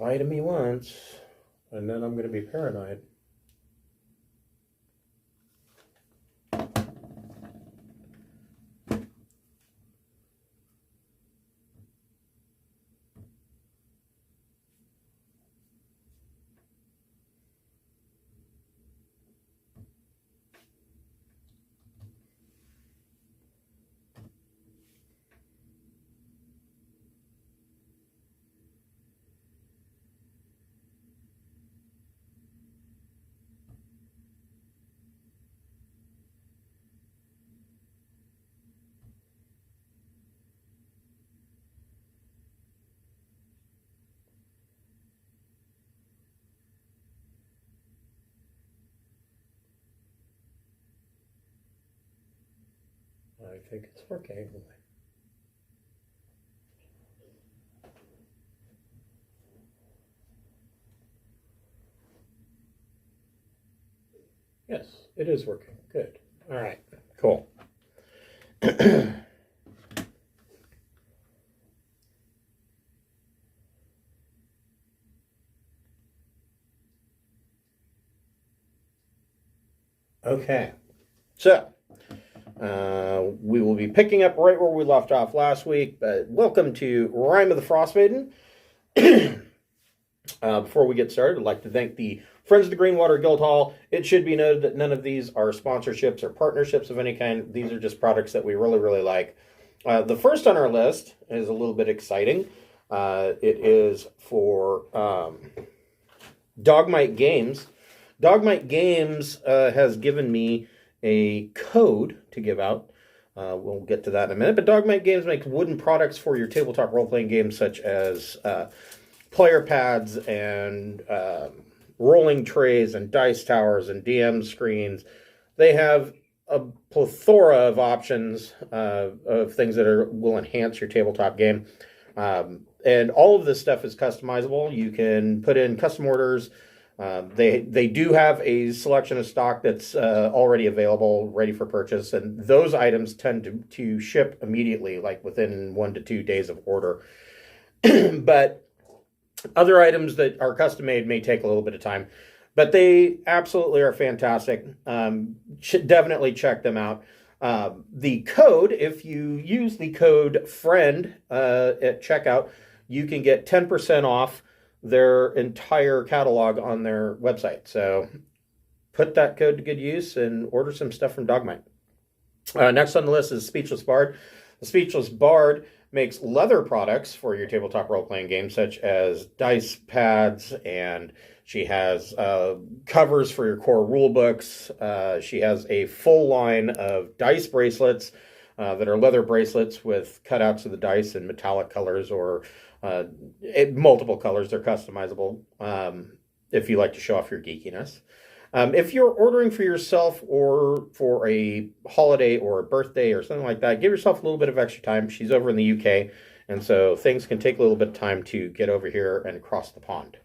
Lie to me once, and then I'm going to be paranoid. I think it's working. Yes, it is working. Good. All right. Cool. Okay. So, we will be picking up right where we left off last week, but welcome to Rime of the Frostmaiden. Before we get started, I'd like to thank the Friends of the Greenwater Guildhall. It should be noted that none of these are sponsorships or partnerships of any kind. These are just products that we really, really like. The first on our list is a little bit exciting. It is for Dogmight Games. Dogmight Games has given me a code to give out. We'll get to that in a minute. But Dogmight Games makes wooden products for your tabletop role-playing games, such as player pads and rolling trays and dice towers and DM screens. They have a plethora of options of things that will enhance your tabletop game. And all of this stuff is customizable. You can put in custom orders. They do have a selection of stock that's already available, ready for purchase, and those items tend to ship immediately, like within 1 to 2 days of order. But other items that are custom made may take a little bit of time, but they absolutely are fantastic. Should definitely check them out. The code, if you use the code FRIEND at checkout, you can get 10% off their entire catalog on their website. So put that code to good use and order some stuff from Dogmight. Next on the list is Speechless Bard. The Speechless Bard makes leather products for your tabletop role-playing games, such as dice pads, and she has covers for your core rule books. She has a full line of dice bracelets that are leather bracelets with cutouts of the dice in metallic colors or multiple colors. They're customizable if you like to show off your geekiness. If you're ordering for yourself or for a holiday or a birthday or something like that, give yourself a little bit of extra time. She's over in the UK, and so things can take a little bit of time to get over here and cross the pond.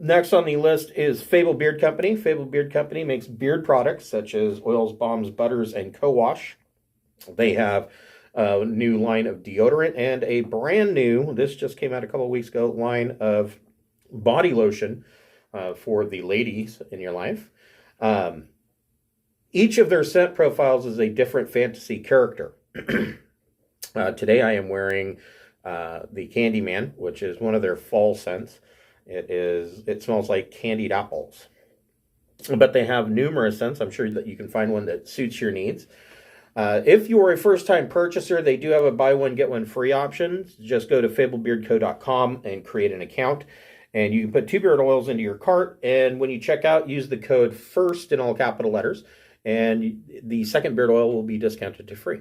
Next on the list is Fable Beard Company. Fable Beard Company makes beard products such as oils, balms, butters, and co-wash. They have a new line of deodorant and a brand new, this just came out a couple of weeks ago, line of body lotion for the ladies in your life. Each of their scent profiles is a different fantasy character. Today I am wearing the Candyman, which is one of their fall scents. It smells like candied apples. But they have numerous scents. I'm sure that you can find one that suits your needs. If you are a first-time purchaser, they do have a buy one, get one free option. Just go to fablebeardco.com and create an account. And you can put 2 beard oils into your cart. And when you check out, use the code FIRST in all capital letters. And the second beard oil will be discounted to free.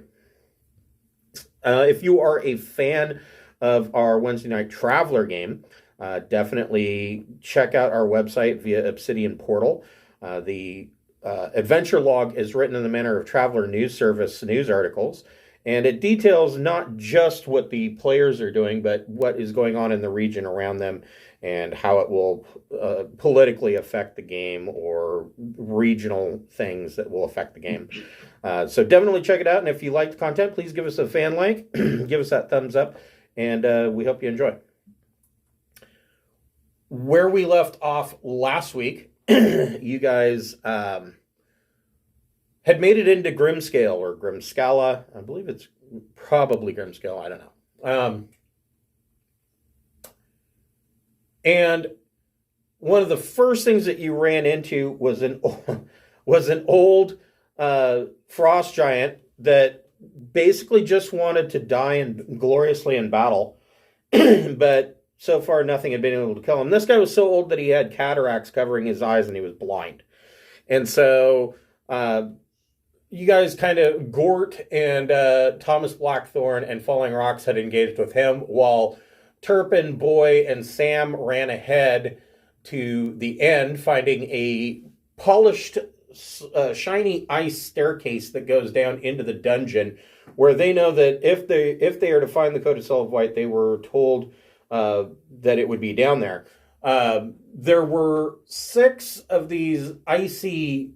If you are a fan of our Wednesday Night Traveler game, definitely check out our website via Obsidian Portal. The adventure log is written in the manner of Traveler News Service news articles, and it details not just what the players are doing, but what is going on in the region around them and how it will politically affect the game or regional things that will affect the game. So definitely check it out, and if you like the content, please give us a fan like, give us that thumbs up, and we hope you enjoy. where we left off last week, you guys had made it into Grimskalle or Grimskalle. I believe it's probably Grimskalle. I don't know. And one of the first things that you ran into was an old frost giant that basically just wanted to die gloriously in battle, but so far nothing had been able to kill him. This guy was so old that he had cataracts covering his eyes and he was blind. And so you guys kind of, Gort and Thomas Blackthorn and Falling Rocks had engaged with him, while Turpin, Boy, and Sam ran ahead to the end, finding a polished, shiny ice staircase that goes down into the dungeon, where they know that if they are to find the Codicil of White, they were told that it would be down there. There were 6 of these icy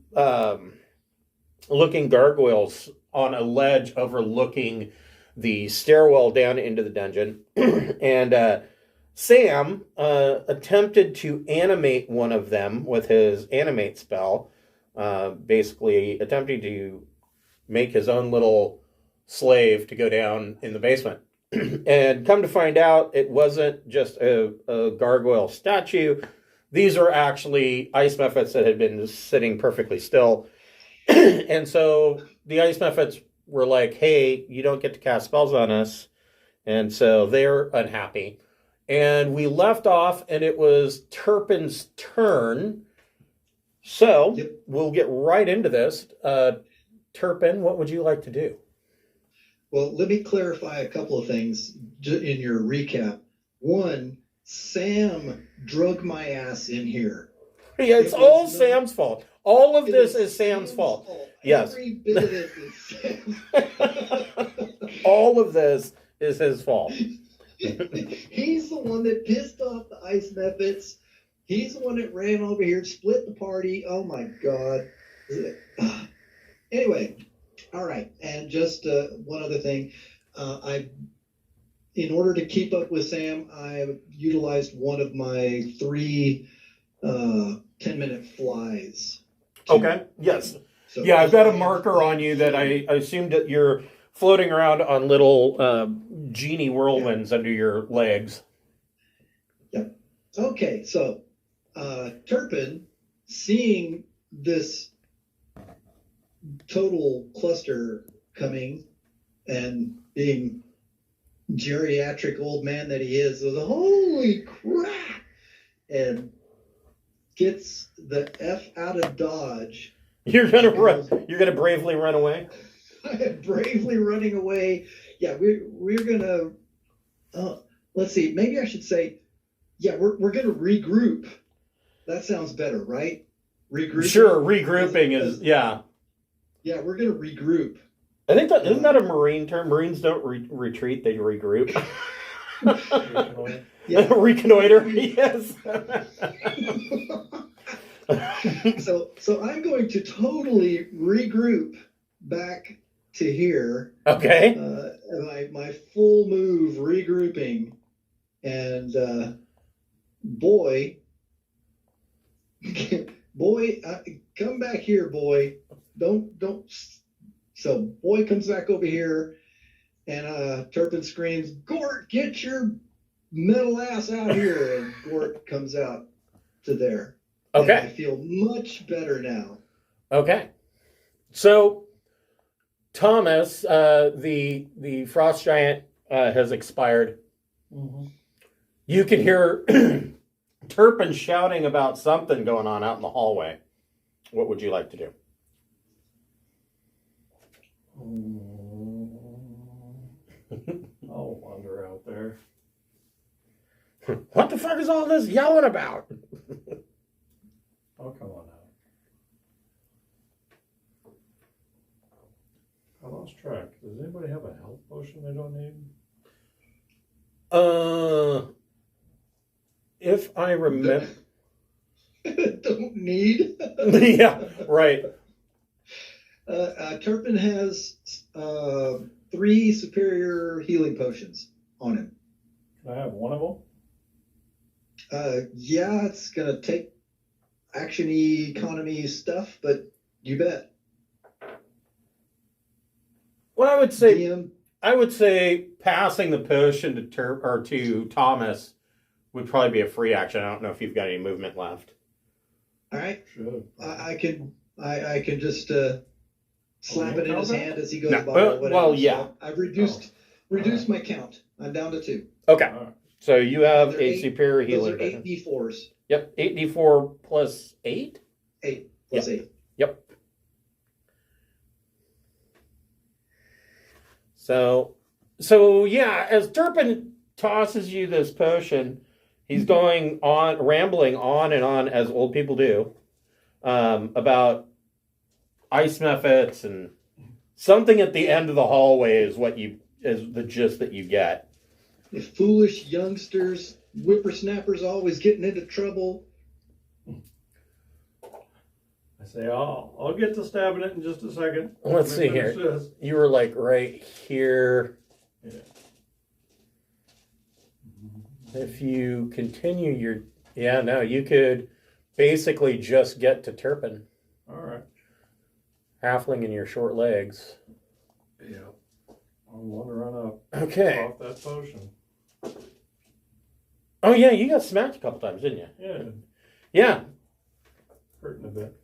looking gargoyles on a ledge overlooking the stairwell down into the dungeon. And Sam attempted to animate one of them with his animate spell, basically attempting to make his own little slave to go down in the basement. And come to find out, it wasn't just a gargoyle statue. These are actually ice mephits that had been sitting perfectly still. And so the ice mephits were like, hey, you don't get to cast spells on us. And so they're unhappy. And we left off, and it was Turpin's turn. So We'll get right into this. Turpin, what would you like to do? Well, let me clarify a couple of things in your recap. One, Sam drug my ass in here. Yeah, it's all Sam's fault. All of this is Sam's fault. Yes. Every bit of it is Sam's fault. All of this is his fault. He's the one that pissed off the ice mephits. He's the one that ran over here, split the party. Oh my God. Anyway, all right. And just one other thing. In order to keep up with Sam, I utilized one of my 3 10-minute flies. Okay. Yes. So yeah, I've got a marker on you that I assumed that you're floating around on little genie whirlwinds under your legs. Yep. Okay, so Turpin, seeing this total cluster coming and being geriatric old man that he is, was holy crap, and gets the F out of Dodge. You're gonna run. You're gonna bravely run away. I am bravely running away. Yeah, we're gonna. Let's see. Maybe I should say, yeah, we're gonna regroup. That sounds better, right? Regrouping. Sure, regrouping is yeah. Yeah, we're gonna regroup. I think that isn't that a Marine term. Marines don't retreat; they regroup. Yeah. Reconnoiter. Yes. So I'm going to totally regroup back to here. Okay. My full move regrouping, and boy, come back here, boy. Don't. So boy comes back over here, and Turpin screams, "Gort, get your metal ass out here!" And Gort comes out to there. Okay. And I feel much better now. Okay. So Thomas, the frost giant has expired. Mm-hmm. You can hear Turpin shouting about something going on out in the hallway. What would you like to do? I'll wander out there. What the fuck is all this yelling about? Oh, come on now. I lost track. Does anybody have a health potion they don't need? If I remember... Don't need? Yeah, right. Turpin has 3 superior healing potions on him. Can I have one of them? Yeah, it's gonna take action-y economy stuff, but you bet. Well, I DM, would say passing the potion to Thomas would probably be a free action. I don't know if you've got any movement left. all right. Should. I can just slap it in his hand as he goes No, by. Or whatever. well, yeah. So I've reduced my count. I'm down to 2. Okay. All right. So you have They're a superior Those healing. are 8d4s. Yep, 8d4 plus 8? 8 plus 8. Yep. So yeah, as Turpin tosses you this potion, he's going on, rambling on and on, as old people do, about ice methods, and something at the end of the hallway is the gist that you get. If foolish youngsters, whippersnappers always getting into trouble. I say, I'll get to stabbing it in just a second. Let's Let me see here. finish this. You were like right here. Yeah. If you continue you could basically just get to Turpin. All right. Halfling in your short legs. Yeah. I want to run up Okay. off that potion. Oh yeah, you got smacked a couple times, didn't you? Yeah. Yeah. Hurting a bit.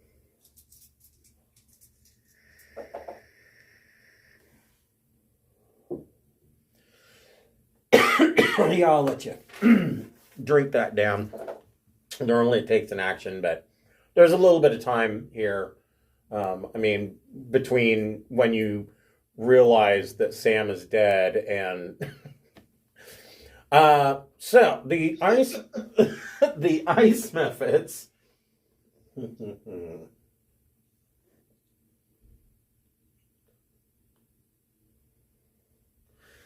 Yeah, I'll let you drink that down. Normally it takes an action, but there's a little bit of time here. Between when you realize that Sam is dead and so the ice the ice methods.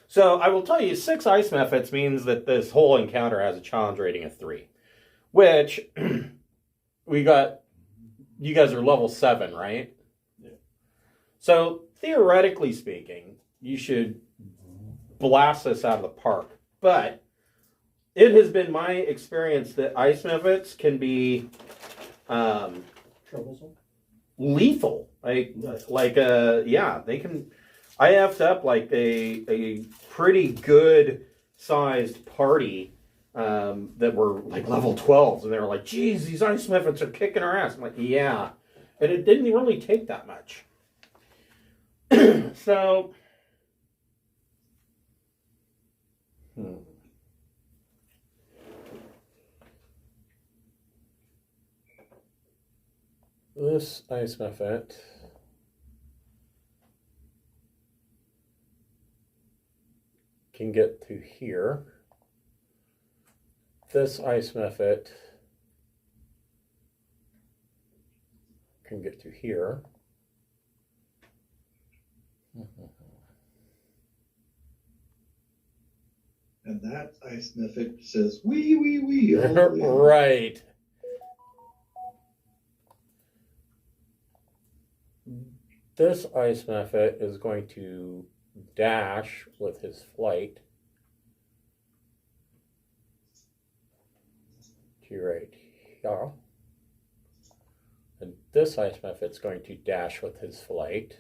So I will tell you, 6 ice methods means that this whole encounter has a challenge rating of 3, which you guys are level 7, right? Yeah. So theoretically speaking, you should blast this out of the park. But it has been my experience that ice methods can be Troublesome. lethal. They can. I effed up like a pretty good sized party that were like level 12s, and they were like, geez, these ice methods are kicking our ass. I'm like, yeah. And it didn't really take that much. So this ice method can get to here. This ice method can get to here. And that ice method says, wee, wee, wee. All the way. Right. This ice method is going to dash with his flight to right here. And this ice method is going to dash with his flight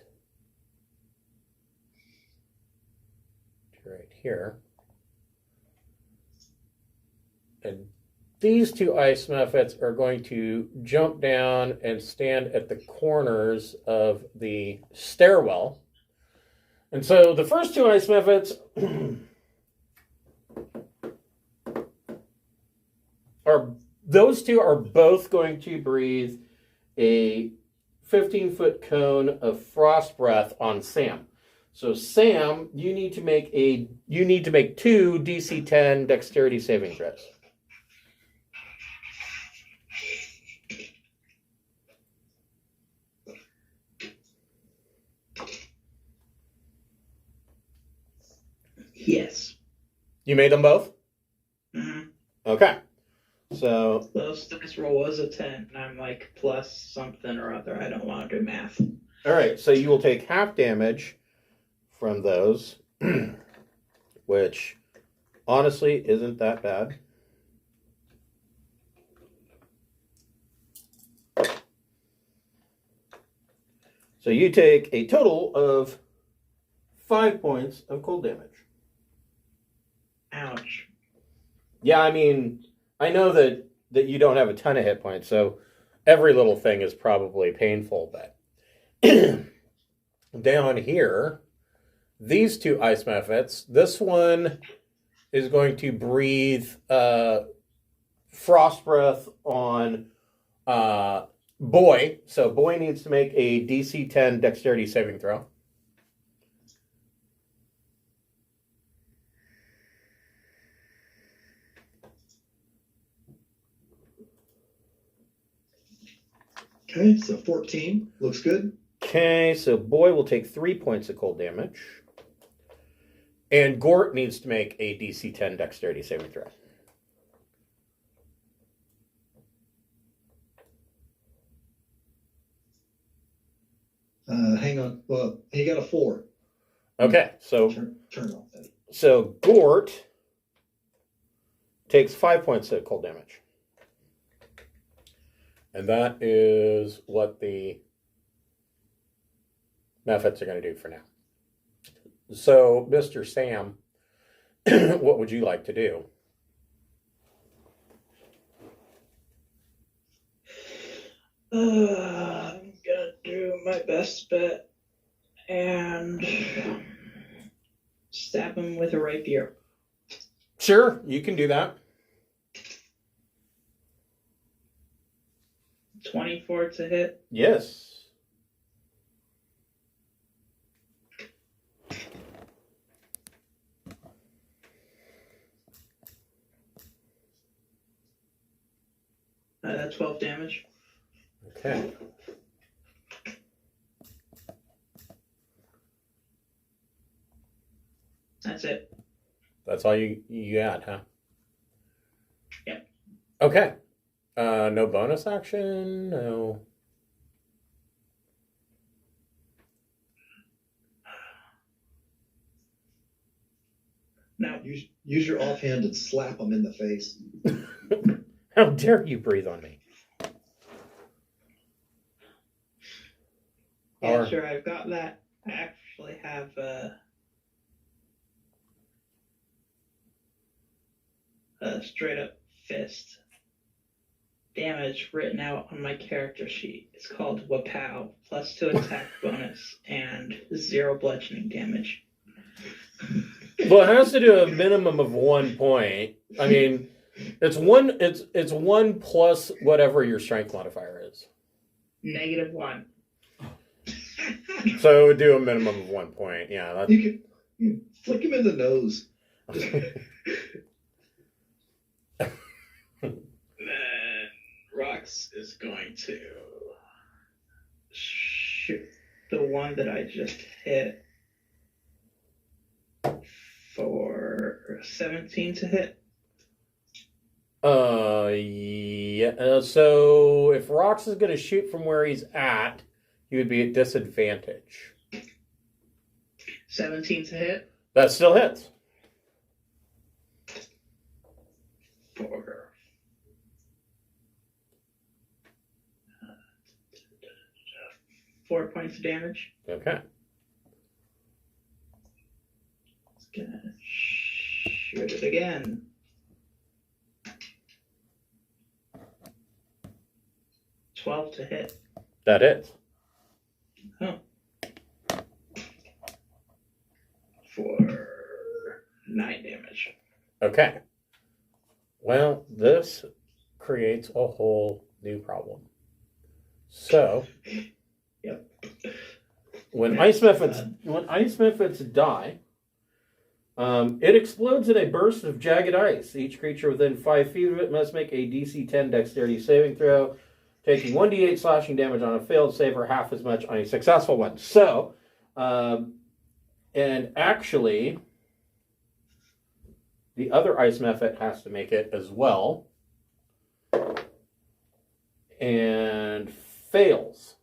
to right here. And these 2 ice methods are going to jump down and stand at the corners of the stairwell. And so the first 2 ice methods those 2 are both going to breathe a 15-foot cone of frost breath on Sam. So Sam, you need to make 2 DC 10 dexterity saving throws. Yes. You made them both? Mm-hmm. Okay. So Lowest dice roll was a 10, and I'm like plus something or other. I don't want to do math. all right, so you will take half damage from those, which honestly isn't that bad. So you take a total of 5 points of cold damage. Ouch. Yeah, I mean, I know that you don't have a ton of hit points, so every little thing is probably painful, but down here, these two ice methods, this one is going to breathe frost breath on Boy. So Boy needs to make a DC 10 dexterity saving throw. Okay, so 14. Looks good. Okay, so Boy will take 3 points of cold damage. And Gort needs to make a DC 10 dexterity saving throw. Hang on. Well, he got a 4. Okay, so Turn off that. So Gort takes 5 points of cold damage. And that is what the methods are going to do for now. So, Mr. Sam, what would you like to do? I'm gonna do my best bet and stab him with a rapier. Sure, you can do that. 24 to hit. Yes. That's 12 damage. Okay. That's it. That's all you got, huh? Yep. Okay. No bonus action? No. No. Use your offhand and slap him in the face. How dare you breathe on me? Yeah, Or- sure, I've got that. I actually have a straight up fist damage written out on my character sheet. It's called Wapow, +2 attack bonus and 0 bludgeoning damage. Well, it has to do a minimum of 1 point. I mean, it's one plus whatever your strength modifier is. -1. So it would do a minimum of 1 point. Yeah. That's... You can flick him in the nose. Then Rox is going to shoot the one that I just hit for 17 to hit. Yeah. So if Rox is going to shoot from where he's at, he would be at disadvantage. 17 to hit That still hits. for 4 points of damage. Okay. It's gonna shoot it again. $12 to hit. That hits. Oh. For 9 damage. Okay. Well, this creates a whole new problem. So, Yep. when ice methods die, it explodes in a burst of jagged ice. Each creature within 5 feet of it must make a DC 10 dexterity saving throw, taking 1d8 slashing damage on a failed save or half as much on a successful one. So, and actually, the other ice method has to make it as well. And fails.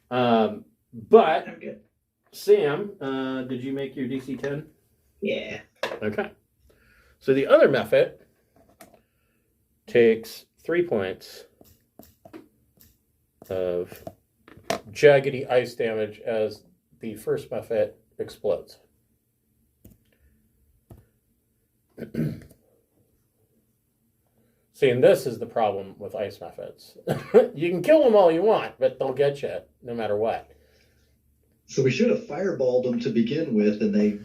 But, I'm good. Sam, did you make your DC 10? Yeah. Okay. So the other method takes 3 points of jaggedy ice damage as the first Muffet explodes. See, and this is the problem with ice Muffets. You can kill them all you want, but they'll get you no matter what. So we should have fireballed them to begin with, and they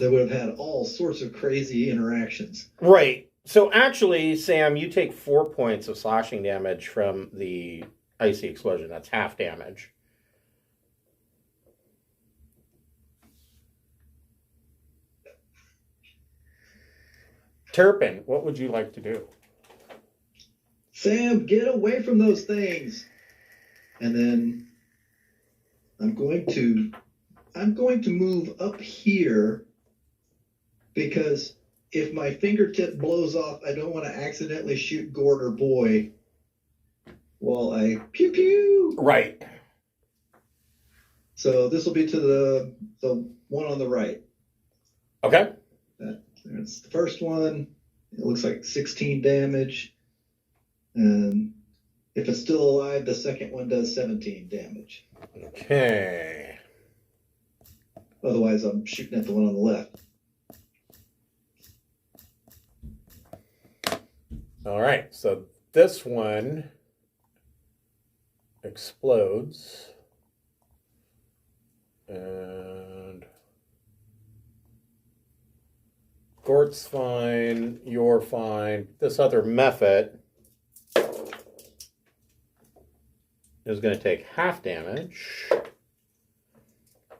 would have had all sorts of crazy interactions. Right. So actually, Sam, you take 4 points of slashing damage from the icy explosion. That's half damage. Turpin, what would you like to do? Sam, get away from those things. And then I'm going to move up here, because if my fingertip blows off, I don't want to accidentally shoot Gort or Boy while I pew pew. Right. So this will be to the one on the right. Okay. That's the first one. It looks like 16 damage. And if it's still alive, the second one does 17 damage. Okay. Otherwise, I'm shooting at the one on the left. All right. So this one explodes. And Gort's fine. You're fine. This other Mephit is going to take half damage.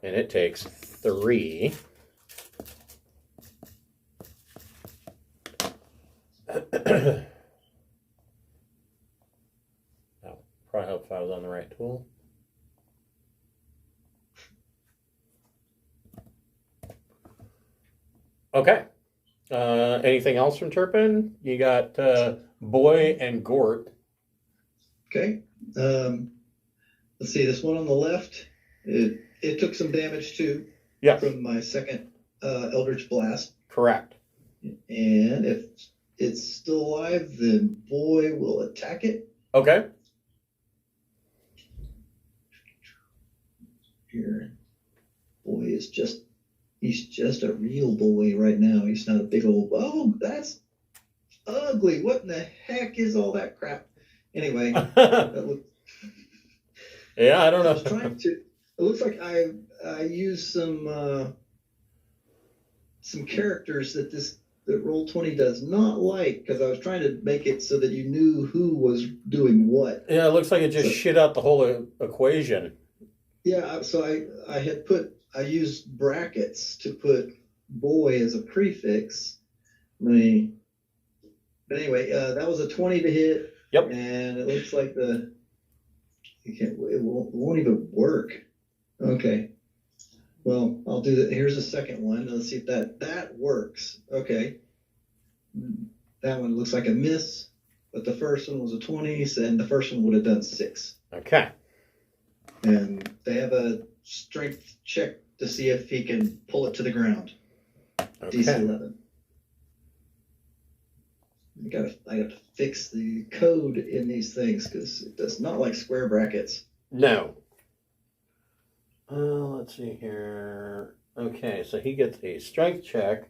And it takes 3. That would probably help if I was on the right tool. Okay. Anything else from Turpin? You got Boy and Gort. Okay. Let's see. This one on the left, it took some damage too. Yeah. From my second Eldritch Blast. Correct. And if it's still alive, then Boy will attack it. Okay. Here. Boy is he's just a real boy right now. He's not a big old, oh, that's ugly. What in the heck is all that crap? Anyway, that looked, Yeah, I don't I was know. trying to, it looks like I used some characters that Roll20 does not like, because I was trying to make it so that you knew who was doing what. Yeah, it looks like it just shit out the whole equation. Yeah, so I used brackets to put Boy as a prefix. But anyway, that was a 20 to hit. Yep. And it looks like it won't even work. Okay. Well, I'll do that. Here's the second one. Let's see if that works. Okay. That one looks like a miss, but the first one was a 20, and the first one would have done 6. Okay. And they have a strength check to see if he can pull it to the ground. Okay. DC 11. I got to fix the code in these things, because it does not like square brackets. No. Let's see here. Okay, so he gets a strength check.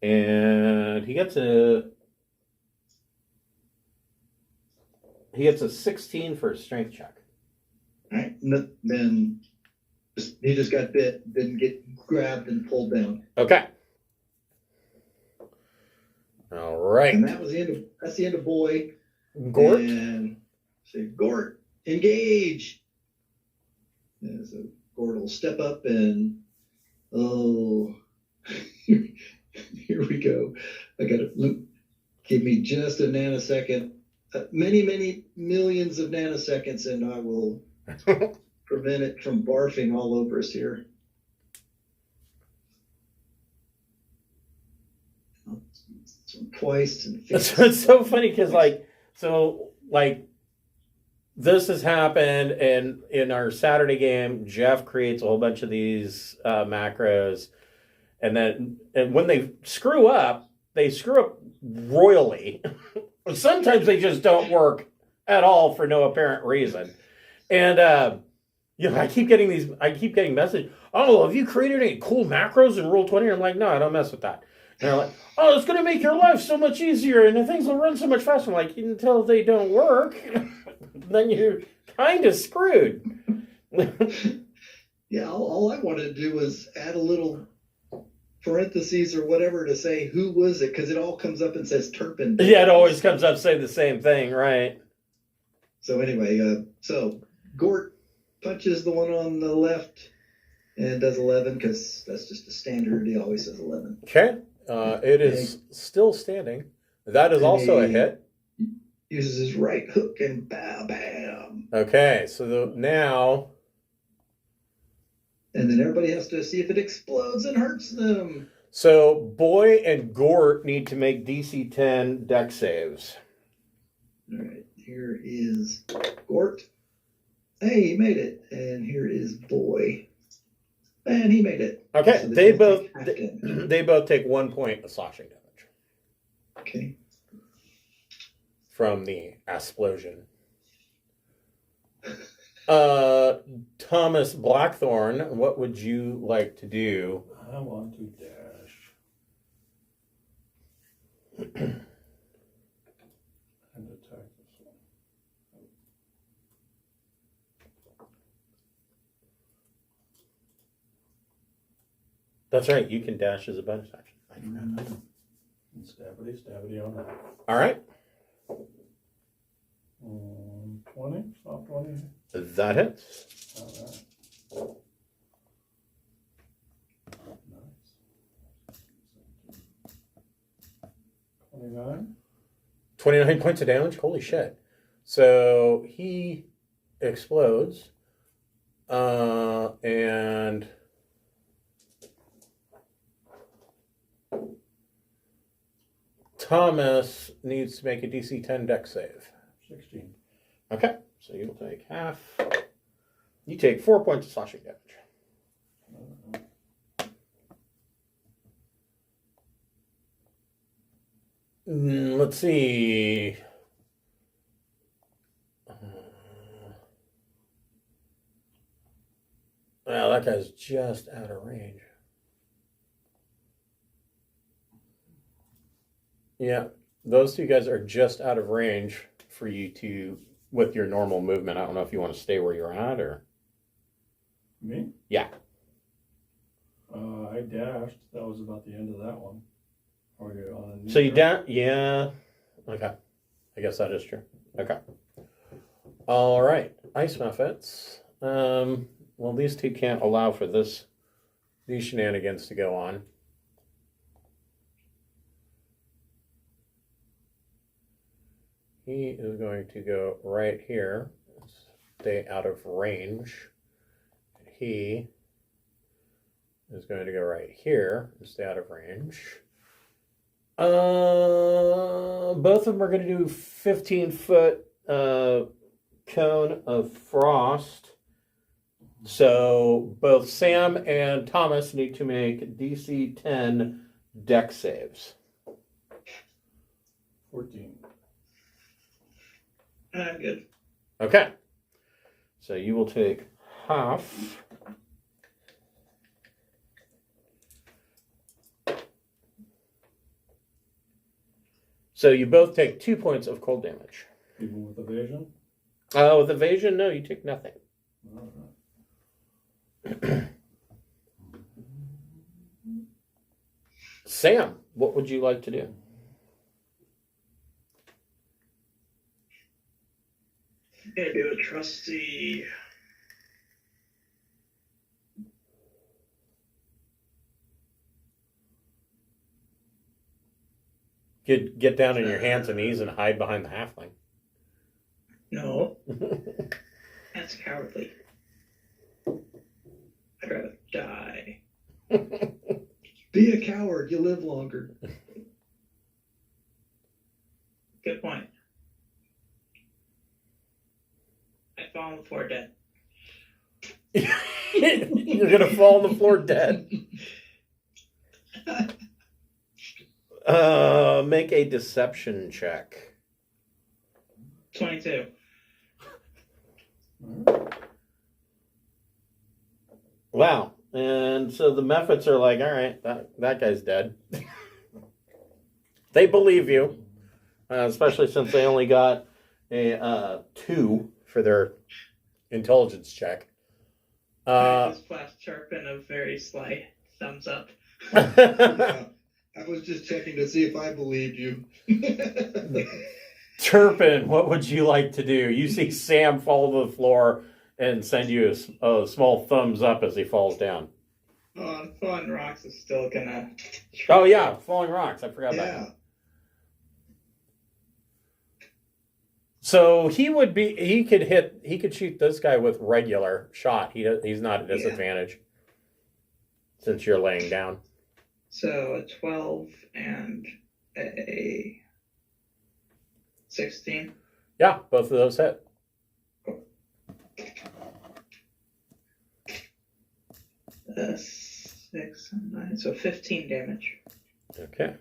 And he gets a 16 for a strength check. All right. Then he just got bit, didn't get grabbed and pulled down. Okay. All right. And that's the end of Boy. Gort. And say, Gort, engage. And so Gort will step up and, here we go. I got to give me just a nanosecond. Many, many millions of nanoseconds, and I will prevent it from barfing all over us here. Twice. And It's so funny because, this has happened, and in our Saturday game, Jeff creates a whole bunch of these macros, and when they screw up royally. Sometimes they just don't work at all for no apparent reason. And I keep getting messages. Oh, have you created any cool macros in Roll20? And I'm like, no, I don't mess with that. And they're like, oh, it's going to make your life so much easier and things will run so much faster. I'm like, until they don't work, then you're kind of screwed. Yeah, all I wanted to do was add a little parentheses or whatever to say who was it, because it all comes up and says Turpin. Yeah, it always comes up saying the same thing, right? So anyway, so Gort punches the one on the left and does 11 because that's just a standard. He always says 11. Okay. It is still standing. That is also a hit. Uses his right hook and bam. Okay, so now... And then everybody has to see if it explodes and hurts them. So Boy and Gort need to make DC 10 deck saves. All right, here is Gort. Hey, he made it. And here is Boy. And he made it. Okay, So they both both take 1 point of slashing damage. Okay. From the explosion. Thomas Blackthorn, what would you like to do? I want to dash. And attack this one. That's right, you can dash as a bonus action. I forgot that. And stabby on that. All right. 20, soft 20. That hits. All right. Nice. 29. 29 points of damage? Holy shit. So he explodes. And Thomas needs to make a DC 10 deck save. 16. Okay, so you'll take half. You take 4 points of slashing damage. Let's see. Well, that guy's just out of range. Yeah, those two guys are just out of range for you to, with your normal movement. I don't know if you want to stay where you're at or... Me? Yeah. I dashed. That was about the end of that one. Are you on a new So you turn? yeah. Okay. I guess that is true. Okay. All right. Ice Muffets. Well, these two can't allow for these shenanigans to go on. He is going to go right here, stay out of range. He is going to go right here and stay out of range. Both of them are going to do 15-foot cone of frost. So both Sam and Thomas need to make DC 10 deck saves. 14. I'm good. Okay. So you will take half. So you both take 2 points of cold damage. Even with evasion? With evasion, no, you take nothing. All right. Sam, what would you like to do? Maybe a trusty. Get down on your hands and knees and hide behind the halfling. No, that's cowardly. I'd rather die. Be a coward. You live longer. Good point. I fall on the floor dead. You're going to fall on the floor dead. Make a deception check. 22. Wow. And so the Mephits are like, all right, that guy's dead. They believe you, especially since they only got a 2 for their intelligence check. I just flashed Turpin a very slight thumbs up. Yeah, I was just checking to see if I believed you. Turpin, what would you like to do? You see Sam fall to the floor and send you a small thumbs up as he falls down. Falling Rocks is still gonna... Oh, yeah, Falling Rocks. I forgot about that. So he could shoot this guy with regular shot. He's not at disadvantage since you're laying down. So a 12 and a 16. Yeah, both of those hit. Cool. 6 and 9, so 15 damage. Okay.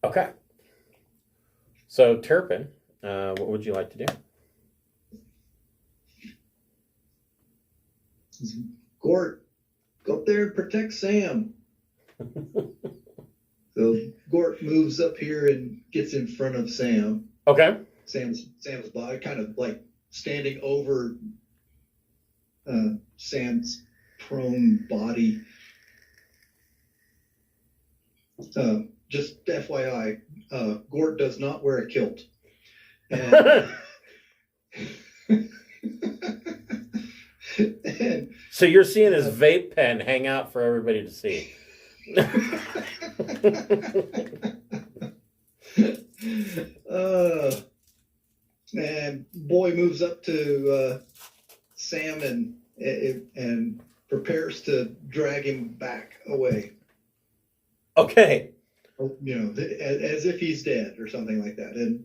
Okay. So Turpin, what would you like to do? Gort, go up there and protect Sam. So Gort moves up here and gets in front of Sam. Okay. Sam's body, kind of like standing over Sam's prone body. Just FYI, Gort does not wear a kilt. And, and, so you're seeing his vape pen hang out for everybody to see. And boy moves up to Sam and prepares to drag him back away. Okay. You know, as if he's dead or something like that. And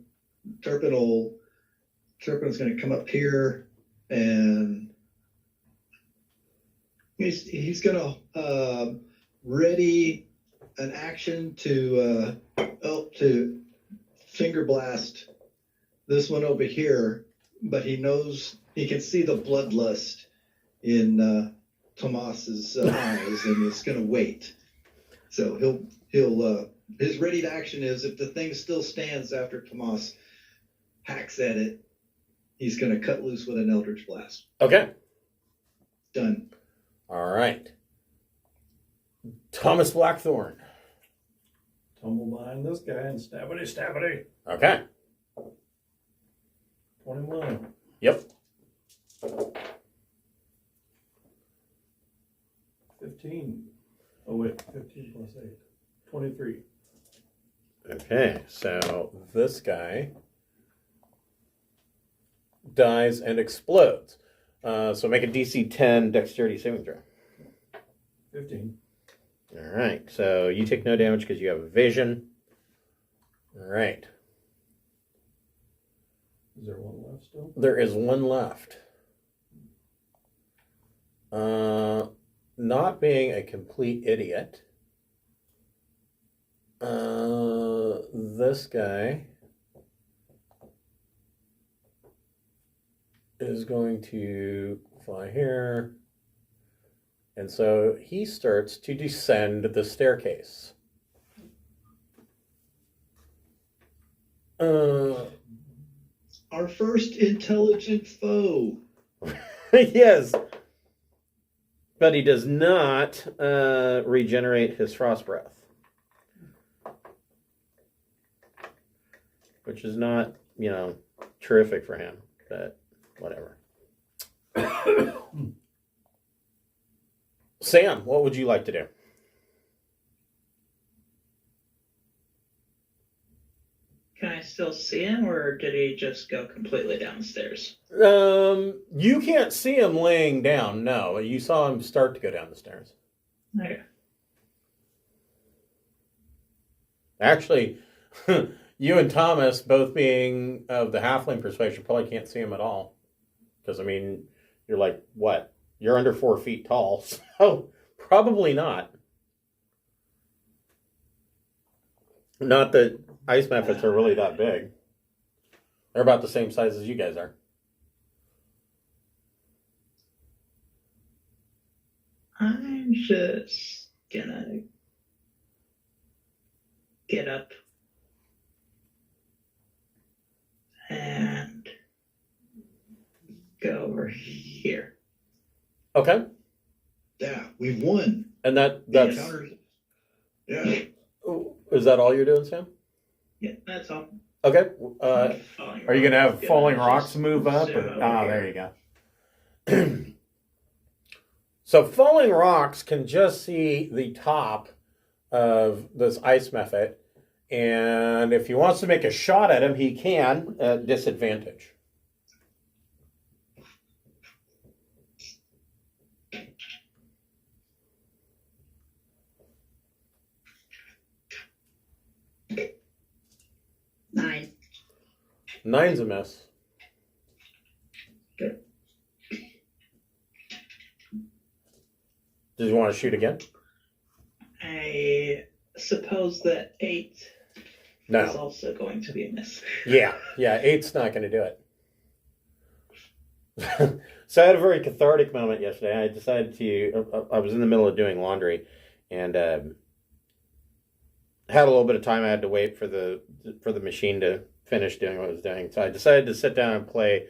Turpin's going to come up here and he's going to ready an action to finger blast this one over here, but he knows he can see the bloodlust in Tomas's eyes and is going to wait. So he'll his ready action is if the thing still stands after Tomas hacks at it, he's going to cut loose with an Eldritch Blast. Okay. Done. All right. Thomas Blackthorn. Tumble behind this guy and stabbity. Okay. 21. Yep. 15. Oh, wait. 15 plus 8. 23. Okay, so this guy dies and explodes. So make a DC 10 dexterity saving throw. 15. All right, so you take no damage because you have vision. All right. Is there one left still? There is one left. Not being a complete idiot, this guy is going to fly here. And so he starts to descend the staircase. Our first intelligent foe. Yes. But he does not regenerate his frost breath. Which is not, terrific for him. But whatever. Sam, what would you like to do? Can I still see him, or did he just go completely downstairs? You can't see him laying down, no. You saw him start to go down the stairs. Okay. Actually, you and Thomas, both being of the halfling persuasion, probably can't see him at all. Because, you're like, what? You're under 4 feet tall, so probably not. Not that ice mephits are really that big. They're about the same size as you guys are. I'm just gonna get up and go over here. Okay. Yeah, we've won. And that's... Yeah. Is that all you're doing, Sam? Yeah, that's all. Okay. Are you going to have falling rocks move up? There you go. So falling rocks can just see the top of this ice mephit. And if he wants to make a shot at him, he can at disadvantage. Nine. 9's a miss. Okay. Did you want to shoot again? I suppose that 8 is No. also going to be a miss. Yeah, 8's not going to do it. So I had a very cathartic moment yesterday. I decided to, I was in the middle of doing laundry and had a little bit of time. I had to wait for the machine to finish doing what it was doing. So I decided to sit down and play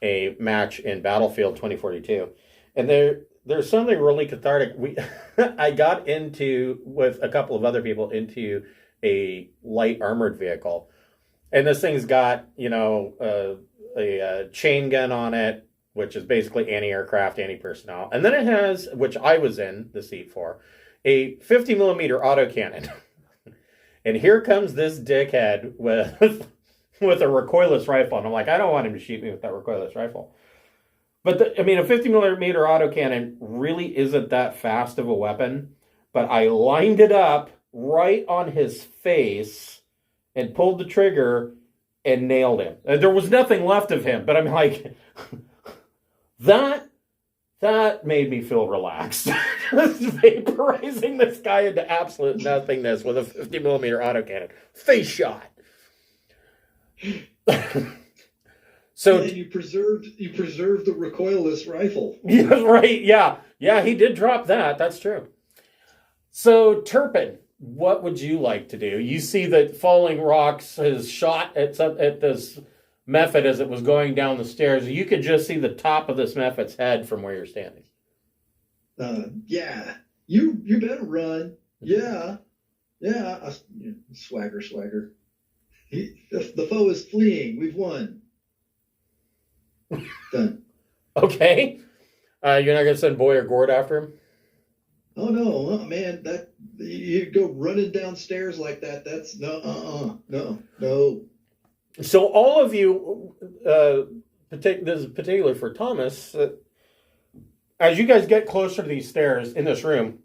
a match in Battlefield 2042. And there's something really cathartic. I got into, with a couple of other people, into a light armored vehicle. And this thing's got, a chain gun on it, which is basically anti-aircraft, anti-personnel. And then it has, which I was in the seat for, a 50 millimeter autocannon. And here comes this dickhead with a recoilless rifle. And I'm like, I don't want him to shoot me with that recoilless rifle. But, a 50 millimeter autocannon really isn't that fast of a weapon. But I lined it up right on his face and pulled the trigger and nailed him. There was nothing left of him. But I'm like, that made me feel relaxed. Just vaporizing this guy into absolute nothingness with a 50 millimeter autocannon. Face shot. So and you preserved the recoilless rifle. Yeah, right. Yeah, he did drop that. That's true. So Turpin, what would you like to do? You see that falling rocks has shot at this mephit as it was going down the stairs. You could just see the top of this mephit's head from where you're standing. Yeah. You better run. Yeah. Swagger. The foe is fleeing. We've won. Done. Okay. You're not going to send Boy or Gord after him? Oh, no. Man, that you go running downstairs like that. That's no. So all of you, this is particular for Thomas, as you guys get closer to these stairs in this room,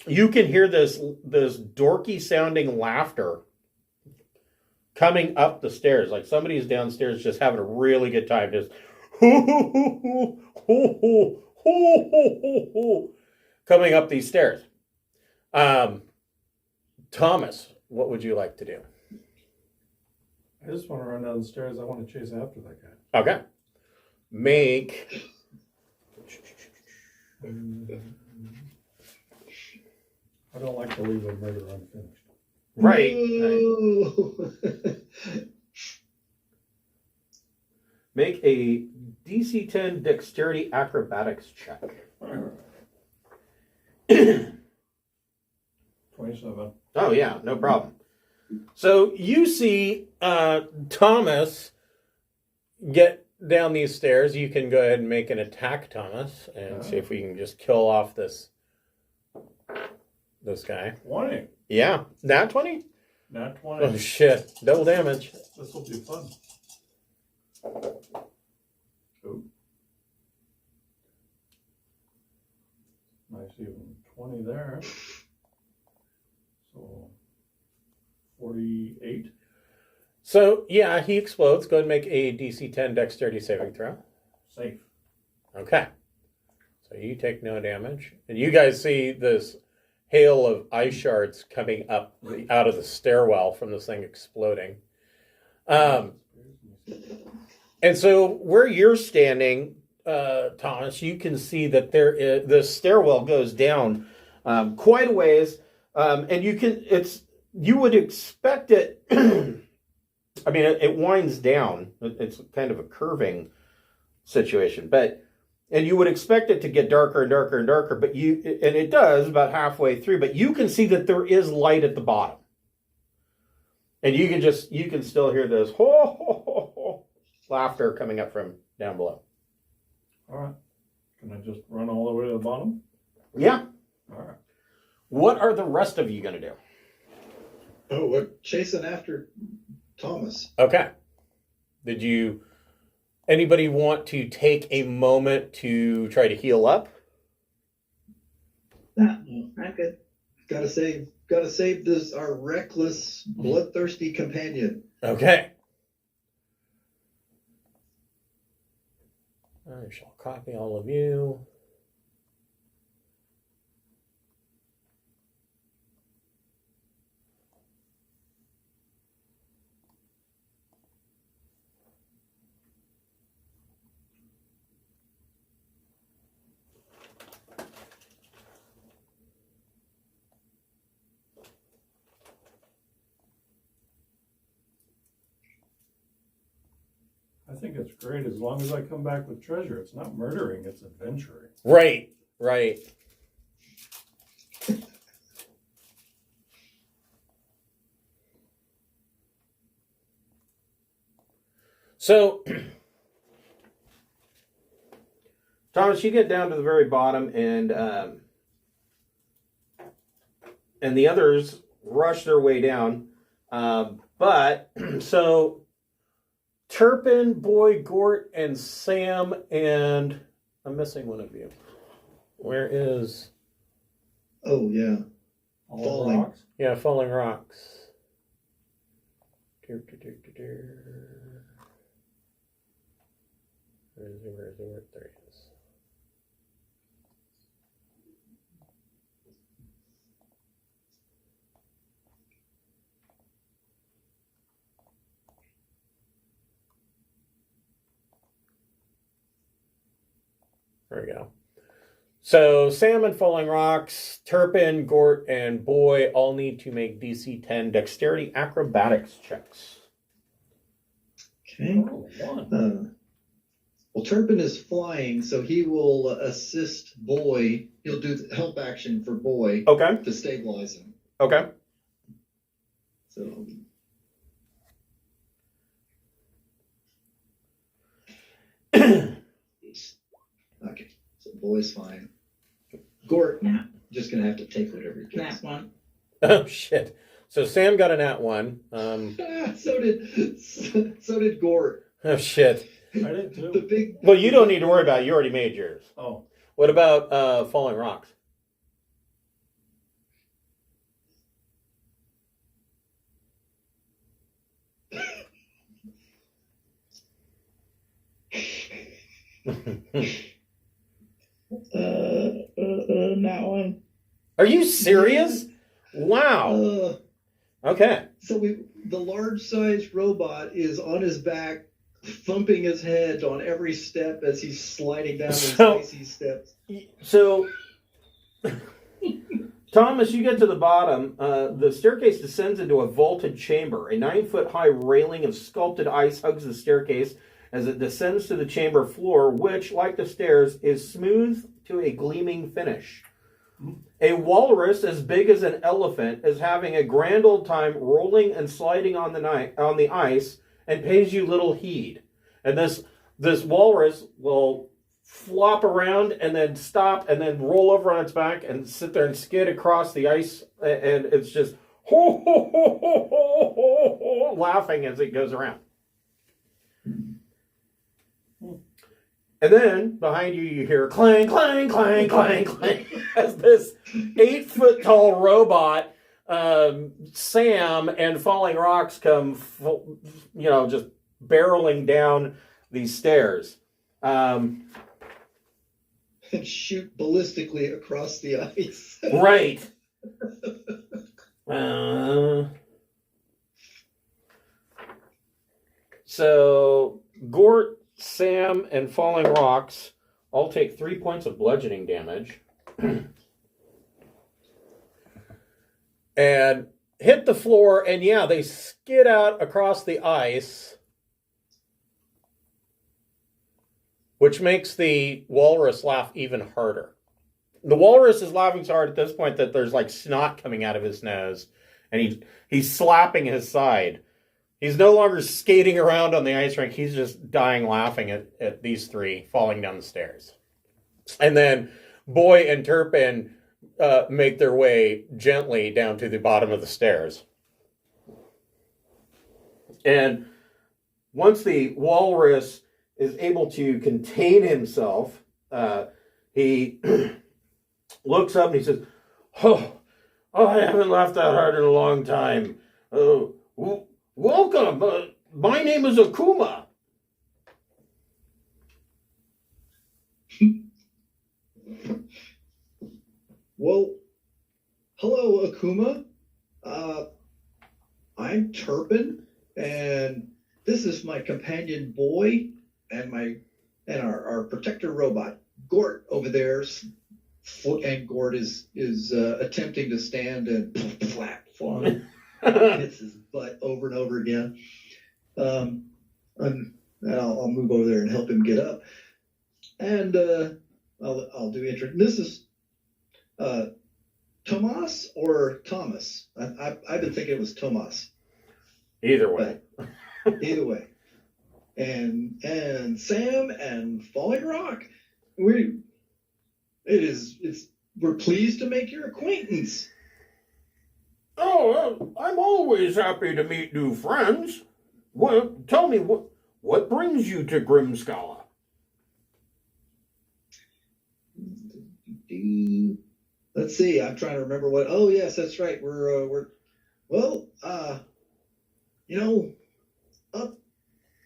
you can hear this dorky sounding laughter coming up the stairs. Like somebody's downstairs just having a really good time. Just coming up these stairs. Thomas, what would you like to do? I just want to run down the stairs. I want to chase after that guy. Okay. Make... I don't like to leave a murder unfinished. Right. No. Make a DC 10 Dexterity Acrobatics check. 27. Oh, yeah, no problem. So you see Thomas get down these stairs. You can go ahead and make an attack, Thomas, and see if we can just kill off this guy. 20. Yeah. Nat 20? Nat 20. Oh, shit. Double damage. This will be fun. Oh. Nice even 20 there. So 48. So, yeah, he explodes. Go ahead and make a DC 10 Dexterity saving throw. Safe. Okay. So you take no damage. And you guys see this hail of ice shards coming up out of the stairwell from this thing exploding. And so where you're standing, Thomas, you can see that the stairwell goes down quite a ways, and you would expect it. I mean, it winds down. It's kind of a curving situation, and you would expect it to get darker and darker and darker, and it does about halfway through, but you can see that there is light at the bottom. And you can still hear this ho, ho, ho, ho, laughter coming up from down below. All right. Can I just run all the way to the bottom? Yeah. All right. What are the rest of you going to do? Oh, we're chasing after Thomas. Okay. Anybody want to take a moment to try to heal up? I'm good. Gotta save this, our reckless, bloodthirsty companion. Okay. I shall copy all of you. I think it's great as long as I come back with treasure. It's not murdering, it's adventuring. Right. So, Thomas, you get down to the very bottom, and the others rush their way down. But so Turpin, Boy, Gort, and Sam, and I'm missing one of you. Where is? Oh yeah, All Falling. rocks? Yeah, Falling Rocks. Where is it? There he is. There we go. So Sam and Falling Rocks, Turpin, Gort, and Boy all need to make DC 10 Dexterity Acrobatics checks. okay. Oh, one. Well, Turpin is flying, so he will assist Boy. He'll do the help action for Boy Okay. to stabilize him. Okay. So okay, so Boy's fine. Gort, Nah. just gonna have to take whatever he gets. That one. Oh shit. So Sam got a nat 1. So did Gort. Oh shit. I did The too. big. Well, you don't need to worry about it. You already made yours. Oh, What about Falling Rocks? That one. Are you serious? Wow. Okay. So the large-sized robot is on his back, thumping his head on every step as he's sliding down these So- icy steps. So, Thomas, you get to the bottom. The staircase descends into a vaulted chamber. A 9-foot-high railing of sculpted ice hugs the staircase as it descends to the chamber floor, which, like the stairs, is smooth to a gleaming finish. A walrus as big as an elephant is having a grand old time rolling and sliding on the ice and pays you little heed. And this walrus will flop around and then stop and then roll over on its back and sit there and skid across the ice, and it's just ho ho ho ho ho ho, ho laughing as it goes around. And then behind you, you hear clang, clang, clang, clang, clang, as this 8-foot-tall robot, Sam, and Falling Rocks come, just barreling down these stairs. And shoot ballistically across the ice. Right. So Gort, Sam, and Falling Rocks all take 3 points of bludgeoning damage. And hit the floor, and yeah, they skid out across the ice, which makes the walrus laugh even harder. The walrus is laughing so hard at this point that there's like snot coming out of his nose, and he's slapping his side. He's no longer skating around on the ice rink. He's just dying laughing at these three falling down the stairs. And then Boy and Turpin make their way gently down to the bottom of the stairs. And once the walrus is able to contain himself, he looks up and he says, Oh, I haven't laughed that hard in a long time. Welcome. My name is Akuma. Well, hello, Akuma. I'm Turpin, and this is my companion Boy, and our protector robot Gort over there. And Gort is attempting to stand and flat falling. Hits his butt over and over again. And I'll move over there and help him get up. And I'll do intro. This is Tomas or Thomas. I've been thinking it was Tomas. Either way. Either way. And Sam and Falling Rock. We're pleased to make your acquaintance. Oh, I'm always happy to meet new friends. Well, tell me, what brings you to Grimskalle? Let's see. I'm trying to remember what. Oh, yes, that's right. We're up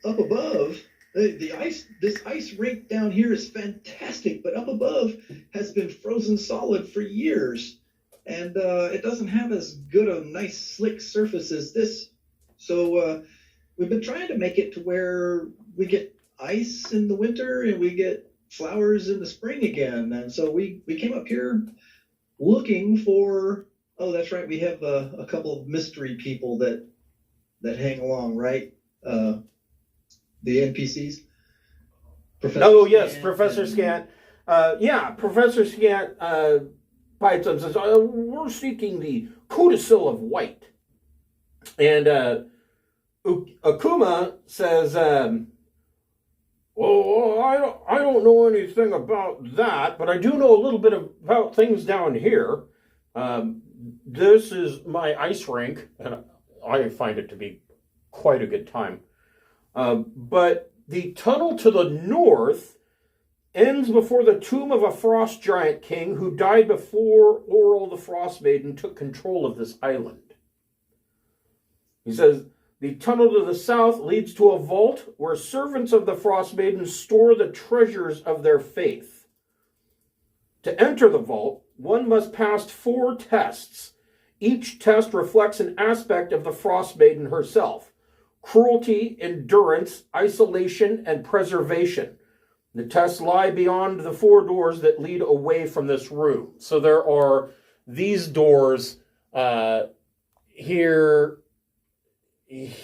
above. The ice. This ice rink down here is fantastic, but up above has been frozen solid for years. And it doesn't have as good a nice slick surface as this. So we've been trying to make it to where we get ice in the winter and we get flowers in the spring again. And so we came up here looking for, oh, that's right, we have a couple of mystery people that hang along, right? The NPCs. Professor Scant. Professor Scant pipes up and says, we're seeking the codicil of white. And Akuma says, I don't know anything about that, but I do know a little bit about things down here. This is my ice rink, and I find it to be quite a good time. But the tunnel to the north ends before the tomb of a frost giant king who died before Auril the Frostmaiden took control of this island. He says, the tunnel to the south leads to a vault where servants of the Frostmaiden store the treasures of their faith. To enter the vault, one must pass 4 tests. Each test reflects an aspect of the Frostmaiden herself: cruelty, endurance, isolation, and preservation. The tests lie beyond the 4 doors that lead away from this room. So there are these doors here, and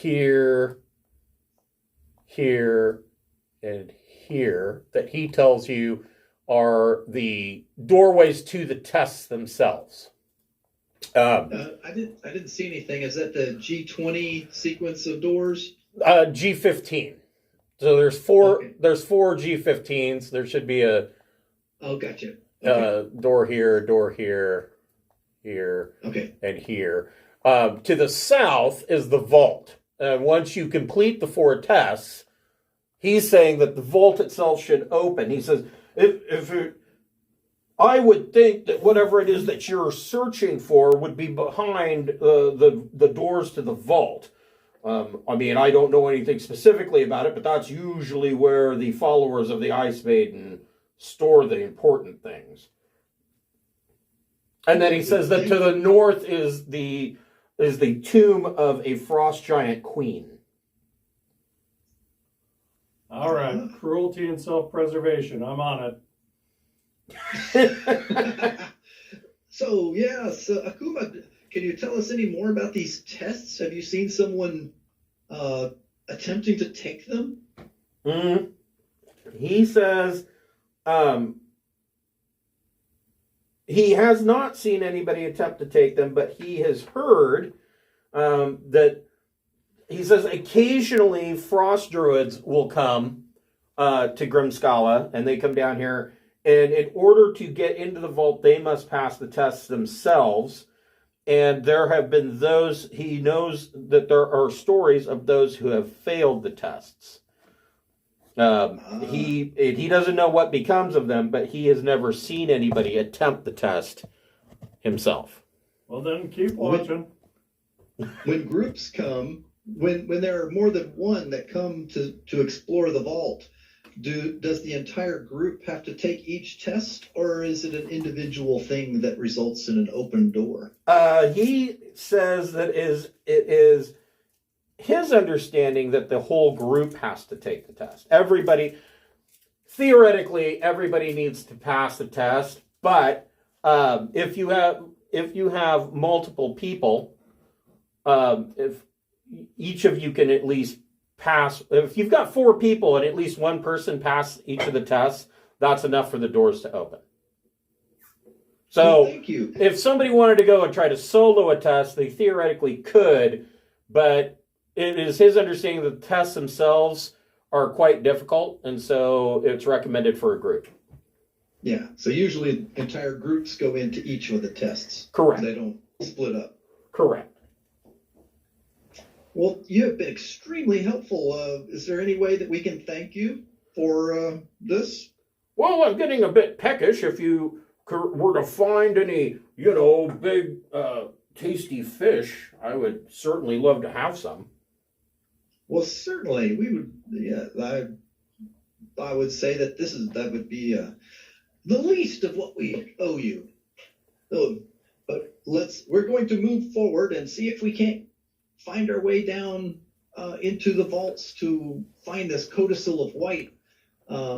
here that he tells you are the doorways to the tests themselves. I didn't see anything. Is that the G20 sequence of doors? G15. So there's 4. Okay. There's 4 G15s. There should be a. Oh, gotcha. Okay. Door here, here, okay, and here. To the south is the vault. Once you complete the 4 tests, he's saying that the vault itself should open. He says, I would think that whatever it is that you're searching for would be behind the doors to the vault. I don't know anything specifically about it, but that's usually where the followers of the Ice Maiden store the important things. And then he says that to the north is the tomb of a frost giant queen. All right, cruelty and self-preservation. I'm on it. So Akuma, can you tell us any more about these tests? Have you seen someone attempting to take them? He says he has not seen anybody attempt to take them, but he has heard that he says occasionally frost druids will come to Grimskalle, and they come down here, and in order to get into the vault, they must pass the tests themselves. And there have been those, he knows that there are stories of those who have failed the tests. He doesn't know what becomes of them, but he has never seen anybody attempt the test himself. Well, then keep watching. When groups come, when there are more than one that come to explore the vault, does the entire group have to take each test, or is it an individual thing that results in an open door? He says that it is his understanding that the whole group has to take the test. Theoretically, everybody needs to pass the test, but if you have multiple people, if each of you can at least pass, if you've got 4 people and at least one person pass each of the tests, that's enough for the doors to open. So Thank you. If somebody wanted to go and try to solo a test, they theoretically could, but it is his understanding that the tests themselves are quite difficult, and so it's recommended for a group. Yeah, so usually entire groups go into each of the tests. Correct. They don't split up. Correct. Well, you have been extremely helpful. Is there any way that we can thank you for this? Well, I'm getting a bit peckish. If you were to find any, big, tasty fish, I would certainly love to have some. Well, certainly we would. Yeah, I would say that that would be the least of what we owe you. So, but we're going to move forward and see if we can't find our way down into the vaults to find this codicil of white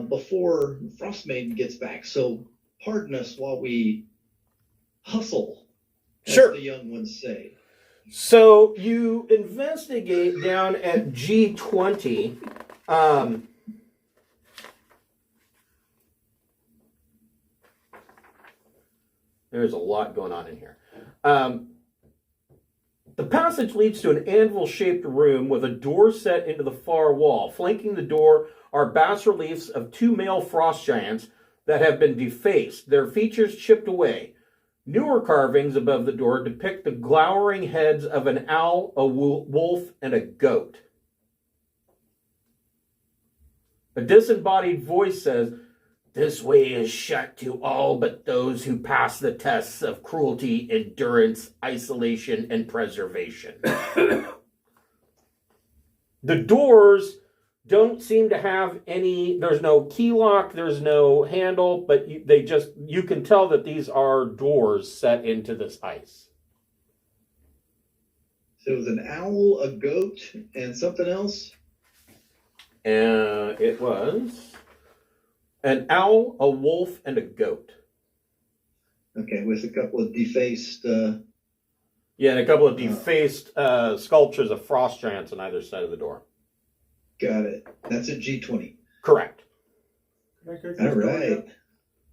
before Frostmaiden gets back. So pardon us while we hustle, as Sure. the young ones say. So you investigate down at G20. There's a lot going on in here. The passage leads to an anvil-shaped room with a door set into the far wall. Flanking the door are bas-reliefs of 2 male frost giants that have been defaced, their features chipped away. Newer carvings above the door depict the glowering heads of an owl, a wolf, and a goat. A disembodied voice says, "This way is shut to all but those who pass the tests of cruelty, endurance, isolation, and preservation." The doors don't seem to have any, there's no key lock, there's no handle, but you can tell that these are doors set into this ice. So it was an owl, a goat, and something else? It was an owl, a wolf, and a goat. Okay, with a couple of defaced... Yeah, and a couple of defaced sculptures of frost giants on either side of the door. Got it. That's a G20. Correct. Can I kick All this door right. yet?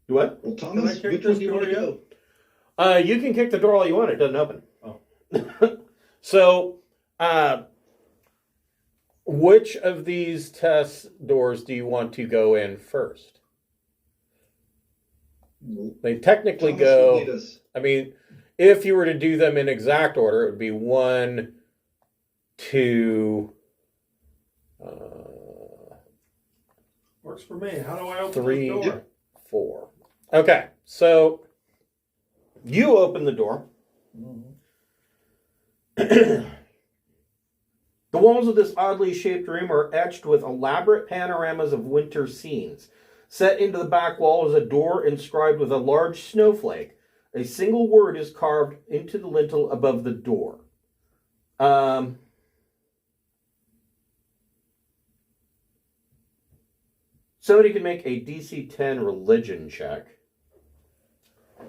You what? Well, Can I Thomas, kick which this one do you want to door go? You can kick the door all you want. It doesn't open. Oh. So, which of these test doors do you want to go in first? They technically Thomas will lead go. us. I mean, if you were to do them in exact order, it would be 1, 2, Works for me. How do I open 3, this door? 4. Okay, so you open the door. The walls of this oddly shaped room are etched with elaborate panoramas of winter scenes. Set into the back wall is a door inscribed with a large snowflake. A single word is carved into the lintel above the door. Somebody can make a DC 10 religion check. I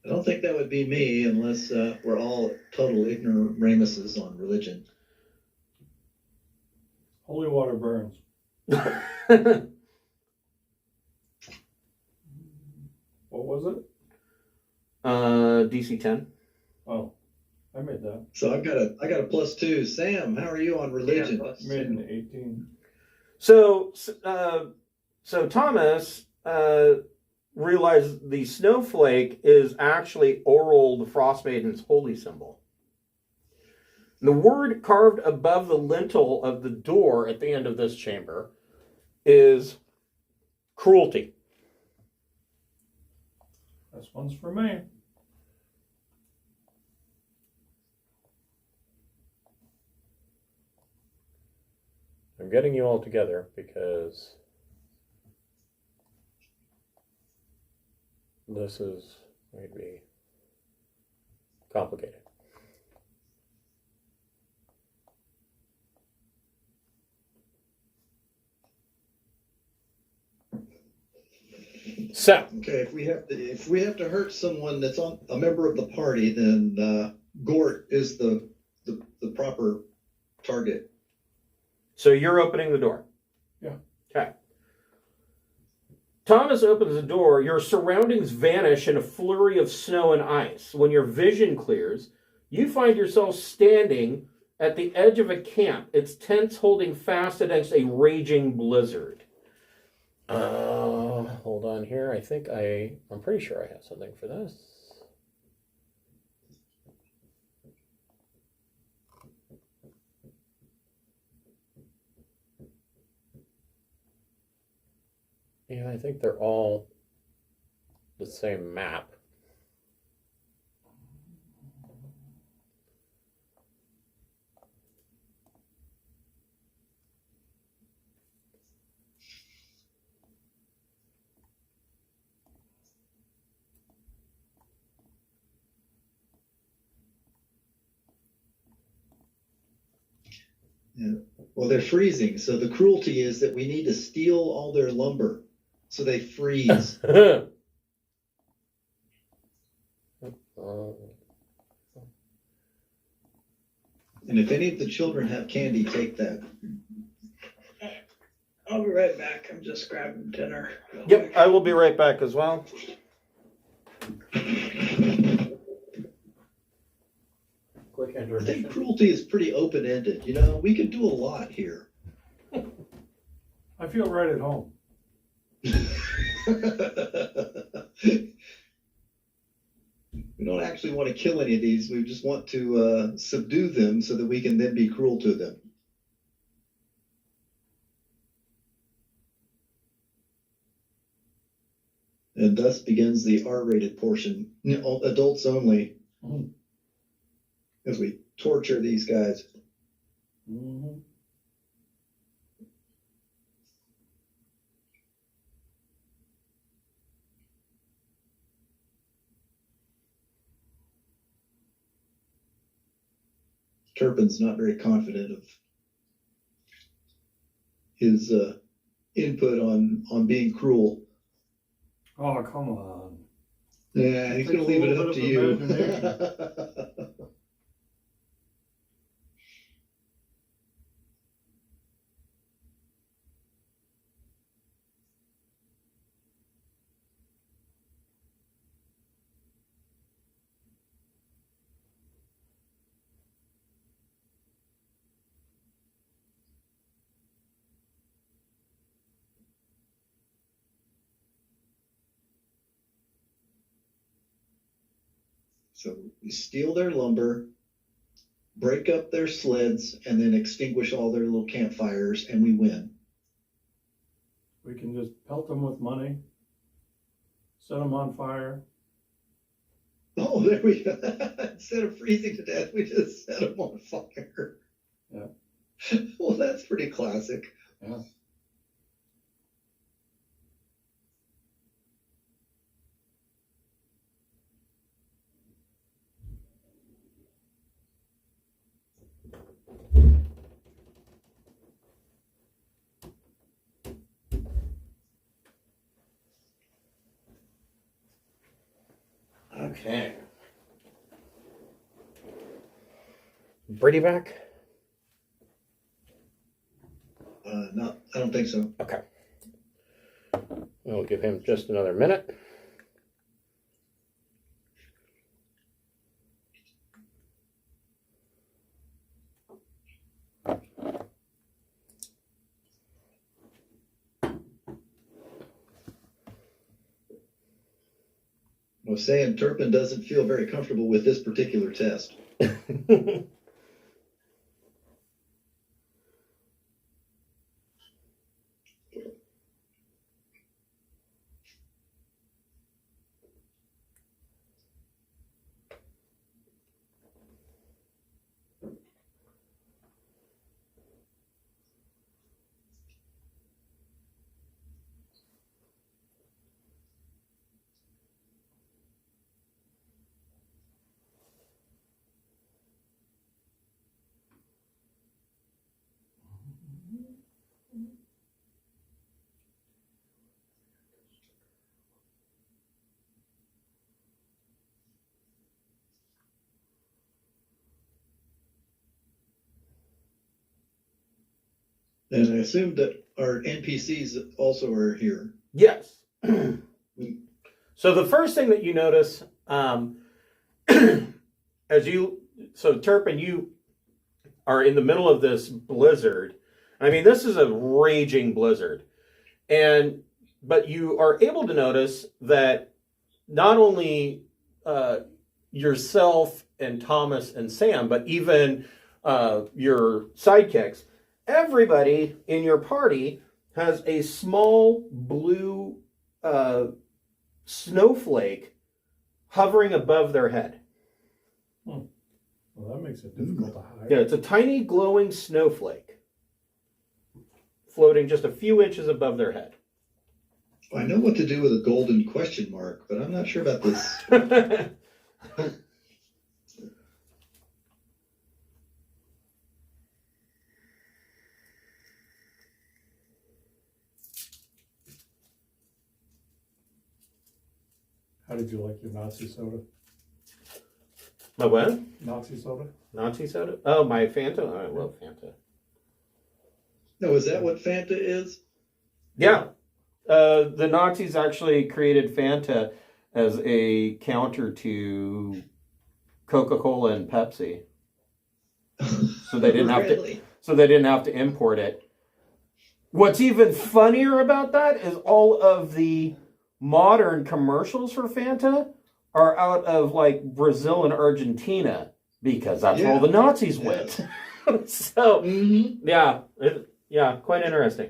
don't think that would be me unless we're all total ignoramuses on religion. Holy water burns. What was it? DC 10. Oh, I made that. So I got a +2. Sam, how are you on religion? Yeah, I made an 18. So Thomas realized the snowflake is actually Auril, the Frostmaiden's holy symbol. The word carved above the lintel of the door at the end of this chamber is cruelty. This one's for me. I'm getting you all together because this is going to be complicated. So, Okay, if we have to hurt someone that's on a member of the party, then Gort is the proper target. so you're opening the door. Yeah. Okay. Thomas opens the door. Your surroundings vanish in a flurry of snow and ice. When your vision clears, you find yourself standing at the edge of a camp. Its tents holding fast against a raging blizzard. Hold on here. I think I'm pretty sure I have something for this. Yeah, I think they're all the same map. Yeah. Well, they're freezing, so the cruelty is that we need to steal all their lumber, so they freeze. And if any of the children have candy, take that. I'll be right back. I'm just grabbing dinner. real Yep, quick. I will be right back as well. Quick I think intermission. cruelty is pretty open-ended. You know, we could do a lot here. I feel right at home. We don't actually want to kill any of these. We just want to subdue them so that we can then be cruel to them. And thus begins the R-rated portion, adults only, as we torture these guys. Mm-hmm. Turpin's not very confident of his input on being cruel. Oh, come on. Yeah, he's Takes going to leave a it little up to bit you. of imagination. So we steal their lumber, break up their sleds, and then extinguish all their little campfires, and we win. We can just pelt them with money, set them on fire. Oh, there we go. Instead of freezing to death, we just set them on fire. Yeah. Well, that's pretty classic. Yeah. Okay. Brady back? No, I don't think so. Okay. We'll give him just another minute. I was saying Turpin doesn't feel very comfortable with this particular test. And I assume that our NPCs also are here. Yes. So the first thing that you notice, Turpin, you are in the middle of this blizzard. I mean, this is a raging blizzard. But you are able to notice that not only yourself and Thomas and Sam, but even your sidekicks, everybody in your party has a small blue snowflake hovering above their head. Well, that makes it difficult to hide. Yeah, it's a tiny glowing snowflake floating just a few inches above their head. I know what to do with a golden question mark, but I'm not sure about this. How did you like your Nazi soda? My what? Nazi soda? Nazi soda? Oh, my Fanta? Oh, I love Fanta. No, is that what Fanta is? Yeah. The Nazis actually created Fanta as a counter to Coca-Cola and Pepsi. So they didn't have Really? so they didn't have to import it. What's even funnier about that is all of the modern commercials for Fanta are out of like Brazil and Argentina because that's where all the Nazis went. So yeah, quite interesting.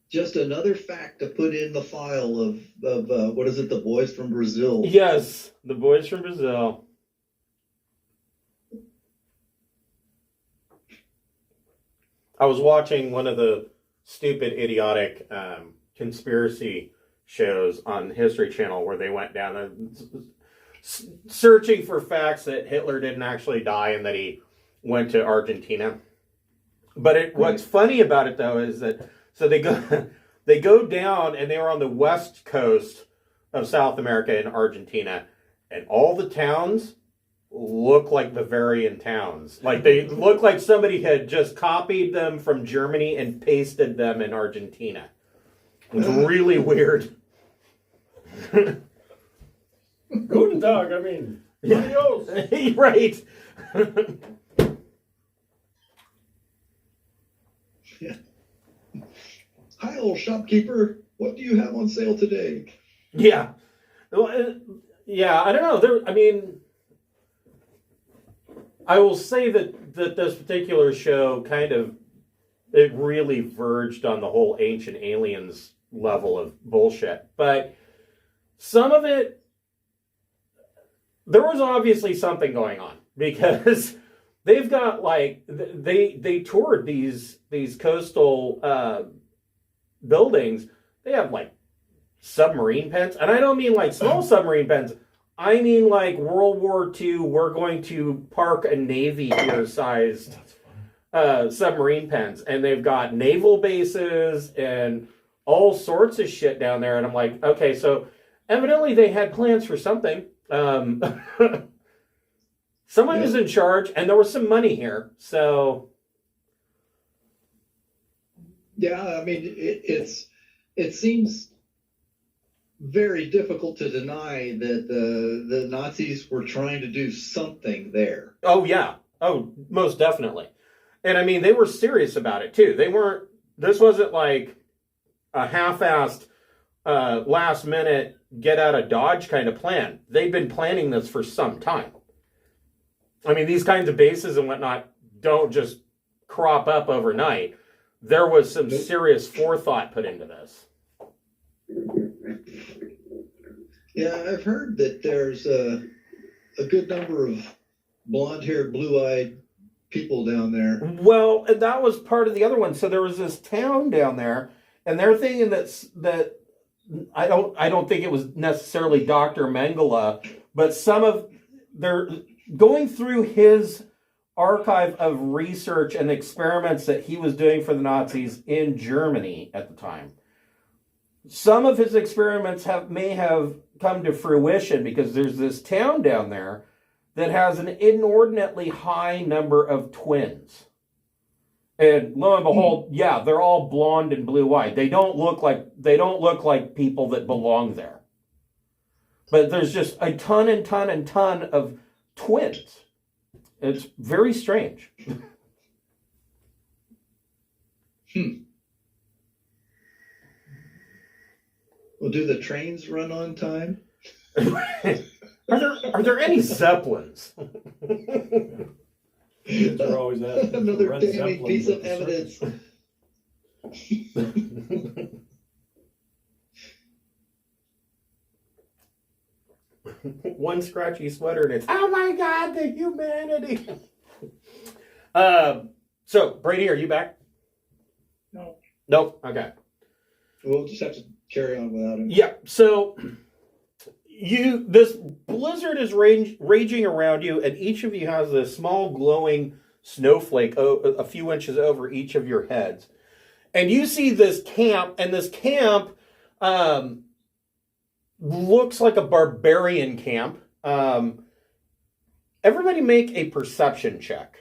Just another fact to put in the file of what is it, the boys from Brazil? Yes, the boys from Brazil. I was watching one of the stupid, idiotic conspiracy shows on History Channel where they went down and searching for facts that Hitler didn't actually die and that he went to Argentina. But what's funny about it though is that they go down and they were on the west coast of South America in Argentina, and all the towns look like Bavarian towns. Like they look like somebody had just copied them from Germany and pasted them in Argentina. It's really weird. Guten Tag, I mean. Adios. Right. Yeah. Hi, old shopkeeper. What do you have on sale today? Yeah. Well, yeah, I don't know. I will say that this particular show it really verged on the whole Ancient Aliens level of bullshit. But some of it, there was obviously something going on because they've got they toured these coastal buildings. They have submarine pens, and I don't mean small submarine pens. I mean World War II. We're going to park a Navy here sized submarine pens, and they've got naval bases and all sorts of shit down there. And I'm like, okay, so evidently they had plans for something. Someone was in charge, and there was some money here. So, yeah, I mean, it seems very difficult to deny that the Nazis were trying to do something there. oh yeah, oh most definitely. And I mean, they were serious about it too. This wasn't like a half-assed, last-minute, get-out-of-Dodge kind of plan. They've been planning this for some time. I mean, these kinds of bases and whatnot don't just crop up overnight. There was some serious forethought put into this. Yeah, I've heard that there's a good number of blonde-haired, blue-eyed people down there. Well, and that was part of the other one. So there was this town down there, and they're thinking that I don't think it was necessarily Dr. Mengele, but they're going through his archive of research and experiments that he was doing for the Nazis in Germany at the time. Some of his experiments may have come to fruition because there's this town down there that has an inordinately high number of twins. And lo and behold, yeah, they're all blonde and blue-eyed. They don't look like people that belong there. But there's just a ton and ton and ton of twins. It's very strange. Well, do the trains run on time? Are there any Zeppelins? They're always asking for Another Red damning Zeppelins piece at of the evidence. circus. One scratchy sweater and it's, oh my God, the humanity. So, Brady, are you back? No. Nope. Okay. We'll just have to carry on without him. Yeah. So, this blizzard is raging around you, and each of you has this small glowing snowflake a few inches over each of your heads. And you see this camp, and this camp looks like a barbarian camp. Everybody make a perception check.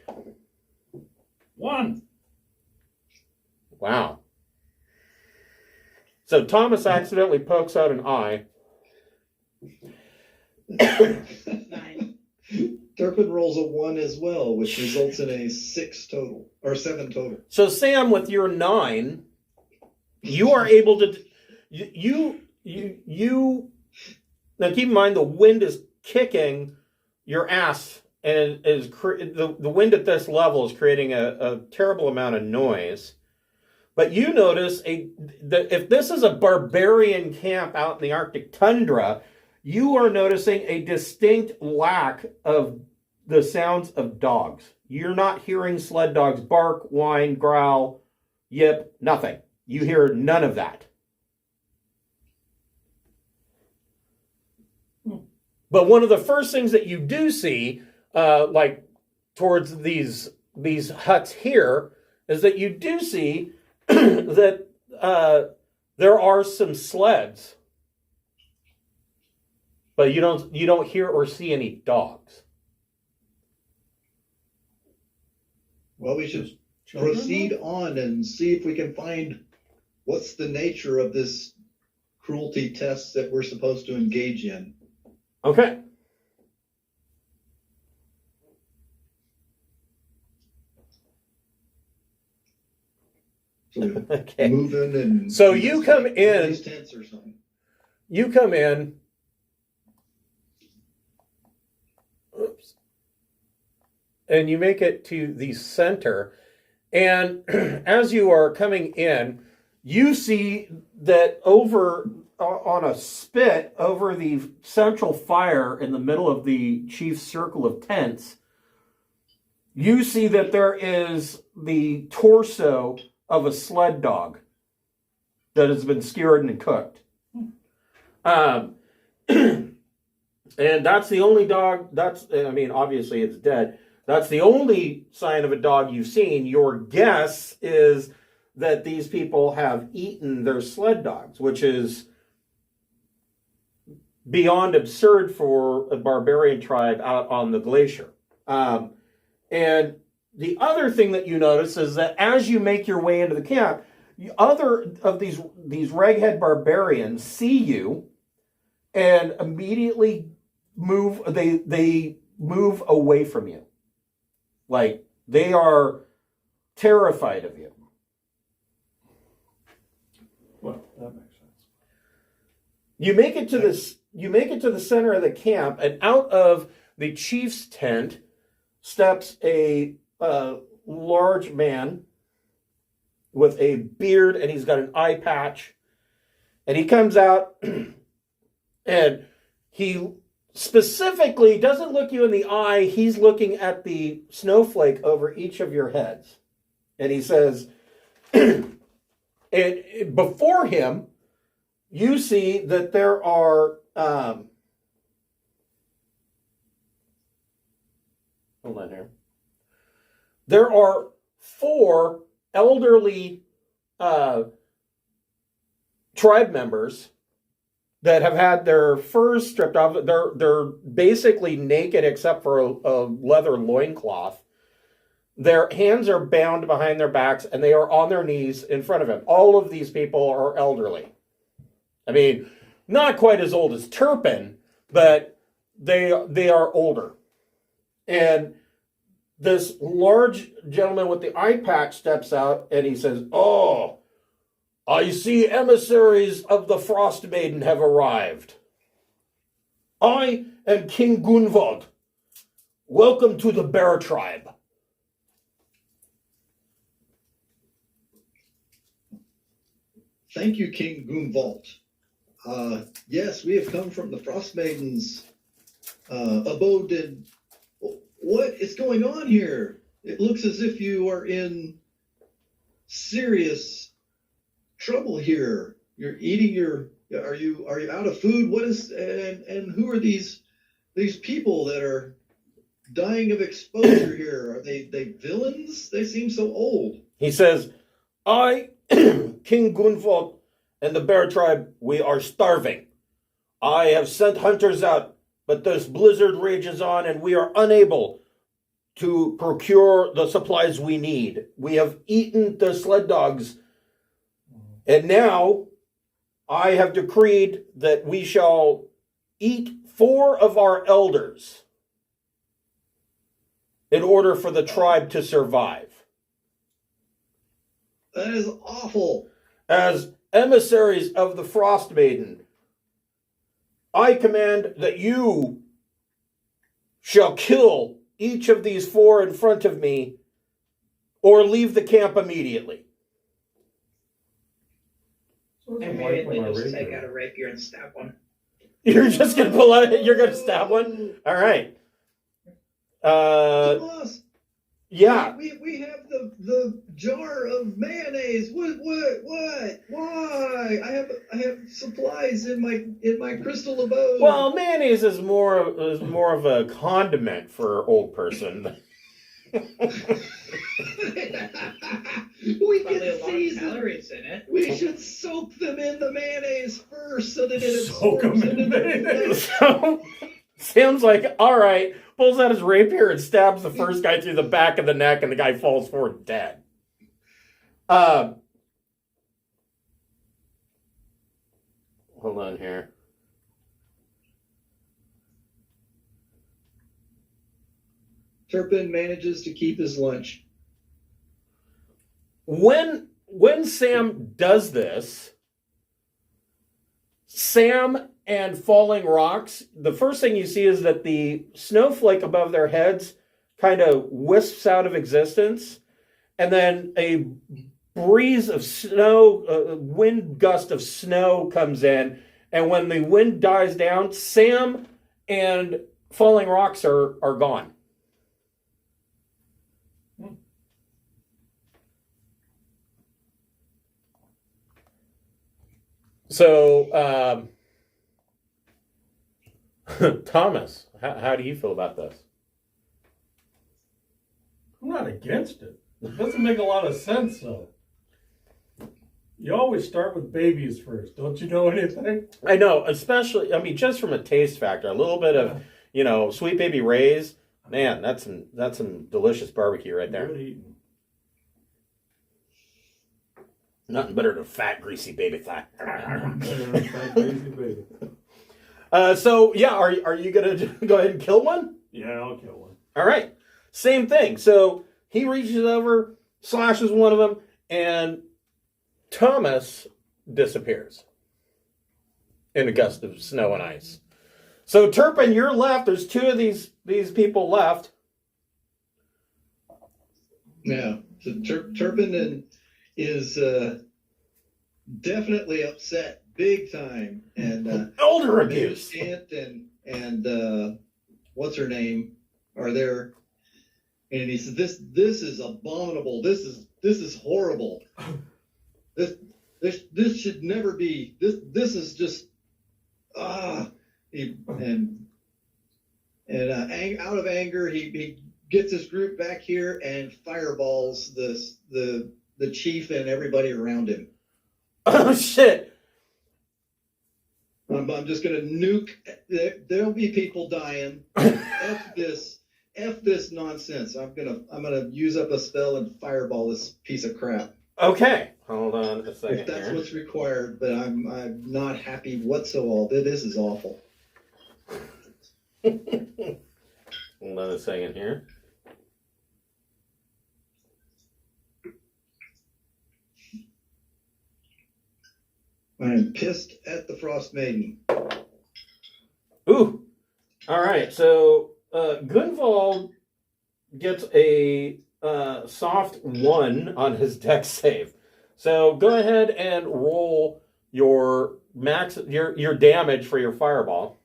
1. Wow. So Thomas accidentally pokes out an eye. 9. Turpin rolls a 1 as well, which results in a 7 total. So Sam, with your 9, you are able to you now keep in mind the wind is kicking your ass, and the wind at this level is creating a terrible amount of noise. But you notice if this is a barbarian camp out in the Arctic tundra, you are noticing a distinct lack of the sounds of dogs. You're not hearing sled dogs bark, whine, growl, yip, nothing. You hear none of that. But one of the first things that you do see, like towards these huts here, is that you do see that there are some sleds, but you don't hear or see any dogs. Well, we should proceed on and see if we can find what's the nature of this cruelty test that we're supposed to engage in. Okay. So we Okay. move in and So you come in. these tents or something. You come in. Oops. And you make it to the center. And as you are coming in, you see that over on a spit over the central fire in the middle of the chief's circle of tents, you see that there is the torso of a sled dog that has been skewered and cooked. And that's the only dog, obviously it's dead. That's the only sign of a dog you've seen. Your guess is that these people have eaten their sled dogs, which is beyond absurd for a barbarian tribe out on the glacier. And the other thing that you notice is that as you make your way into the camp, other of these raghead barbarians see you and immediately move. They move away from you, like they are terrified of you. Well, that makes sense. You make it to this. You make it to the center of the camp, and out of the chief's tent steps a large man with a beard, and he's got an eye patch. And he comes out, and he specifically doesn't look you in the eye. He's looking at the snowflake over each of your heads. And he says, and before him, you see that there are, hold on here. There are 4 elderly tribe members that have had their furs stripped off. They're basically naked except for a leather loincloth. Their hands are bound behind their backs, and they are on their knees in front of him. All of these people are elderly. I mean, not quite as old as Turpin, but they are older. And this large gentleman with the eye patch steps out, and he says, "Oh, I see emissaries of the Frostmaiden have arrived. I am King Gunvald. Welcome to the Bear Tribe." Thank you, King Gunvald. Yes, we have come from the Frostmaiden's abode. And what is going on here? It looks as if you are in serious trouble here. You're eating are you out of food? What is and who are these people that are dying of exposure here? Are they villains? They seem so old. He says, "I, King Gunvald, and the Bear Tribe, we are starving. I have sent hunters out, but this blizzard rages on, and we are unable to procure the supplies we need. We have eaten the sled dogs, and now I have decreed that we shall eat 4 of our elders in order for the tribe to survive. That is awful. As emissaries of the Frostmaiden, I command that you shall kill each of these 4 in front of me or leave the camp immediately." So I it's immediately like my just take rapier. out a rapier and stab one. You're just going to pull out, you're going to stab one? All right. Tomas, Yeah. we have the jar of mayonnaise. What? Why? I have supplies in my crystal abode. Well, mayonnaise is more of a condiment for an old person. We Probably a can lot of season. calories in it. We should soak them in the mayonnaise first so that it Soak 'em absorbs in into the mayonnaise. So, Sam's like, all right, pulls out his rapier and stabs the first guy through the back of the neck, and the guy falls forward dead. Hold on here. Turpin manages to keep his lunch. When Sam does this, Sam and Falling Rocks, the first thing you see is that the snowflake above their heads kind of wisps out of existence, and then a breeze of snow, a wind gust of snow comes in, and when the wind dies down, Sam and Falling Rocks are gone. So, Thomas, how do you feel about this? I'm not against it. It doesn't make a lot of sense, though. You always start with babies first. Don't you know anything? I know, especially, I mean, just from a taste factor, a little bit of, Sweet Baby Ray's. Man, that's some delicious barbecue right there. Good eating. Nothing better than fat, greasy baby thigh. Fat, crazy baby. So, yeah, are you going to go ahead and kill one? Yeah, I'll kill one. All right. Same thing. So he reaches over, slashes one of them, and Thomas disappears in a gust of snow and ice. So Turpin, you're left. There's two of these people left. Yeah. So Turpin is definitely upset, big time, and Elder abuse. Aunt and what's her name are there, and he said, "This is abominable. This is horrible. This should never be. This is just out of anger, he gets his group back here and fireballs the chief and everybody around him. Oh shit! I'm just gonna nuke. There'll be people dying. F this nonsense. I'm gonna use up a spell and fireball this piece of crap. Okay, hold on a second. If that's here. what's required, but I'm not happy whatsoever. This is awful. Hold on a second here. I am pissed at the Frostmaiden. Ooh. All right. So Guildhall gets a soft 1 on his dex save. So go ahead and roll your your damage for your fireball.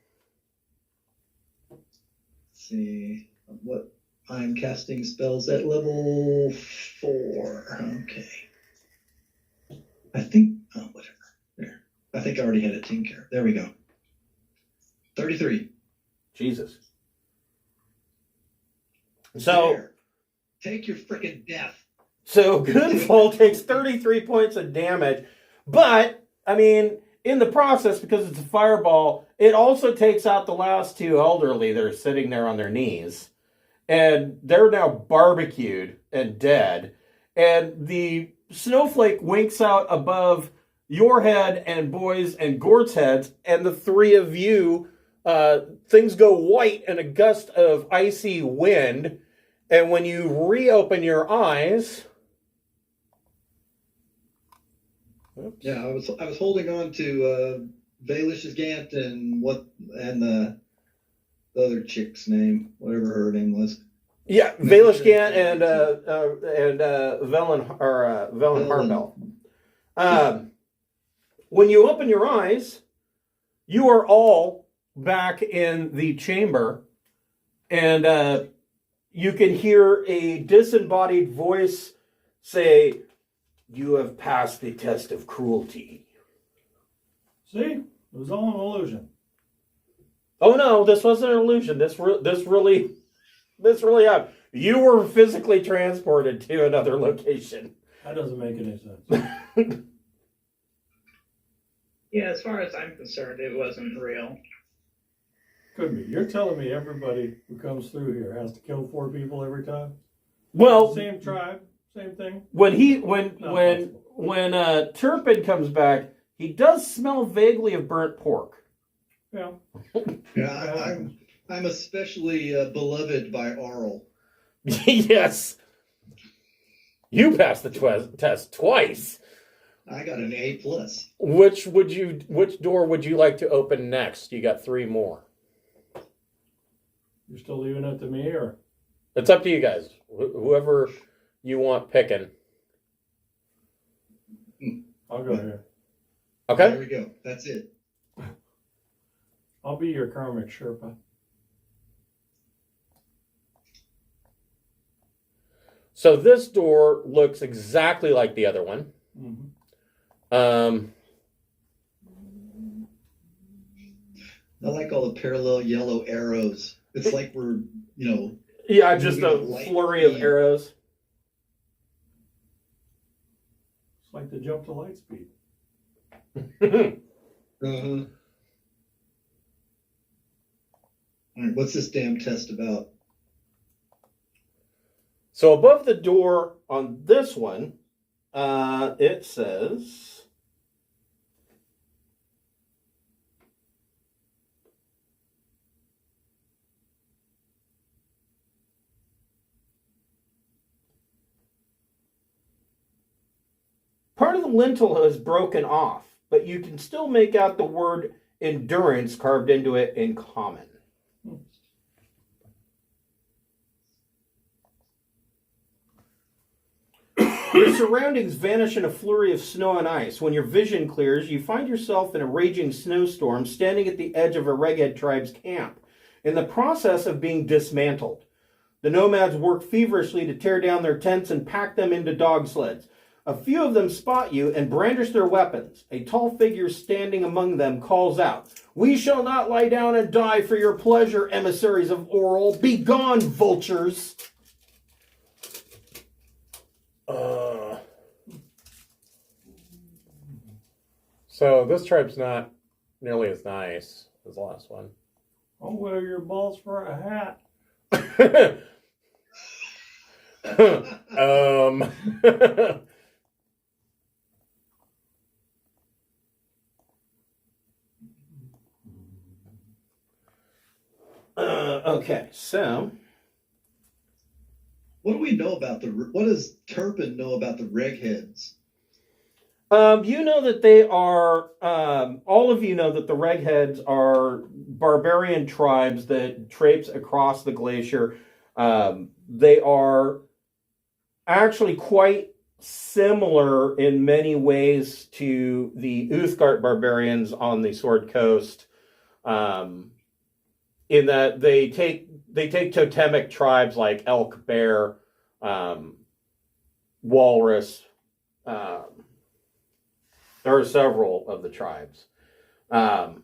Let's see what I'm casting spells at level 4. Okay. I think whatever. There. I think I already had it taken care of. There we go. 33. Jesus. So There. Take your frickin' death. So Guildhall takes 33 points of damage, but I mean, in the process, because it's a fireball, it also takes out the last two elderly that are sitting there on their knees, and they're now barbecued and dead. And the snowflake winks out above your head and Boys and Gort's heads, and the three of you, things go white in a gust of icy wind. And when you reopen your eyes, oops. Yeah, I was holding on to Valish's Gant and the other chick's name, whatever her name was. Yeah, Valish Gant and Velen Harbell. When you open your eyes, you are all back in the chamber, and you can hear a disembodied voice say, "You have passed the test of cruelty." See? It was all an illusion. Oh no, this wasn't an illusion. This really happened. You were physically transported to another location. That doesn't make any sense. Yeah, as far as I'm concerned, it wasn't real. Could be. You're telling me everybody who comes through here has to kill 4 people every time? Well, Same tribe, same thing? when Turpin comes back, he does smell vaguely of burnt pork. Yeah. Yeah, I'm especially beloved by Auril. Yes. You passed the test twice. I got an A+. Which door would you like to open next? You got 3 more. You're still leaving it to me, or? It's up to you guys. Whoever you want picking. I'll go here. Okay? There we go. That's it. I'll be your karmic Sherpa. So this door looks exactly like the other one. Mm-hmm. I like all the parallel yellow arrows. It's like we're, Yeah, just a flurry of arrows. like the jump to light speed. Uh-huh. All right, what's this damn test about? So above the door on this one, it says, part of the lintel has broken off, but you can still make out the word endurance carved into it in common. Your surroundings vanish in a flurry of snow and ice. When your vision clears, you find yourself in a raging snowstorm standing at the edge of a Reghead tribe's camp, in the process of being dismantled. The nomads work feverishly to tear down their tents and pack them into dog sleds. A few of them spot you and brandish their weapons. A tall figure standing among them calls out, "We shall not lie down and die for your pleasure, emissaries of Auril. Begone, vultures!" So this tribe's not nearly as nice as the last one. I'll wear your balls for a hat. Okay, so What do we know about what does Turpin know about the Regheads? you know that they are, all of you know that the Regheads are barbarian tribes that traipse across the glacier. They are actually quite similar in many ways to the Uthgard barbarians on the Sword Coast, in that they take totemic tribes like elk, bear, walrus. There are several of the tribes. But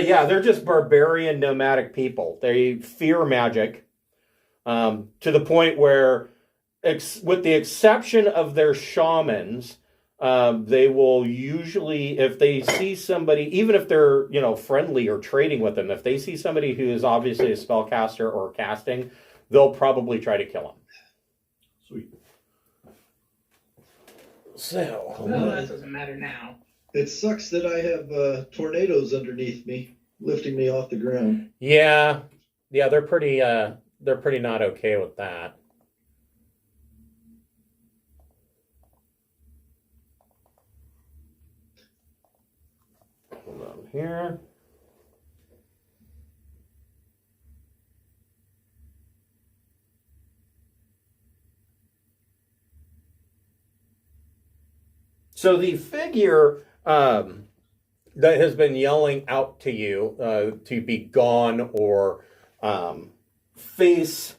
yeah, they're just barbarian nomadic people. They fear magic to the point where, with the exception of their shamans, they will usually, if they see somebody, even if they're, friendly or trading with them, if they see somebody who is obviously a spellcaster or casting, they'll probably try to kill them. Sweet. So, Well, that doesn't matter now. It sucks that I have tornadoes underneath me, lifting me off the ground. Yeah, they're pretty not okay with that. hold on here. So the figure that has been yelling out to you to be gone or face,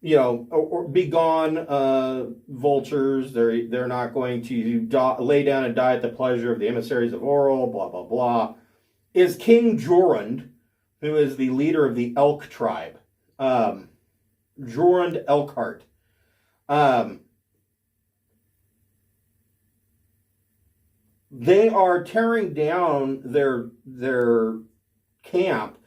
or be gone, vultures. They're not going to lay down and die at the pleasure of the emissaries of Auril, blah, blah, blah, is King Jorund, who is the leader of the Elk tribe. Jorund Elkhart. They are tearing down their camp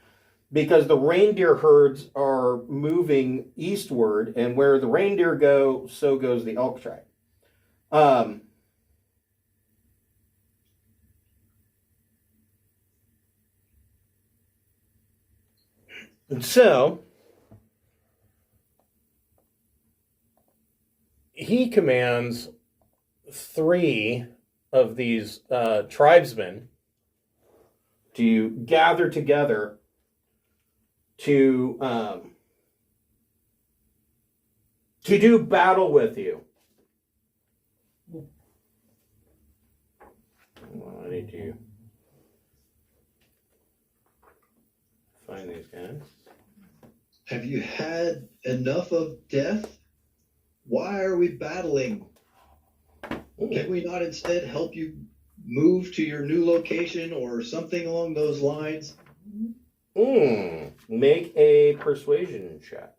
because the reindeer herds are moving eastward, and where the reindeer go, so goes the elk tribe. And so He commands 3 of these tribesmen to gather together to do battle with you. Well, I need to find these guys. Have you had enough of death? Why are we battling? Can we not instead help you move to your new location or something along those lines? Make a persuasion check.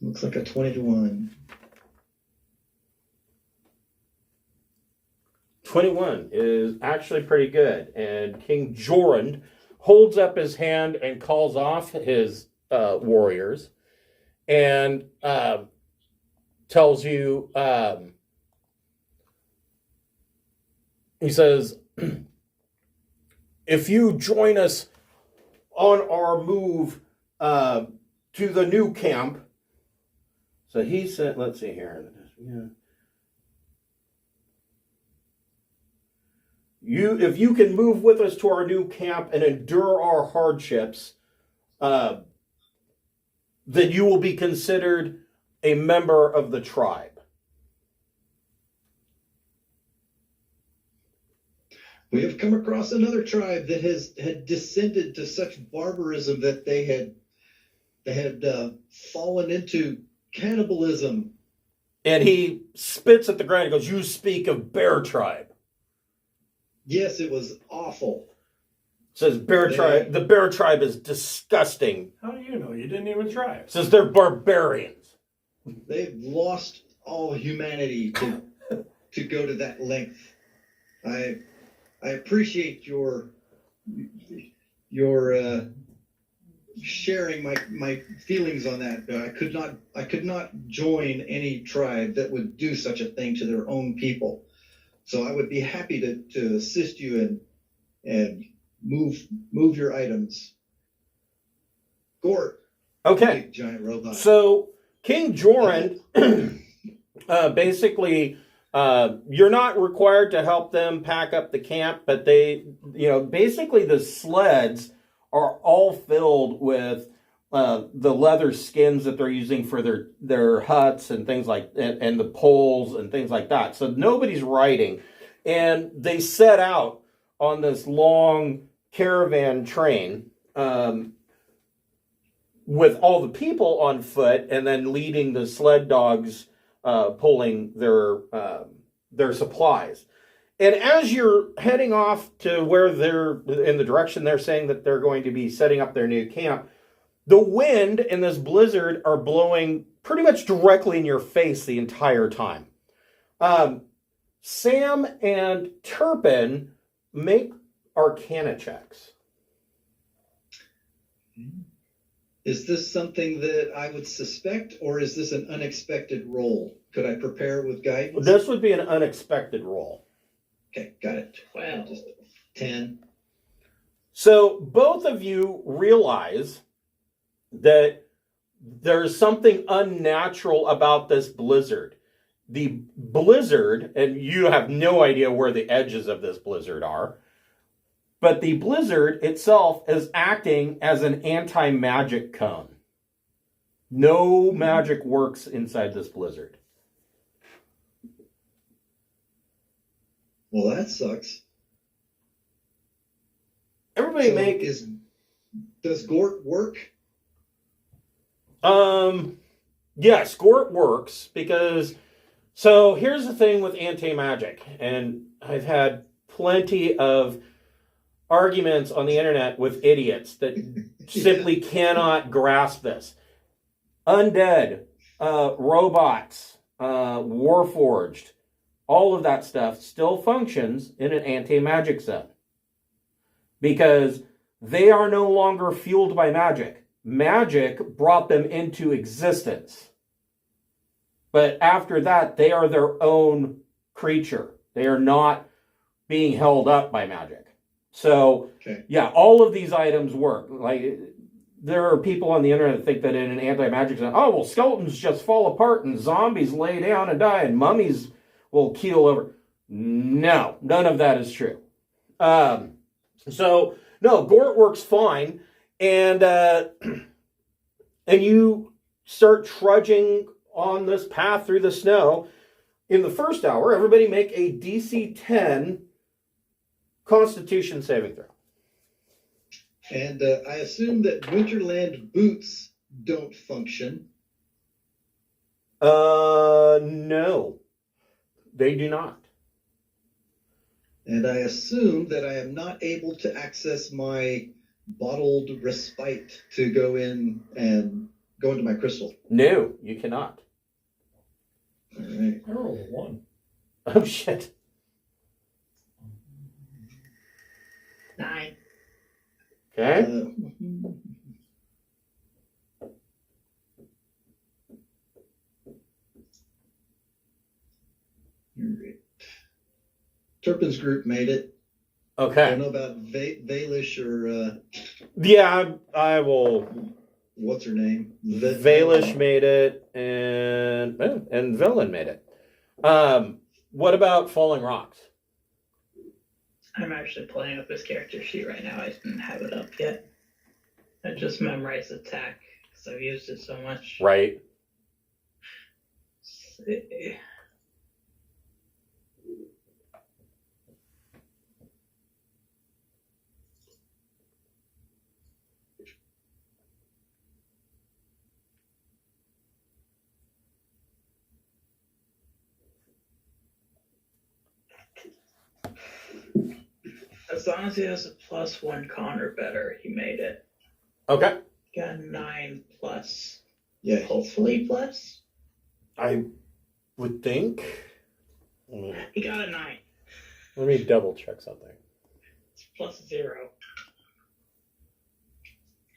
Looks like a 20-1. 21 is actually pretty good. And King Jorund holds up his hand and calls off his warriors and tells you, he says, if you join us on our move to the new camp. So he said, let's see here. Yeah. If you can move with us to our new camp and endure our hardships, then you will be considered a member of the tribe. We have come across another tribe that had descended to such barbarism that they had fallen into cannibalism. And he spits at the ground and goes, "You speak of Bear Tribe." Yes, it was awful. Says Bear Tribe. The Bear Tribe is disgusting. How do you know? You didn't even try it. Says they're barbarians. They've lost all humanity to go to that length. I appreciate your sharing my feelings on that. I could not join any tribe that would do such a thing to their own people. So I would be happy to assist you and move your items. Gort. Okay. Big giant robot. So King Jorund, basically, you're not required to help them pack up the camp, but basically the sleds are all filled with the leather skins that they're using for their huts and things like and the poles and things like that. So nobody's riding, and they set out on this long caravan train with all the people on foot, and then leading the sled dogs pulling their supplies. And as you're heading off to where they're in the direction they're saying that they're going to be setting up their new camp, the wind and this blizzard are blowing pretty much directly in your face the entire time. Sam and Turpin make Arcana checks. Is this something that I would suspect, or is this an unexpected roll? Could I prepare with guidance? This would be an unexpected roll. Okay, got it. 12. Just 10. So both of you realize that there's something unnatural about this blizzard. The blizzard, and you have no idea where the edges of this blizzard are, but the blizzard itself is acting as an anti-magic cone. No magic works inside this blizzard. Well, that sucks. Everybody Does Gort work? Yes, Gort works because, so here's the thing with anti-magic, and I've had plenty of arguments on the internet with idiots that simply cannot grasp this. Undead, robots, warforged, all of that stuff still functions in an anti-magic zone because they are no longer fueled by magic. Magic brought them into existence. But after that, they are their own creature. They are not being held up by magic. So, yeah, all of these items work. Like, there are people on the internet that think that in an anti-magic zone, oh, well, skeletons just fall apart and zombies lay down and die and mummies will keel over. No, none of that is true. So, no, Gort works fine. And you start trudging on this path through the snow. In the first hour, everybody make a DC 10 Constitution saving throw. And I assume that Winterland boots don't function. No, they do not. And I assume that I am not able to access my bottled respite to go in and go into my crystal? No, you cannot. All right. I rolled a 1. Oh, shit. 9. Okay. All right. Turpin's group made it. I Okay. don't know about Valish or Yeah, I will. what's her name? Valish made it, and Villain made it. What about Falling Rocks? I'm actually playing up his character sheet right now. I didn't have it up yet. I just memorized attack because I've used it so much. Right. As long as he has a +1 con or better, he made it. Okay. Got a 9 plus. Yeah. Hopefully plus. I would think. He got a 9. Let me double check something. It's +0.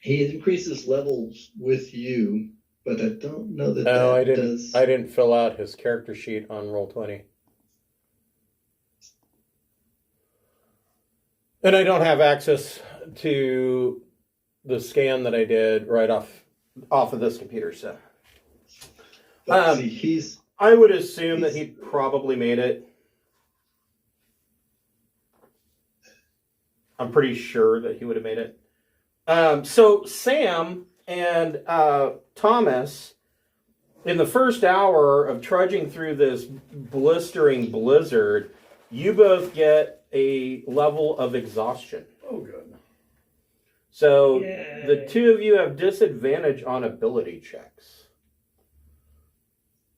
He increases levels with you, but I don't know that No, that I didn't. does. I didn't fill out his character sheet on Roll20, and I don't have access to the scan that I did right off of this computer. So But see, I would assume that he probably made it. I'm pretty sure that he would have made it. So Sam and Thomas, in the first hour of trudging through this blistering blizzard, you both get a level of exhaustion. Oh, good. So Yay. the two of you have disadvantage on ability checks.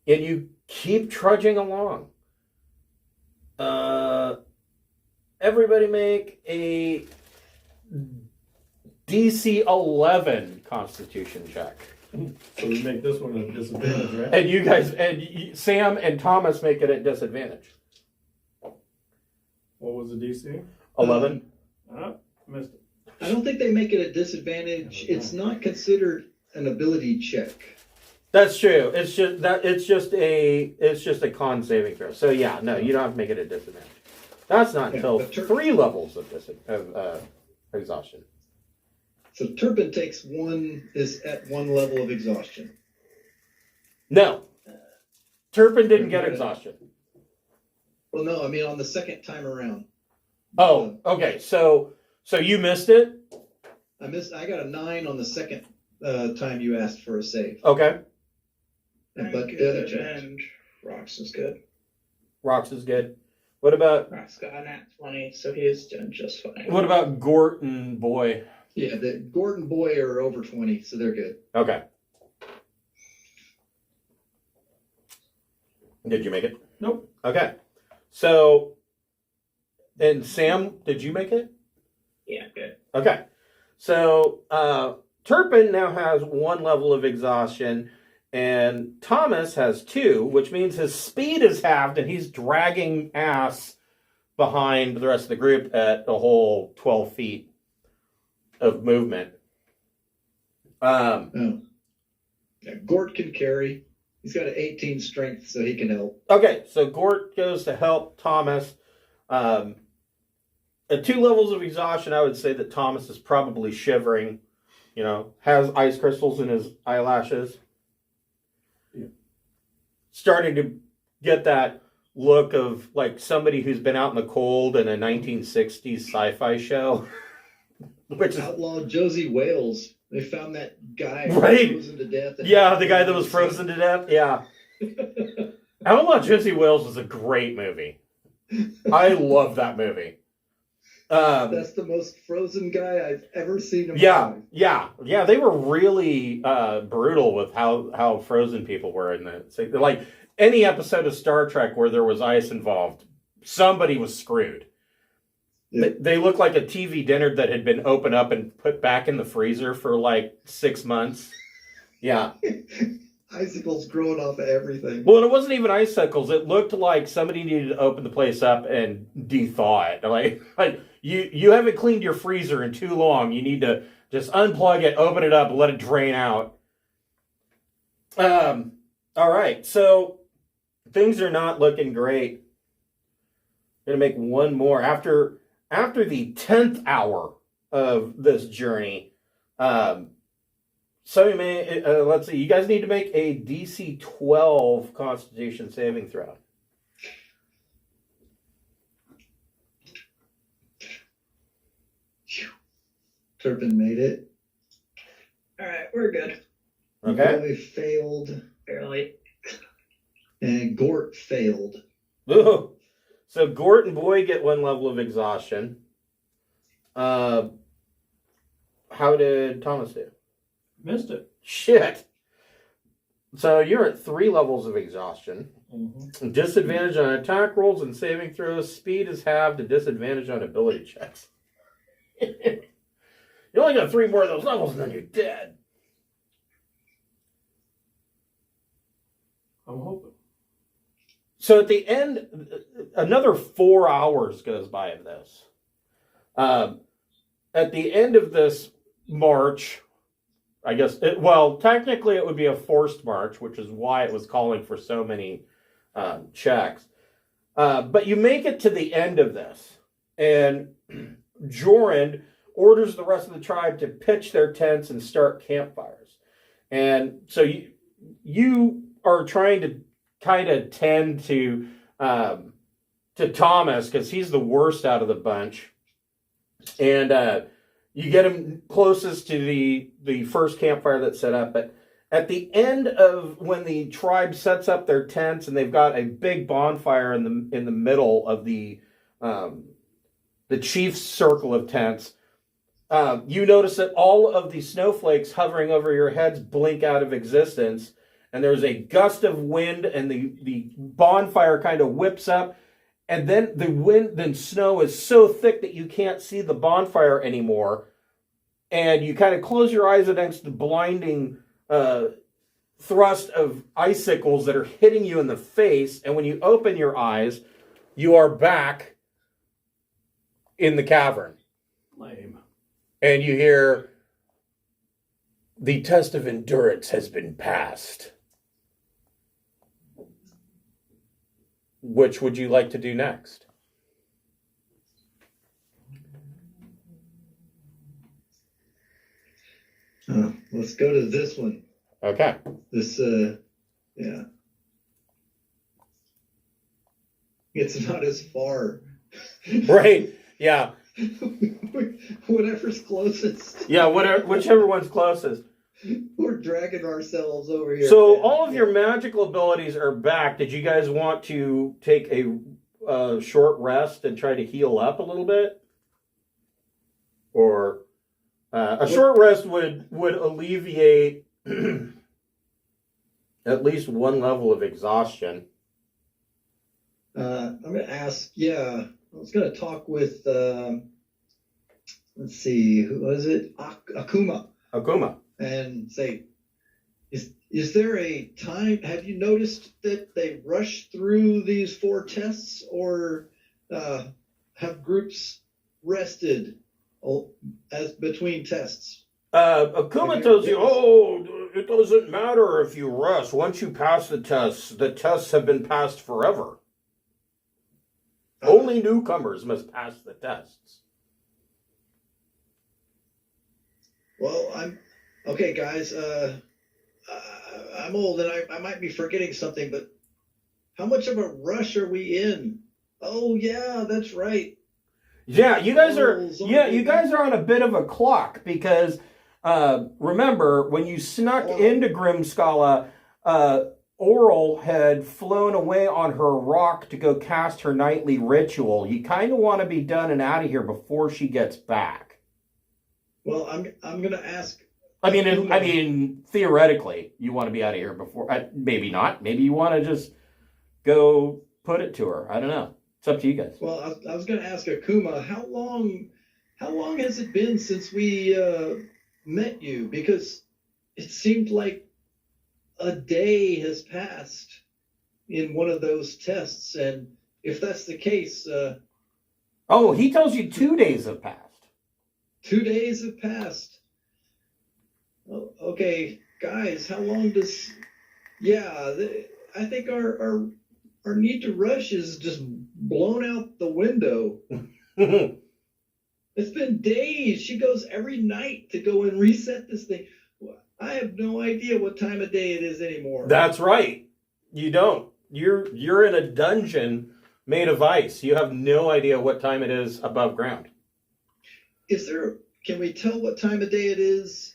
And you keep trudging along. Everybody make a DC 11 Constitution check. So we make this one a disadvantage, right? And you guys, Sam and Thomas make it at disadvantage. What was the DC? 11. Missed it. I don't think they make it a disadvantage. It's not considered an ability check. That's true. It's just a con saving throw. So yeah, no, you don't have to make it a disadvantage. That's not until but 3 levels of exhaustion. So Turpin is at 1 level of exhaustion. No, Turpin didn't get exhaustion. Well, no, I mean on the second time around. Oh, okay. So you missed it. I got a 9 on the second time you asked for a save. Okay, But I'm the other good, checks. and Rox is good. Rox is good. What about Rox got a nat 20, so he is doing just fine. Gorton boy? Yeah, the Gordon Boy are over 20, so they're good. Okay. Did you make it? Nope. Okay. So, and Sam, did you make it? Yeah, good. Okay. So, Turpin now has 1 level of exhaustion, and Thomas has 2, which means his speed is halved, and he's dragging ass behind the rest of the group at a whole 12 feet of movement. Oh. Yeah, Gort can carry. He's got an 18 strength, so he can help. Okay, so Gort goes to help Thomas. At 2 levels of exhaustion, I would say that Thomas is probably shivering, has ice crystals in his eyelashes. Yeah. Starting to get that look of like somebody who's been out in the cold in a 1960s sci-fi show. Which is Outlaw Josie Wales. They found that guy Right. frozen to death. yeah, the guy that was frozen to death. Yeah. Outlaw Josie Wales was a great movie. I love that movie. That's the most frozen guy I've ever seen in my Yeah, life. yeah. They were really brutal with how frozen people were in that. So, like any episode of Star Trek where there was ice involved, somebody was screwed. Yeah. They looked like a TV dinner that had been opened up and put back in the freezer for like 6 months. Yeah. Icicles growing off of everything. Well, and it wasn't even icicles. It looked like somebody needed to open the place up and de-thaw it. Like you haven't cleaned your freezer in too long. You need to just unplug it, open it up, and let it drain out. All right. So things are not looking great. Gonna make one more after the 10th hour of this journey. So let's see. You guys need to make a DC 12 Constitution saving throw. Turpin made it. All right, we're good. Okay. Boy failed. Barely. And Gort failed. Ooh. So Gort and Boy get one level of exhaustion. How did Thomas do? Missed it. Shit. So you're at 3 levels of exhaustion. Mm-hmm. Disadvantage on attack rolls and saving throws. Speed is halved and disadvantage on ability checks. You only got 3 more of those levels and then you're dead. I'm hoping. So at the end, another 4 hours goes by of this. At the end of this march, I guess, technically it would be a forced march, which is why it was calling for so many checks. But you make it to the end of this, and Jorand orders the rest of the tribe to pitch their tents and start campfires. And so you are trying to kind of tend to Thomas, because he's the worst out of the bunch. And you get him closest to the first campfire that's set up. But at the end of when the tribe sets up their tents and they've got a big bonfire in the middle of the chief's circle of tents, you notice that all of the snowflakes hovering over your heads blink out of existence. And there's a gust of wind, and the bonfire kind of whips up, and then the snow is so thick that you can't see the bonfire anymore, and you kind of close your eyes against the blinding thrust of icicles that are hitting you in the face, and when you open your eyes, you are back in the cavern. Lame. And you hear, "The test of endurance has been passed." Which would you like to do next? Let's go to this one. Okay. This, yeah. It's not as far. Right. Yeah. Whatever's closest. Yeah, whichever one's closest. We're dragging ourselves over here. So all of your magical abilities are back. Did you guys want to take a short rest and try to heal up a little bit? Or a short rest would alleviate at least 1 level of exhaustion. I'm going to ask, I was going to talk with, let's see, who was it? Akuma. And say, is there a time, have you noticed that they rush through these 4 tests, or have groups rested as between tests? Akuma tells you, it doesn't matter if you rest. Once you pass the tests have been passed forever. Only newcomers must pass the tests. Well, okay, guys, I'm old and I might be forgetting something, but how much of a rush are we in? Oh, yeah, that's right. Yeah, you guys are on a bit of a clock because remember when you snuck into Grimskalle, Auril had flown away on her rock to go cast her nightly ritual. You kind of want to be done and out of here before she gets back. Well, I'm going to ask. I mean, theoretically, you want to be out of here before. Maybe not. Maybe you want to just go put it to her. I don't know. It's up to you guys. Well, I was going to ask Akuma, how long has it been since we met you? Because it seemed like a day has passed in one of those tests, and if that's the case, Oh, he tells you 2 days have passed. 2 days have passed. Oh, okay, guys, how long does? Yeah, I think our need to rush is just blown out the window. It's been days. She goes every night to go and reset this thing. I have no idea what time of day it is anymore. That's right. You don't. You're in a dungeon made of ice. You have no idea what time it is above ground. Can we tell what time of day it is?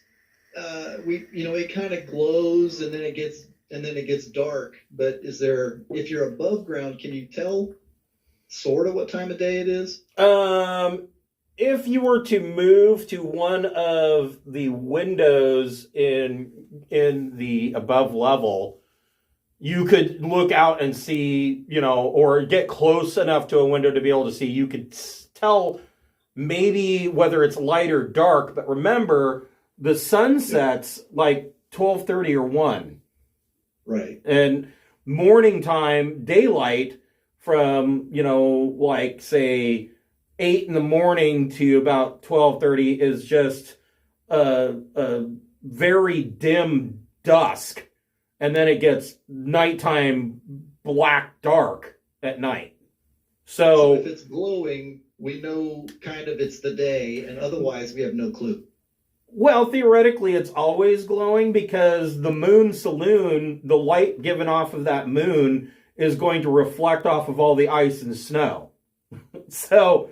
It kind of glows and then it gets dark. But if you're above ground, can you tell sort of what time of day it is? If you were to move to one of the windows in the above level, you could look out and see, or get close enough to a window to be able to see. You could tell maybe whether it's light or dark, but remember, the sun sets like 12:30 or 1. Right. And morning time, daylight from, say 8 in the morning to about 12:30 is just a very dim dusk. And then it gets nighttime black dark at night. So if it's glowing, we know kind of it's the day, and otherwise we have no clue. Well, theoretically, it's always glowing because the moon saloon, the light given off of that moon is going to reflect off of all the ice and snow. So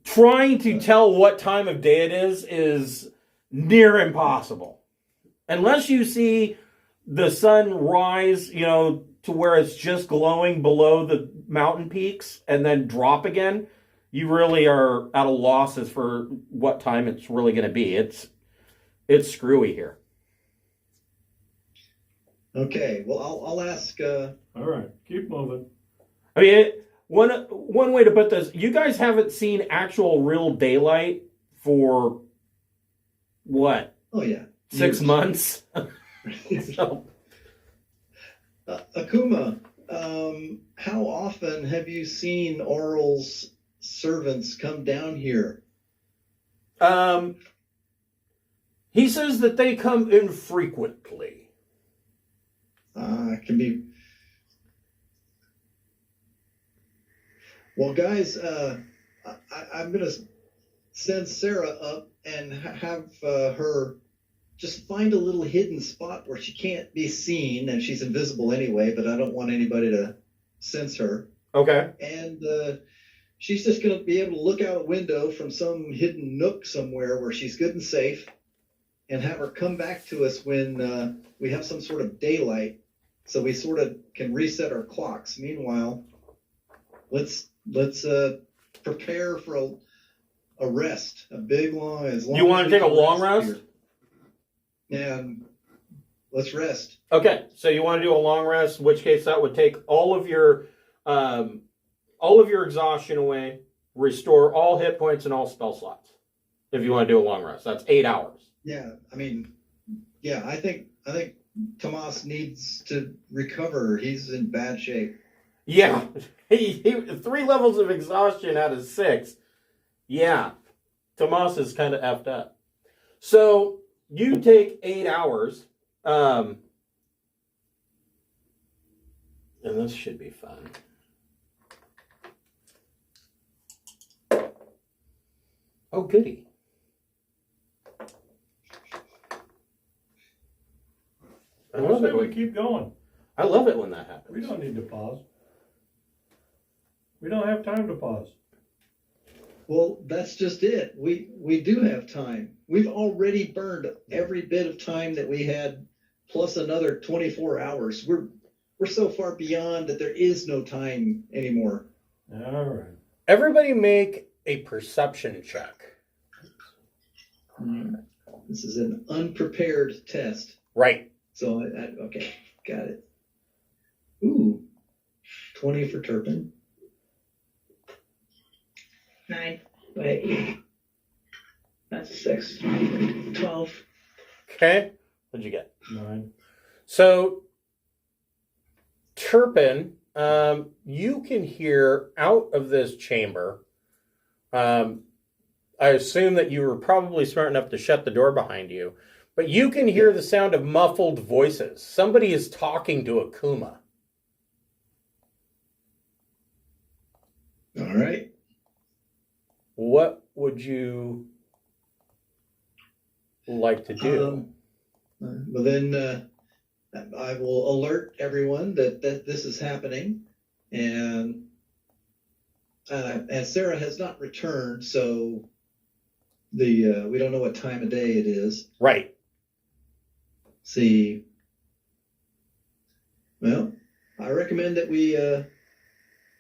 trying to tell what time of day it is near impossible. Unless you see the sun rise, to where it's just glowing below the mountain peaks and then drop again, you really are at a loss as for what time it's really going to be. It's screwy here. Okay, well, I'll ask. All right, keep moving. I mean, one way to put this, you guys haven't seen actual real daylight for what? Oh yeah, 6 months. So, Akuma, how often have you seen Auril's servants come down here? he says that they come infrequently. It can be. Well, guys, I'm going to send Sarah up and have her just find a little hidden spot where she can't be seen, and she's invisible anyway, but I don't want anybody to sense her. Okay. And she's just going to be able to look out a window from some hidden nook somewhere where she's good and safe, and have her come back to us when we have some sort of daylight, so we sort of can reset our clocks. Meanwhile, let's prepare for a rest, a big long. You want to take a long rest? And let's rest. Okay, so you want to do a long rest, in which case that would take all of your exhaustion away, restore all hit points and all spell slots. If you want to do a long rest, that's 8 hours. Yeah, I think Tomas needs to recover. He's in bad shape. Yeah, he 3 levels of exhaustion out of 6. Yeah, Tomas is kind of effed up. So you take 8 hours, and this should be fun. Oh, goody. I love it. We keep going. I love it when that happens. We don't need to pause. We don't have time to pause. Well, that's just it. We do have time. We've already burned every bit of time that we had, plus another 24 hours. We're so far beyond that there is no time anymore. All right. Everybody make a perception check. This is an unprepared test. Right. So, okay, got it. Ooh, 20 for Turpin. 9. Wait. That's a 6. 12. Okay. What'd you get? 9. So, Turpin, you can hear out of this chamber. I assume that you were probably smart enough to shut the door behind you, but you can hear the sound of muffled voices. Somebody is talking to Akuma. All right. What would you like to do? Well, then I will alert everyone that this is happening, and Sarah has not returned, so we don't know what time of day it is. Right. See, well, I recommend that we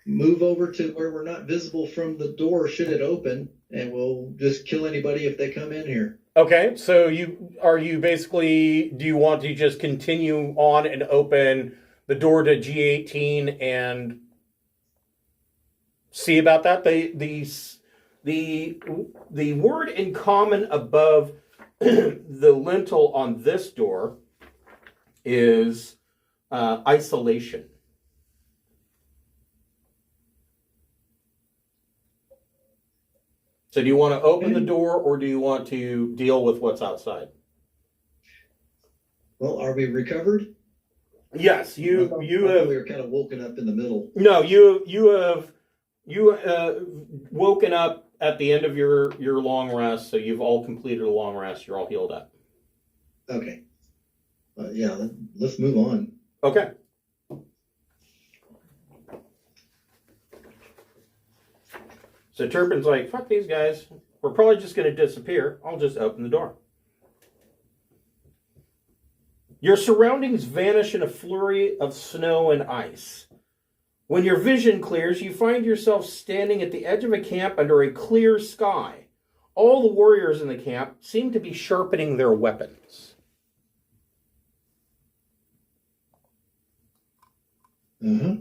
move over to where we're not visible from the door should it open, and we'll just kill anybody if they come in here. Okay, so do you want to just continue on and open the door to G18 and see about that? The word in common above the lintel on this door is isolation. So do you want to open the door, or do you want to deal with what's outside? Well, are we recovered? Yes, I thought we were kind of woken up in the middle. No, you have woken up at the end of your long rest, so you've all completed a long rest. You're all healed up. Okay. Yeah, let's move on. Okay. So Turpin's like, fuck these guys. We're probably just going to disappear. I'll just open the door. Your surroundings vanish in a flurry of snow and ice. When your vision clears, you find yourself standing at the edge of a camp under a clear sky. All the warriors in the camp seem to be sharpening their weapons. Uh-huh.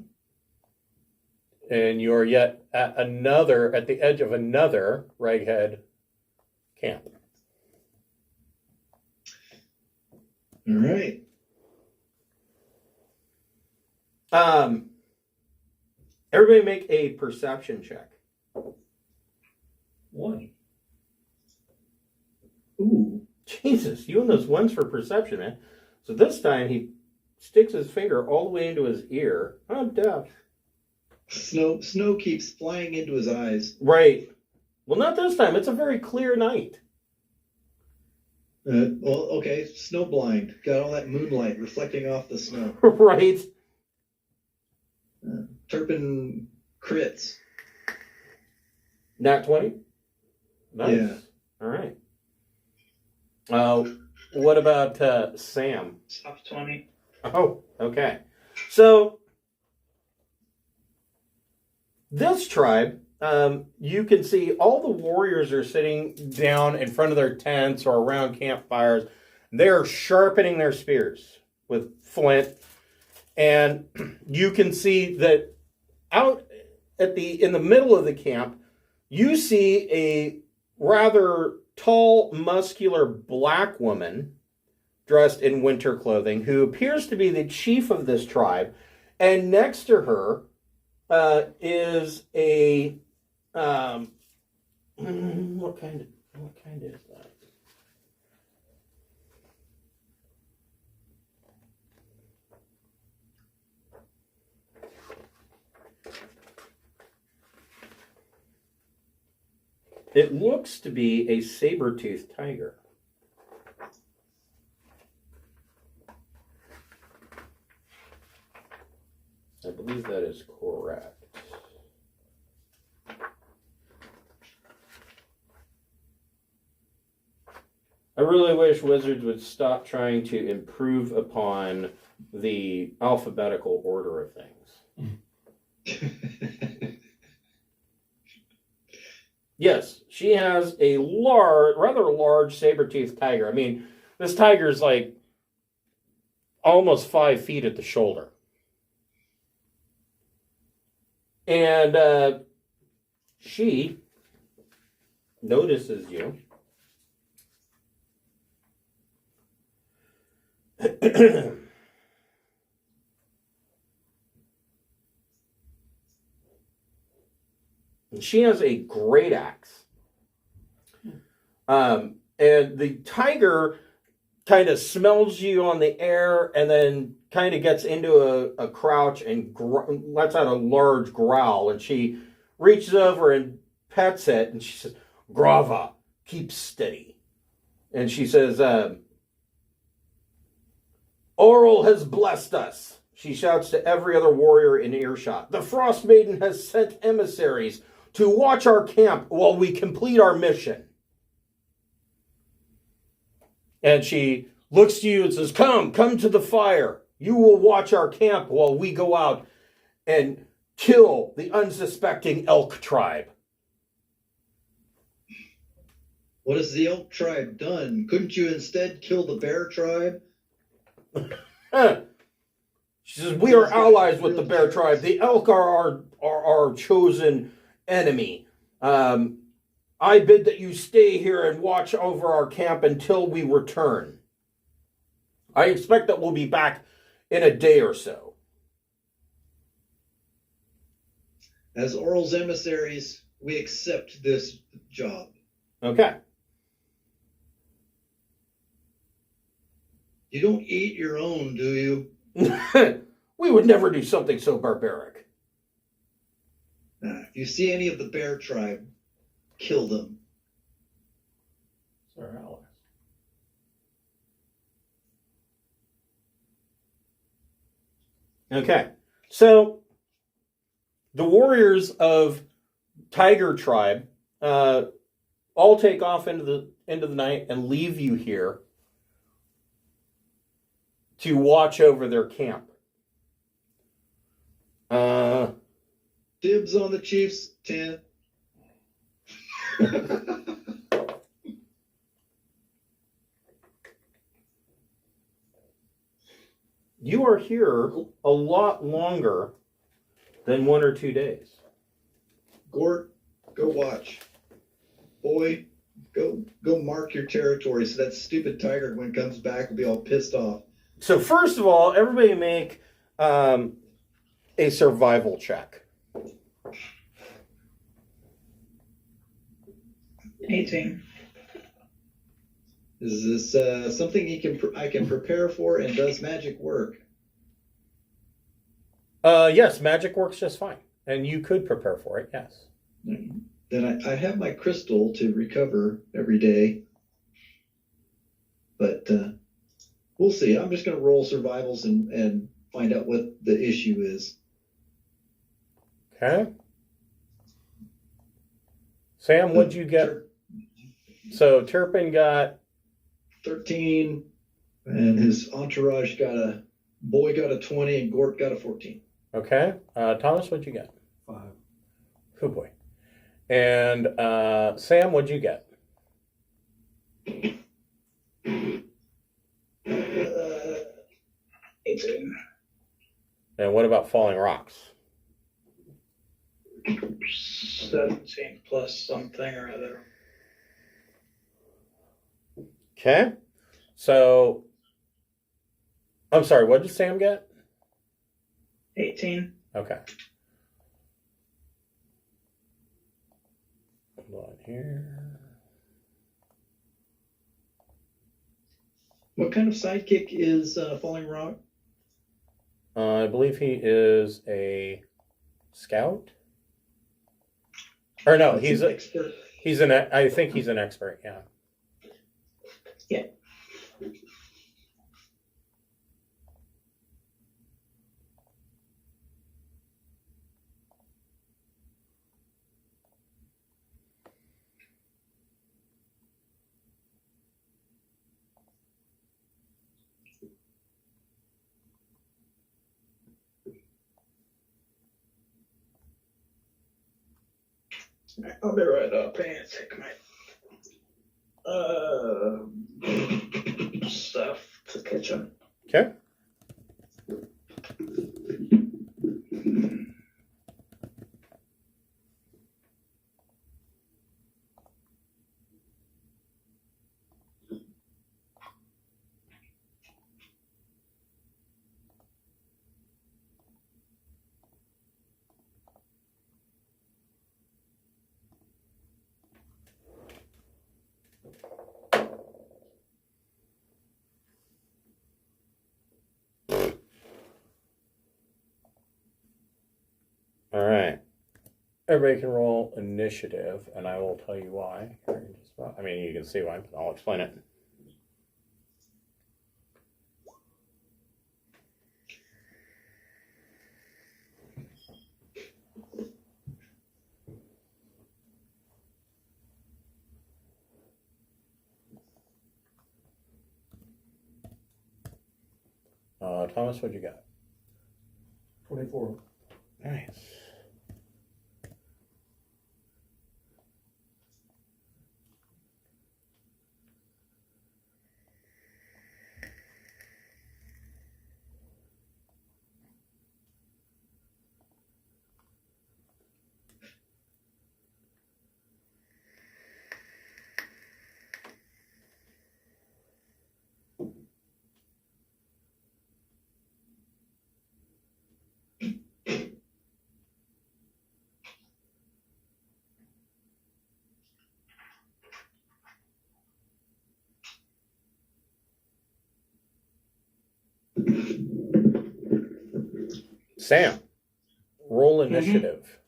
And you're yet at the edge of another raghead camp. All right. Everybody make a perception check. 1. Ooh. Jesus, you and those ones for perception, man. So this time he sticks his finger all the way into his ear. I'm deaf. Snow keeps flying into his eyes. Right. Well, not this time. It's a very clear night. Well, okay, snow blind. Got all that moonlight reflecting off the snow. Right. Turpin crits. Nat 20? Nice. Yeah. All right. What about Sam? Soft 20. Oh, okay. So this tribe, you can see all the warriors are sitting down in front of their tents or around campfires. They're sharpening their spears with flint. And you can see that out in the middle of the camp, you see a rather tall, muscular black woman dressed in winter clothing who appears to be the chief of this tribe. And next to her is a what kind is that? It looks to be a saber-toothed tiger. I believe that is correct. I really wish Wizards would stop trying to improve upon the alphabetical order of things. Yes, she has a rather large saber-toothed tiger. I mean, this tiger is like almost 5 feet at the shoulder. And she notices you. And she has a great axe. And the tiger kind of smells you on the air and then kind of gets into a crouch and lets out a large growl. And she reaches over and pets it. And she says, "Grava, keep steady." And she says, "Auril has blessed us." She shouts to every other warrior in earshot. "The Frostmaiden has sent emissaries to watch our camp while we complete our mission." And she looks to you and says, come to the fire. You will watch our camp while we go out and kill the unsuspecting elk tribe. What has the elk tribe done? Couldn't you instead kill the bear tribe? She says, "We are allies with the bear tribe. The elk are our chosen enemy. I bid that you stay here and watch over our camp until we return. I expect that we'll be back in a day or so." As Auril's emissaries, we accept this job. Okay. You don't eat your own, do you? We would never do something so barbaric. If you see any of the bear tribe, kill them. It's our allies. Okay. So the warriors of Tiger Tribe all take off into the night and leave you here to watch over their camp. Dibs on the chief's tent. You are here a lot longer than 1 or 2 days. Gort, go watch. Boy, go mark your territory so that stupid tiger, when it comes back, will be all pissed off. So first of all, everybody make a survival check. 18. Is this something I can prepare for, and does magic work? Yes, magic works just fine. And you could prepare for it, yes. Then I have my crystal to recover every day. But we'll see. I'm just going to roll survivals and find out what the issue is. Okay. Sam, what'd you get? So Turpin got 13, and his entourage got a 20, and Gort got a 14. Okay. Thomas, what'd you get? 5. Oh boy. And Sam, what'd you get? 18. And what about Falling Rocks? 17 plus something or other. Okay. So, I'm sorry, what did Sam get? 18. Okay. Hold on here. What kind of sidekick is Falling Rock? I believe he is a scout. Or no, he's an a, expert. I think he's an expert, yeah. Yeah. I'll be right up and take my stuff to the kitchen. Okay. All right. Everybody can roll initiative, and I will tell you why. I mean, you can see why, but I'll explain it. Thomas, what'd you got? 24. Nice. Sam, roll initiative.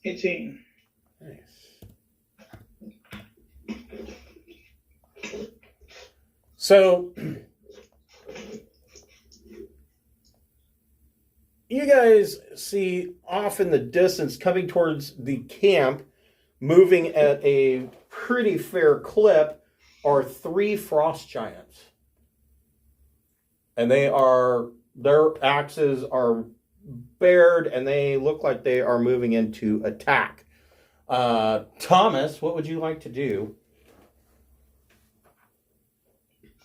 18. Nice. So, you guys see off in the distance, coming towards the camp, moving at a pretty fair clip, are 3 frost giants. And their axes are bared, and they look like they are moving into attack. Thomas, what would you like to do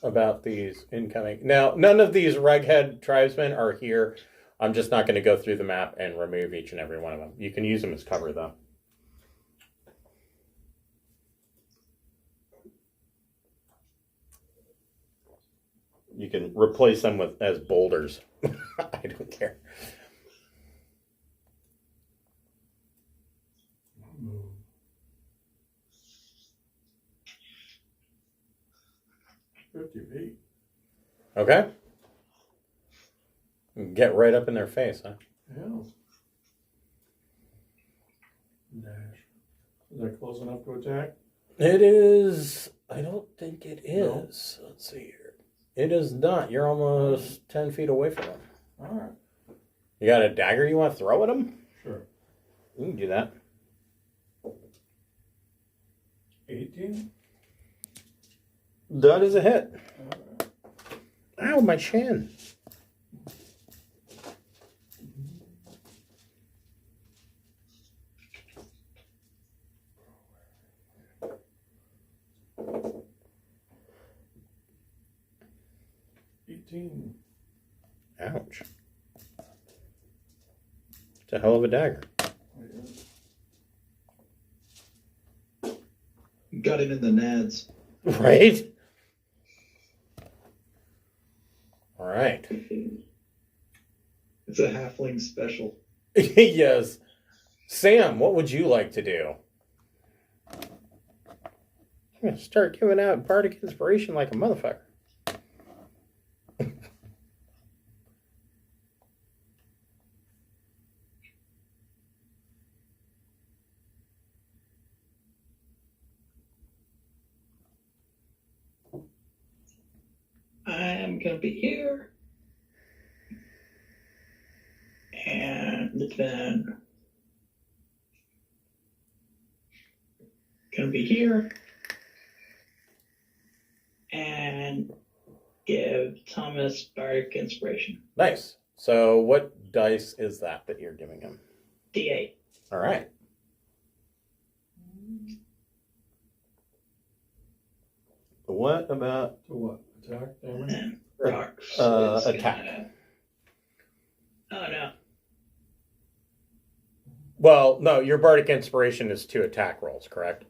about these incoming? Now, none of these Reghead tribesmen are here. I'm just not going to go through the map and remove each and every one of them. You can use them as cover, though. You can replace them as boulders. I don't care. Okay. Get right up in their face, huh? Yeah. Dash. Is that close enough to attack? It is. I don't think it is. No. Let's see here. It is not. You're almost 10 feet away from them. All right. You got a dagger you want to throw at them? Sure. You can do that. 18? That is a hit. All right. Ow, my chin. Ouch. It's a hell of a dagger. Got him in the nads. Right? All right. It's a halfling special. Yes. Sam, what would you like to do? I'm going to start giving out bardic inspiration like a motherfucker. I am going to be here. And then going to be here. And give Thomas bardic inspiration. Nice. So what dice is that you're giving him? D8. All right. What about To what? Attack damage? And rocks. So it's attack? Oh, no. Well, no, your bardic inspiration is 2 attack rolls, correct?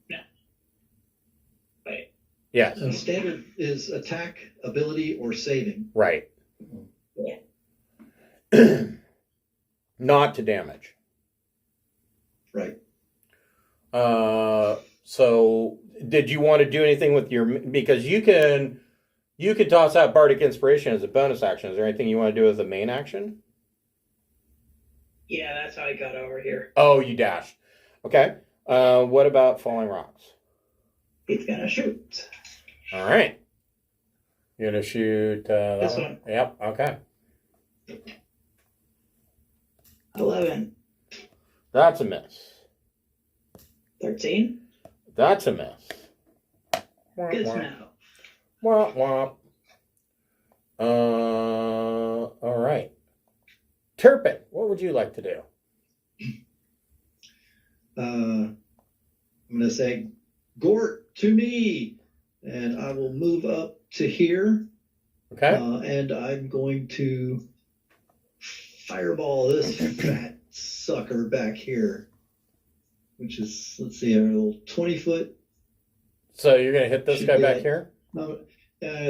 No. Wait. Yes. And standard is attack, ability, or saving. Right. Yeah. Not to damage. Right. So did you want to do anything with your, because you You could toss out Bardic Inspiration as a bonus action. Is there anything you want to do as a main action? Yeah, that's how I got over here. Oh, you dashed. Okay. What about Falling Rocks? He's gonna shoot. All right. You're going to shoot This one. Yep, okay. 11. That's a miss. 13. That's a miss. Good smell. Womp womp. All right. Turpin, what would you like to do? I'm going to say, Gort, to me. And I will move up to here. Okay. And I'm going to fireball this fat sucker back here. Which is, let's see, a little 20-foot. So you're going to hit this Should guy do back it. here?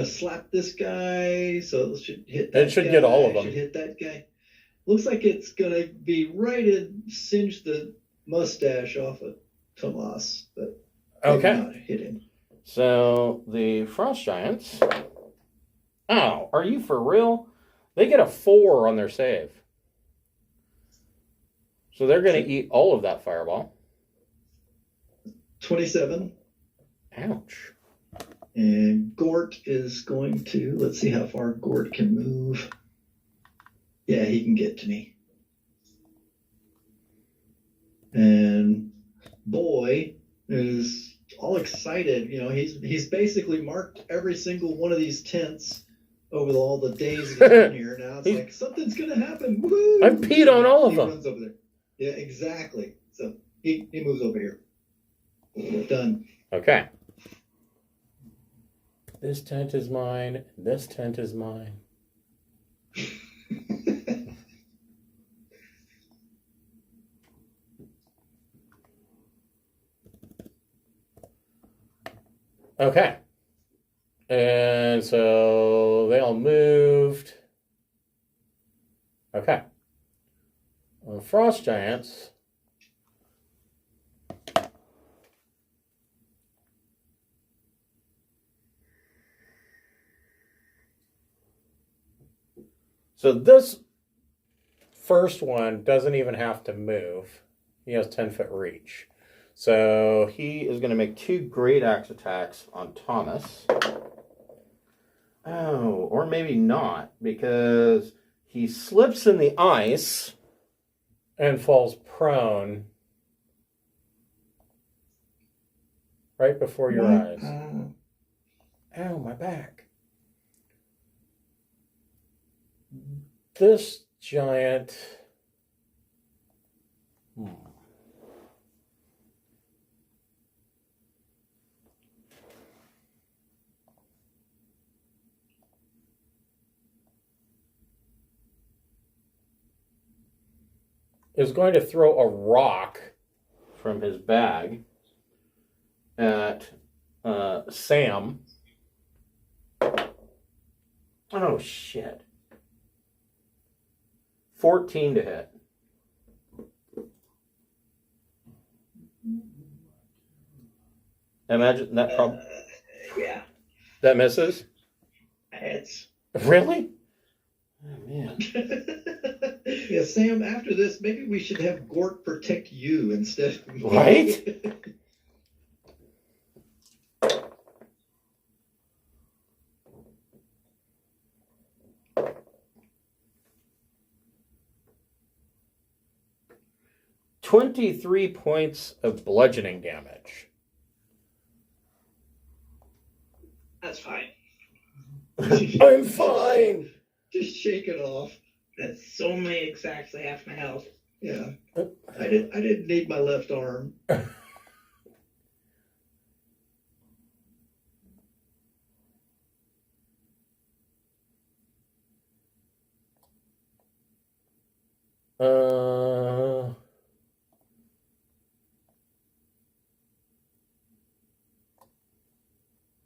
Slap this guy. So it should hit that guy. It should get all of them. Should hit that guy. Looks like it's going to be right and singe the mustache off of Tomas. But Okay. not hit him. So the Frost Giants. Oh, are you for real? They get a 4 on their save. So they're going to eat all of that fireball. 27. Ouch. And Gort is going to, let's see how far Gort can move. Yeah, he can get to me. And Boy is all excited. You know, he's basically marked every single one of these tents over all the days he's been here. Now it's like, something's going to happen. Woo! I've peed on all of He them. runs over there. Yeah, exactly. So he moves over here. Done. Okay. This tent is mine. This tent is mine. Okay. And so they all moved. Okay. Well, Frost Giants. So this first one doesn't even have to move. He has 10-foot reach. So he is going to make 2 great axe attacks on Thomas. Oh, or maybe not, because he slips in the ice and falls prone right before your eyes. Ow, my back. This giant... is going to throw a rock from his bag at Sam. Oh, shit. 14 to hit. Imagine that Yeah. that misses? It's Really? Oh, man. Yeah, Sam, after this, maybe we should have Gort protect you instead of me. Right? $23 points of bludgeoning damage. that's fine. I'm fine. Just shake it off. That's only exactly half my health. Yeah. I didn't need my left arm.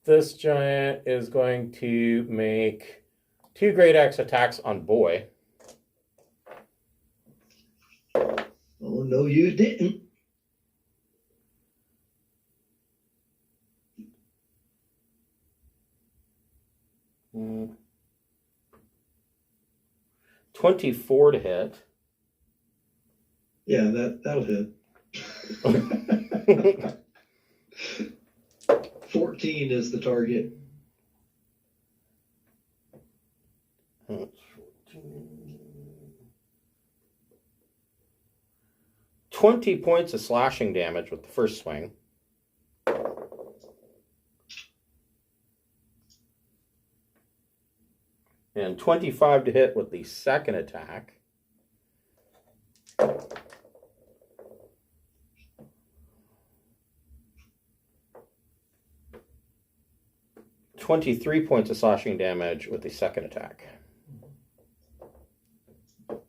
This giant is going to make 2 great axe attacks on Boy. Oh, no, you didn't. 24 to hit. Yeah, that'll hit. 14 is the target. That's 14. 20 points of slashing damage with the first swing. And 25 to hit with the second attack. $23 points of slashing damage with the second attack. All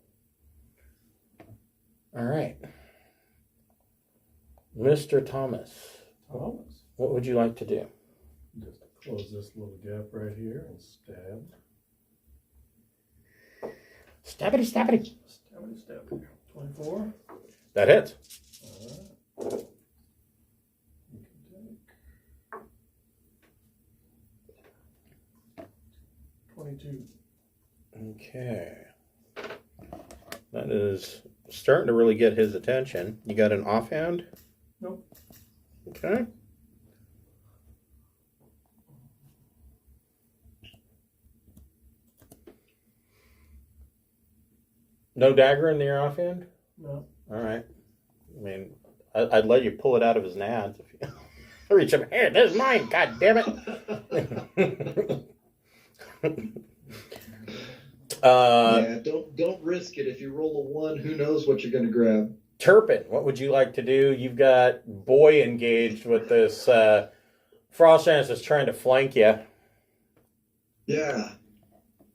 right. Mr. Thomas, what would you like to do? Just close this little gap right here and stab. Stabbity, stabbity. Stabby, stabby. 24. That hits. All right. You can take 22. Okay. That is starting to really get his attention. You got an offhand? Nope. Okay. No dagger in your offhand? No. All right. I mean, I'd let you pull it out of his nads if you reach up here. This is mine. God damn it. Yeah, don't risk it. If you roll a 1, who knows what you're going to grab. Turpin, what would you like to do? You've got Boy engaged with this. Frostmaiden is trying to flank you. Yeah.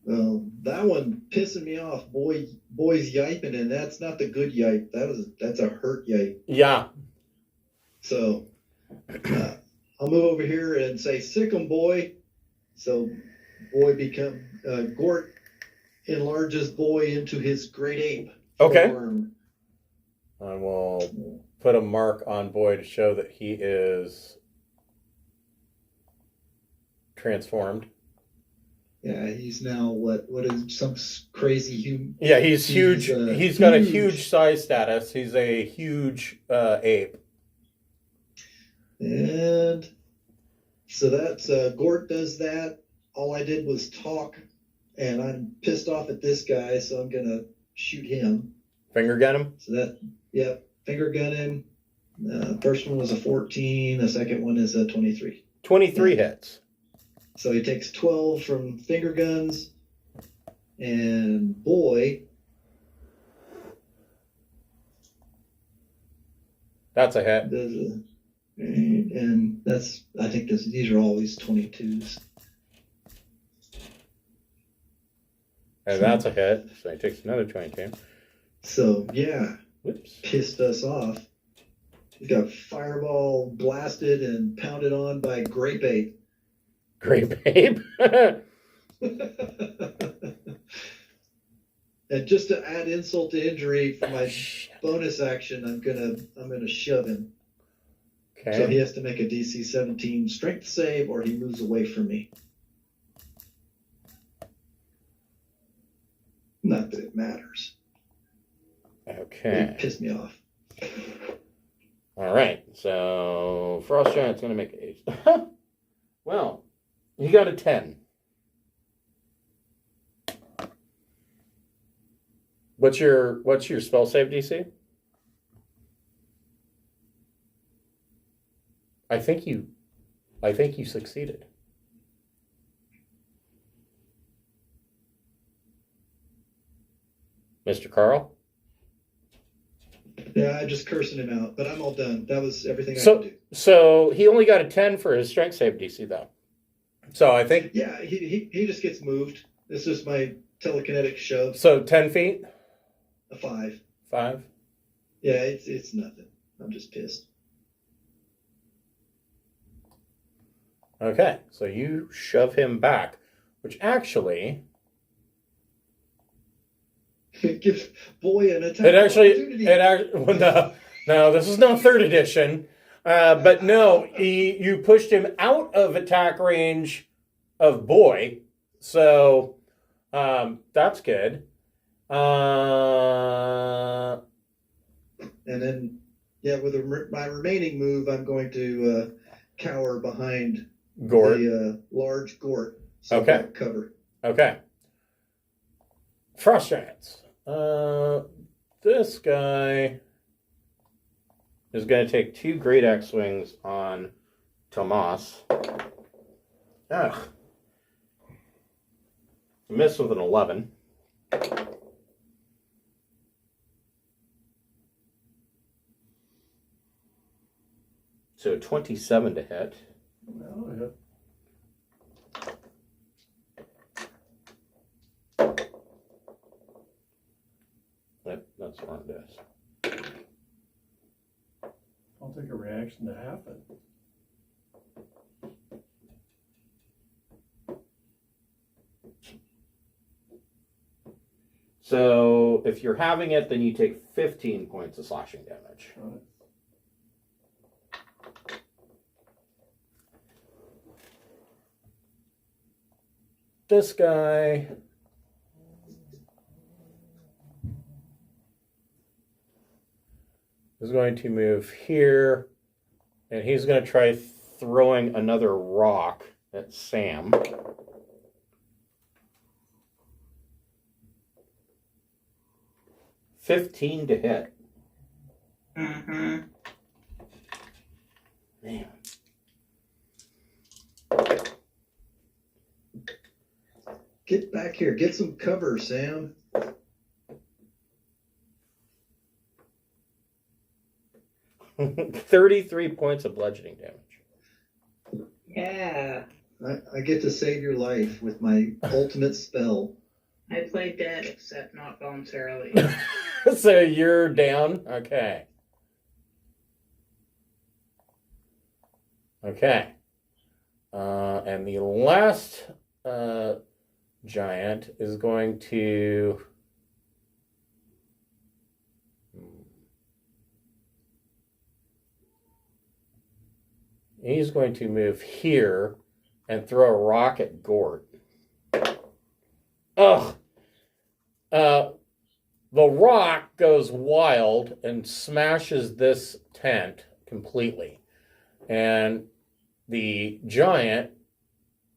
That one pissing me off. Boy's yiping, and that's not the good yipe. That's a hurt yipe. Yeah. So I'll move over here and say, sick 'em, Boy. So Boy Gort enlarges Boy into his great ape. Okay. Form. I will put a mark on Boy to show that he is transformed. Yeah, he's now what is some crazy human? Yeah, he's huge. He's got a huge size status. He's a huge ape. And so that's Gort does that. All I did was talk, and I'm pissed off at this guy, so I'm gonna shoot him. Finger gun him? So finger gun him. First one was a 14. The second one is a 23. 23 hits. So he takes 12 from finger guns, and Boy. That's a hit. And that's, I think these are always 22s. And that's a hit. So he takes another 22. So, yeah. Whoops. Pissed us off. He got fireball blasted and pounded on by Grape Ape. Great babe. And just to add insult to injury for my bonus action, I'm gonna shove him. Okay. So he has to make a DC 17 strength save, or he moves away from me. Not that it matters. Okay. It pissed me off. All right. So Frost Giant's going to make a. Well, you got a 10. What's your spell save DC? I think you succeeded. Mr. Carl? Yeah, I'm just cursing him out, but I'm all done. That was everything I could do. So he only got a 10 for his strength save DC, though. So I think... Yeah, he just gets moved. This is my telekinetic shove. So 10 feet? A 5. 5? Yeah, it's nothing. I'm just pissed. Okay, so you shove him back, which actually... Give Boy an attack opportunity. Well, no, this is not 3rd edition. But no, you pushed him out of attack range of Boy, So that's good. And then, yeah, with my remaining move, I'm going to cower behind Gort. the large Gort. So Okay. I've got cover. Okay. Frost Giants. This guy is going to take 2 Great Axe swings on Tomas. Ugh. Miss with an 11. So 27 to hit. Well, yeah. That's the wrong dice. I'll take a reaction to happen. So if you're having it, then you take 15 points of slashing damage. Right. This guy is going to move here, and he's going to try throwing another rock at Sam. $15 to hit. Mm-hmm. Man. Get back here. Get some cover, Sam. $33 points of bludgeoning damage. Yeah. I get to save your life with my ultimate spell. I play dead, except not voluntarily. So you're down? Okay. Okay. And the last giant is going to... He's going to move here and throw a rock at Gort. Ugh. The rock goes wild and smashes this tent completely. And the giant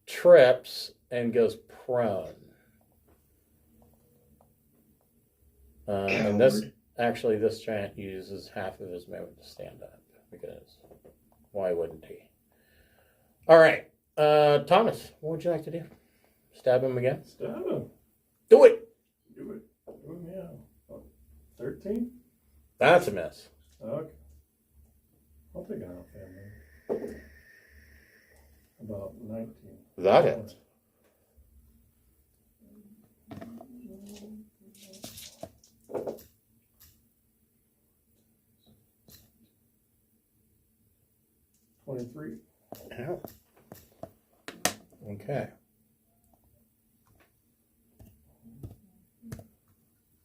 trips and goes prone. And this giant uses half of his movement to stand up, because why wouldn't he? All right, Thomas, what would you like to do? Stab him again? Stab him. Do it. Do it. Do him, yeah. 13? That's a miss. Okay. I'll take it off there, man. About 19. That hits. $23. Ow. Okay.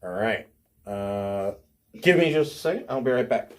All right. Give me just a second. I'll be right back.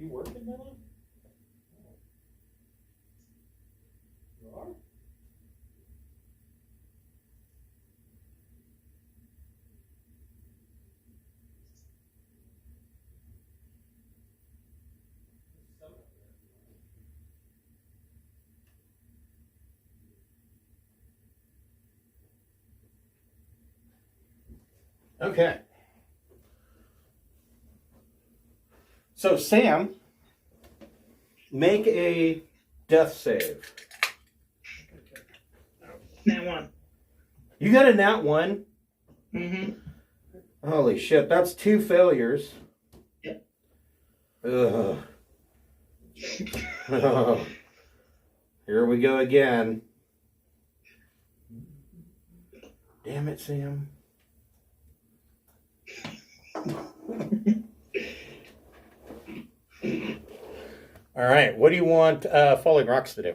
you working now? You are? Okay. So, Sam, make a death save. Nat 1. You got a nat 1? Mm-hmm. Holy shit, that's 2 failures. Yep. Ugh. Oh. Here we go again. Damn it, Sam. All right. What do you want Falling Rocks to do?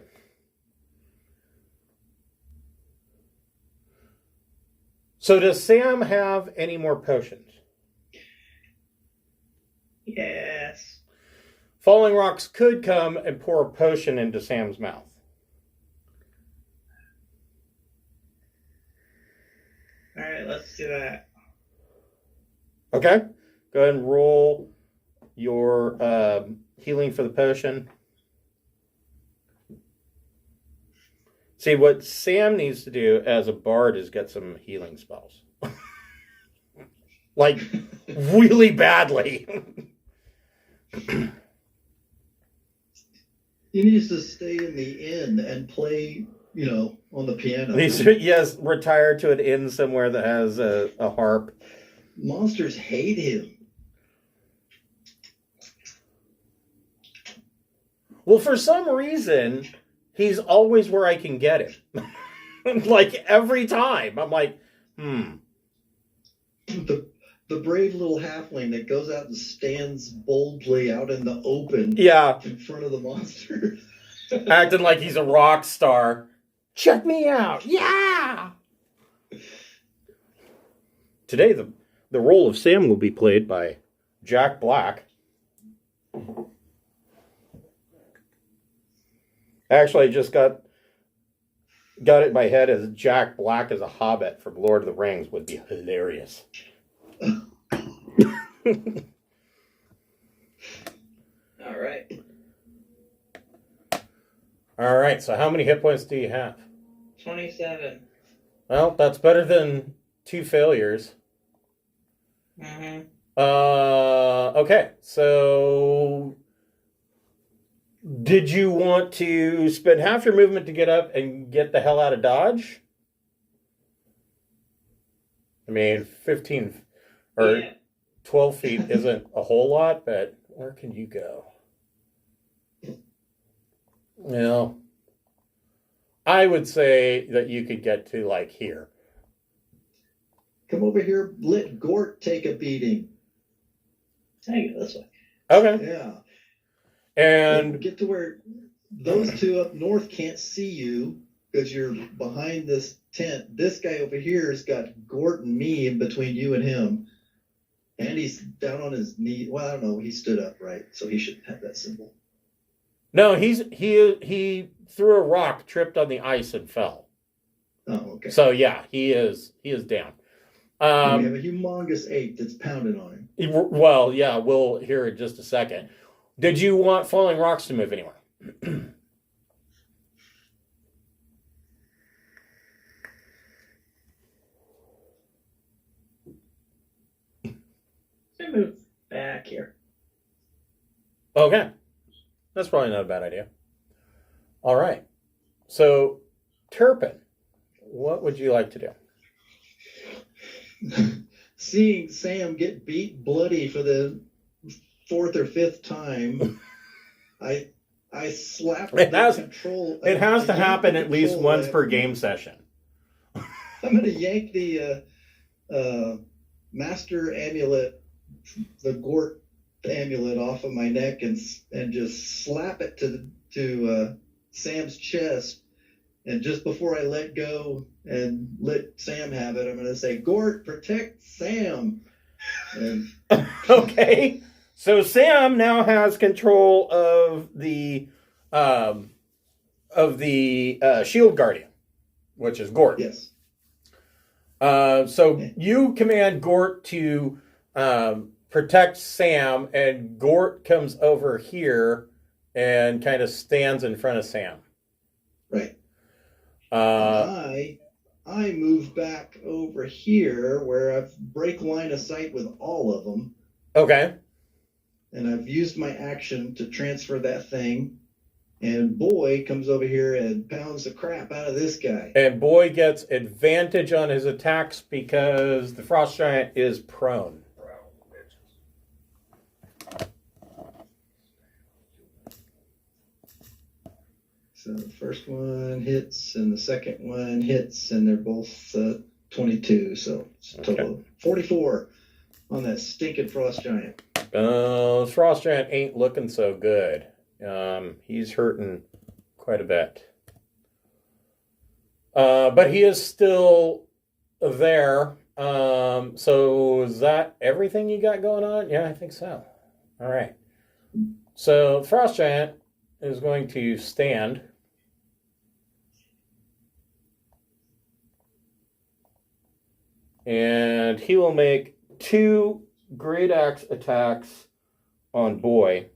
So does Sam have any more potions? Yes. Falling Rocks could come and pour a potion into Sam's mouth. All right, let's do that. Okay. Go ahead and roll your healing for the potion. See, what Sam needs to do as a bard is get some healing spells. Like, really badly. He needs to stay in the inn and play, on the piano. Yes, retire to an inn somewhere that has a harp. Monsters hate him. Well, for some reason, he's always where I can get him. Like, every time. I'm like, The brave little halfling that goes out and stands boldly out in the open Yeah, in front of the monsters. acting like he's a rock star. Check me out. Yeah! Today, the role of Sam will be played by Jack Black. Actually, I just got it in my head as Jack Black as a hobbit from Lord of the Rings would be hilarious. All right. All right, so how many hit points do you have? 27. Well, that's better than 2 failures. Mm-hmm. Okay, so did you want to spend half your movement to get up and get the hell out of Dodge? I mean, 15 or 12 feet isn't a whole lot, but where can you go? I would say that you could get to like here. Come over here, let Gort take a beating. Take it this way. Okay. Yeah. And get to where those two up north can't see you because you're behind this tent. This guy over here has got Gort and me in between you and him. And he's down on his knee. Well, I don't know. He stood up, right? So he shouldn't have that symbol. no, he threw a rock, tripped on the ice, and fell. Oh, okay. So yeah, he is down. We have a humongous ape that's pounding on him. Well, yeah, we'll hear in just a second. Did you want Falling Rocks to move anywhere? Let me move back here. Okay. That's probably not a bad idea. All right. So, Turpin, what would you like to do? Seeing Sam get beat bloody for the 4th or 5th time, I slapped It has to happen at least once per game session. I'm going to yank the master amulet, the Gort amulet, off of my neck and just slap it to Sam's chest. And just before I let go and let Sam have it, I'm going to say, Gort, protect Sam. And Okay. So Sam now has control of the shield guardian, which is Gort. Yes. So you command Gort to protect Sam, and Gort comes over here and kind of stands in front of Sam. Right. Uh, I move back over here where I've break line of sight with all of them, okay. and I've used my action to transfer that thing. And Boy comes over here and pounds the crap out of this guy. And Boy gets advantage on his attacks because the Frost Giant is prone. So the first one hits and the second one hits, and they're both 22. So it's a total of 44 on that stinking Frost Giant. Frost Giant ain't looking so good. He's hurting quite a bit. But he is still there. So is that everything you got going on? Yeah, I think so. All right. So Frost Giant is going to stand. And he will make 2 Great Axe attacks on Boy.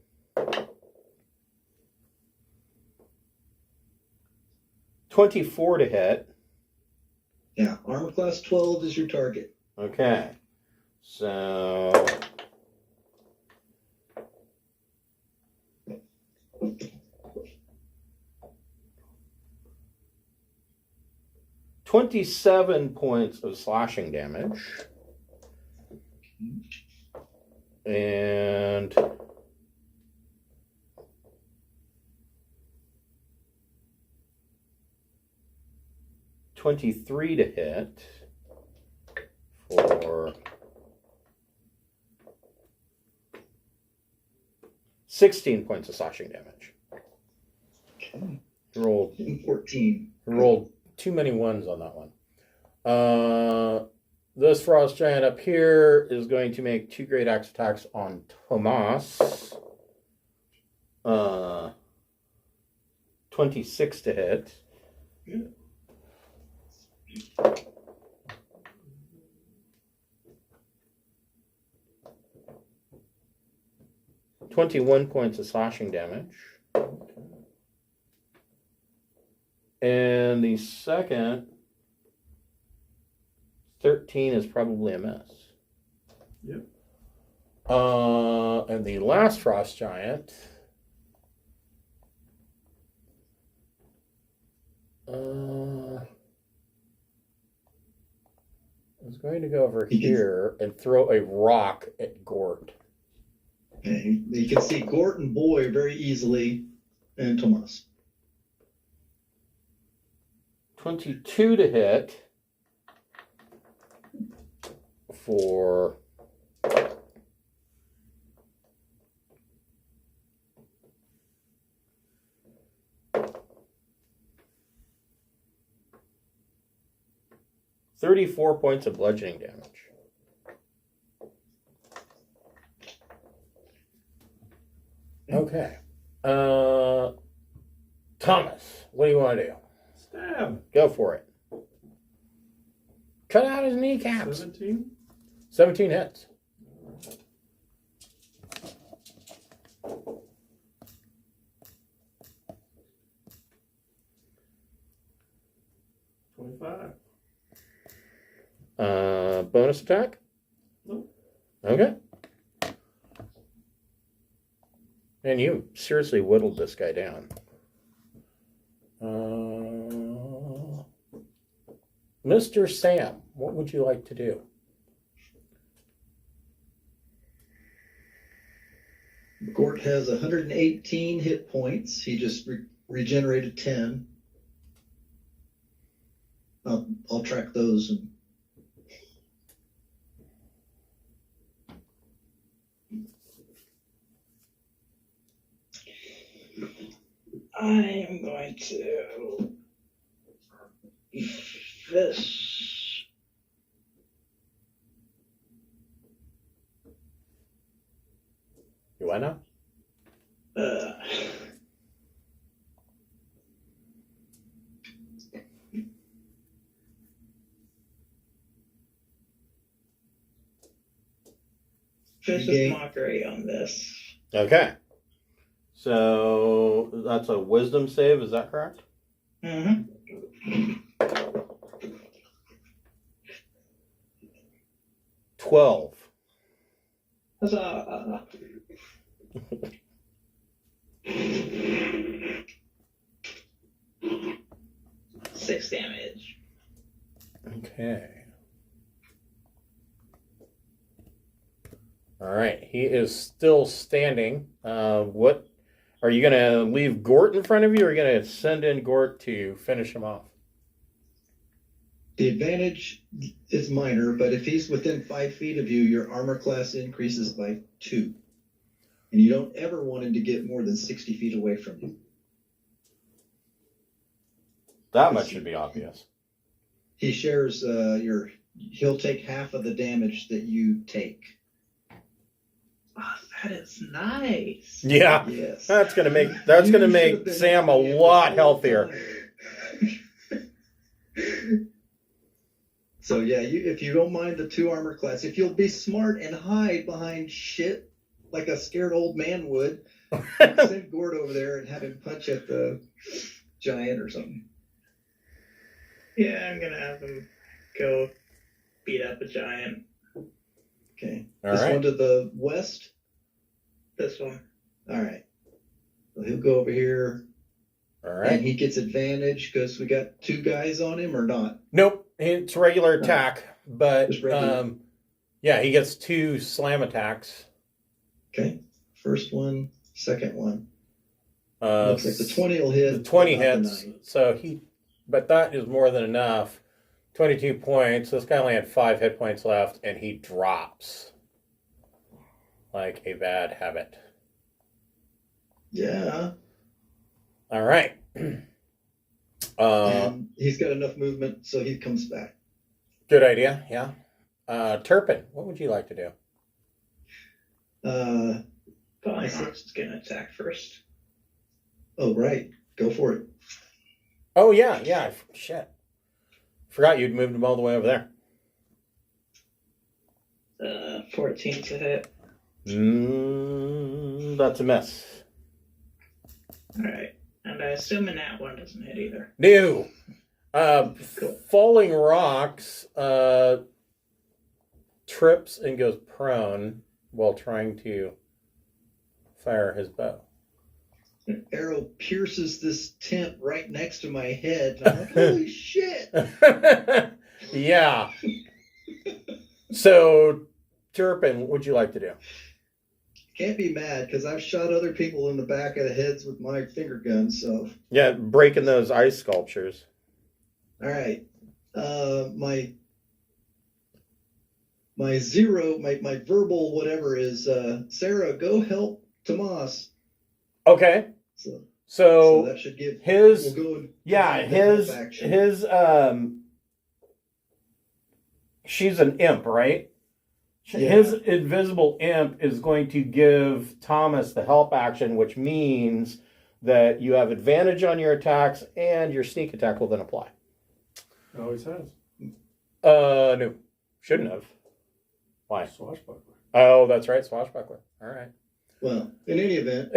.24 to hit. Yeah, armor class 12 is your target. Okay. So... .27 points of slashing damage. And... .23 to hit for 16 points of slashing damage. Okay. Rolled 14. rolled too many ones on that one. This Frost Giant up here is going to make 2 Great Axe attacks on Tomas. 26 to hit. Good. 21 points of slashing damage. And the second 13 is probably a miss. Yep. And the last Frost Giant is going to go over here and throw a rock at Gort. Okay. You can see Gort and Boy very easily, and Tomas. 22 to hit for 34 points of bludgeoning damage. Okay. Thomas, what do you want to do? Stab. Go for it. Cut out his kneecaps. 17. 17 hits. Bonus attack? Nope. Okay. And you seriously whittled this guy down. Mr. Sam, what would you like to do? Gort has 118 hit points. He just regenerated 10. I'll track those. And I am going to this. Buena? Fist of Mockery on this. Okay. So that's a wisdom save, is that correct? Mm-hmm. 12. Huzzah! Six damage. Okay. All right. He is still standing. What are you going to leave Gort in front of you, or are you going to send in Gort to finish him off? The advantage is minor, but if he's within 5 feet of you, your armor class increases by 2. And you don't ever want him to get more than 60 feet away from you. That much should be obvious. He shares he'll take half of the damage that you take. Oh, that is nice. Yeah. Yes. That's going to make Sam a lot healthier. So yeah, if you don't mind the 2 armor class, if you'll be smart and hide behind shit like a scared old man would, send Gord over there and have him punch at the giant or something. Yeah, I'm gonna have him go beat up a giant. Okay. All this right. one to the west? This one. All right. So he'll go over here. All And right. he gets advantage because we got 2 guys on him or not? Nope. It's regular attack, but Just regular. yeah, he gets 2 slam attacks. Okay. First one, second one. Uh, Looks like the 20 will hit. The 20 but not the hits. 9. So but that is more than enough. 22 points. This guy only had 5 hit points left, and he drops like a bad habit. Yeah. All right. And he's got enough movement, so he comes back. Good idea. Yeah. Turpin, what would you like to do? Polymarx is gonna attack first. Oh, right. Go for it. Oh, yeah. Shit. Forgot you'd moved him all the way over there. 14 to hit. That's a miss. Alright. And I assume that one doesn't hit either. No. Cool. Falling rocks trips and goes prone while trying to fire his bow. An arrow pierces this tent right next to my head. And I'm like, holy shit. Yeah. So, Turpin, what would you like to do? Can't be mad because I've shot other people in the back of the heads with my finger gun. So, Yeah, breaking those ice sculptures. all right. My zero, my verbal whatever is, Sarah, go help Tomas. Okay. So So that should give his we'll go and action. his she's an imp, right? Yeah. His invisible imp is going to give Thomas the help action, which means that you have advantage on your attacks and your sneak attack will then apply. It always has. No. Shouldn't have. Why? Swashbuckler. Oh, that's right, swashbuckler. All right. Well, in any event,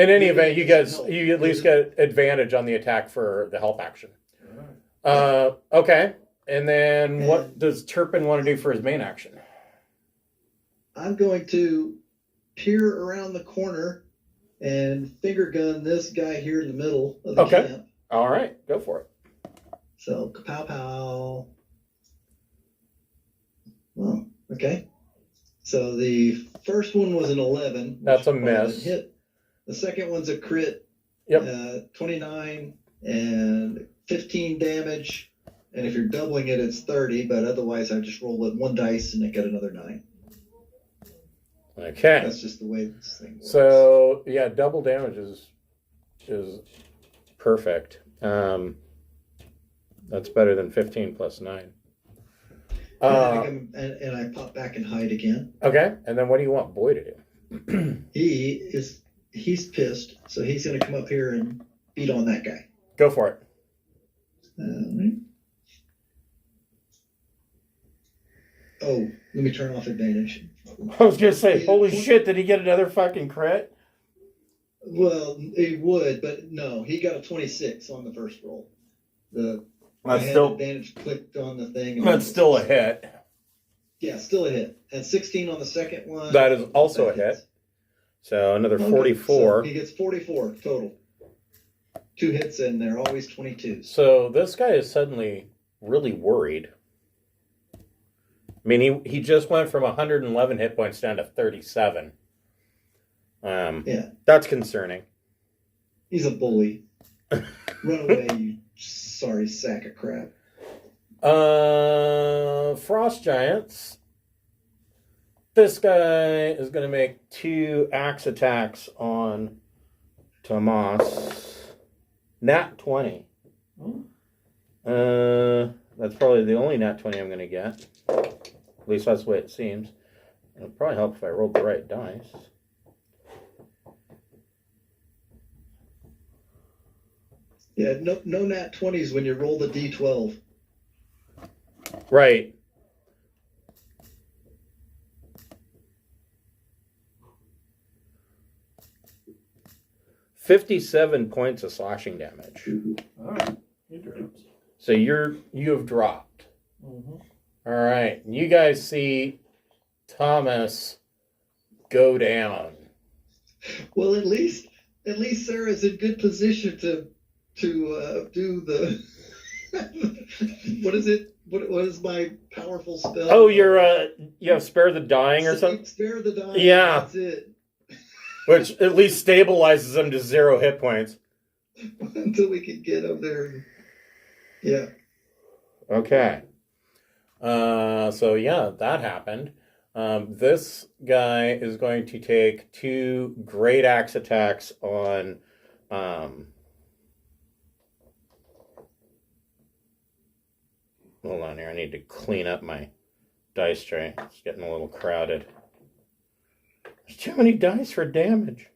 You at least get advantage on the attack for the help action. All right. Okay. And then what does Turpin want to do for his main action? I'm going to peer around the corner and finger gun this guy here in the middle of the Okay. camp. All right, go for it. So, pow pow. Well, okay. So the first one was an 11. That's a which probably miss. didn't hit. The second one's a crit. Yep. 29 and 15 damage. And if you're doubling it, it's 30. But otherwise, I just roll it 1 dice and I get another 9. Okay. That's just the way this thing works. So yeah, double damage is perfect. That's better than 15 plus 9. And I pop back and hide again. Okay. And then what do you want Boy to do? He is he's pissed, so he's going to come up here and beat on that guy. Go for it. Right. Oh, let me turn off advantage. I was going to say, holy shit, did he get another fucking crit? Well, he would, but no, he got a 26 on the first roll. I had still advantage clicked on the thing. That's still a hit. Yeah, still a hit. And 16 on the second one. That is also a hit. So another 44. So he gets 44 total. 2 hits and they're always 22s. So this guy is suddenly really worried. I mean, he just went from 111 hit points down to 37. Yeah. That's concerning. He's a bully. Run away, you sorry sack of crap. Frost Giants. This guy is going to make 2 axe attacks on Tomas. Nat 20. That's probably the only nat 20 I'm going to get. At least that's the way it seems. It'll probably help if I rolled the right dice. Yeah, no nat 20s when you roll the D12. Right. $57 points of slashing damage. All right. He drops. So you have dropped. Mm-hmm. All right. You guys see Thomas go down. Well, at least Sarah's in good position to do the what is it? What is my powerful spell? Oh, you have spare the dying or something? Spare the dying. Yeah. That's it. Which at least stabilizes them to 0 hit points. Until we can get up there. Yeah. Okay. So yeah, that happened. This guy is going to take 2 great axe attacks on hold on here, I need to clean up my dice tray. It's getting a little crowded. There's too many dice for damage.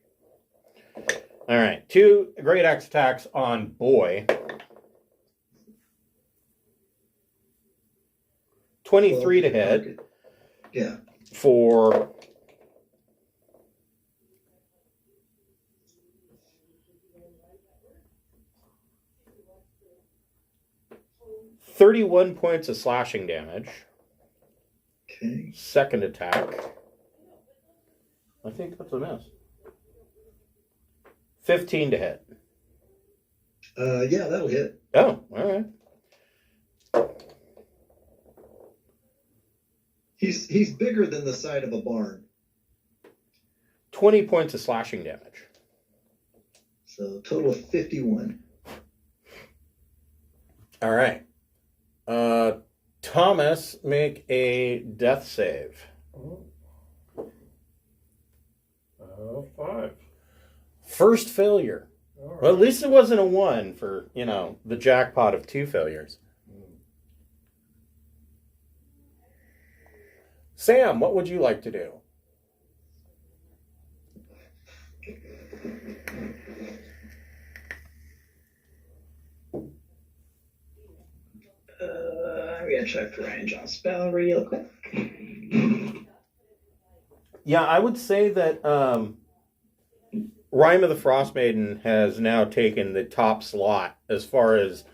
All right, 2 great axe attacks on Boy. 23 to hit. Yeah. For 31 points of slashing damage. Okay. Second attack. I think that's a miss. 15 to hit. Yeah, that'll hit. Oh, all right. He's bigger than the side of a barn. 20 points of slashing damage. So total of 51. All right. Thomas, make a death save. 5. First failure. All right. Well, at least it wasn't a 1 for, the jackpot of 2 failures. Sam, what would you like to do? I'm gonna check the range on spell real quick. Yeah, I would say that Rime of the Frostmaiden has now taken the top slot as far as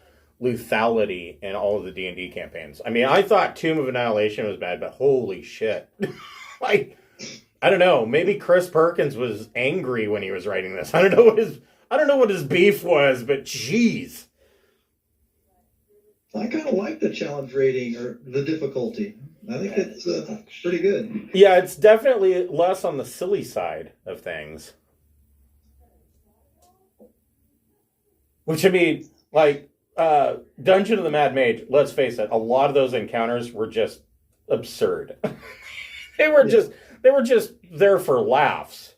lethality in all of the D&D campaigns. I mean, I thought Tomb of Annihilation was bad, but holy shit. I don't know. Maybe Chris Perkins was angry when he was writing this. I don't know what his beef was, but jeez. I kind of like the challenge rating or the difficulty. I think it's pretty good. Yeah, it's definitely less on the silly side of things. Which, I mean, like, Dungeon of the Mad Mage, let's face it, a lot of those encounters were just absurd. They were just there for laughs.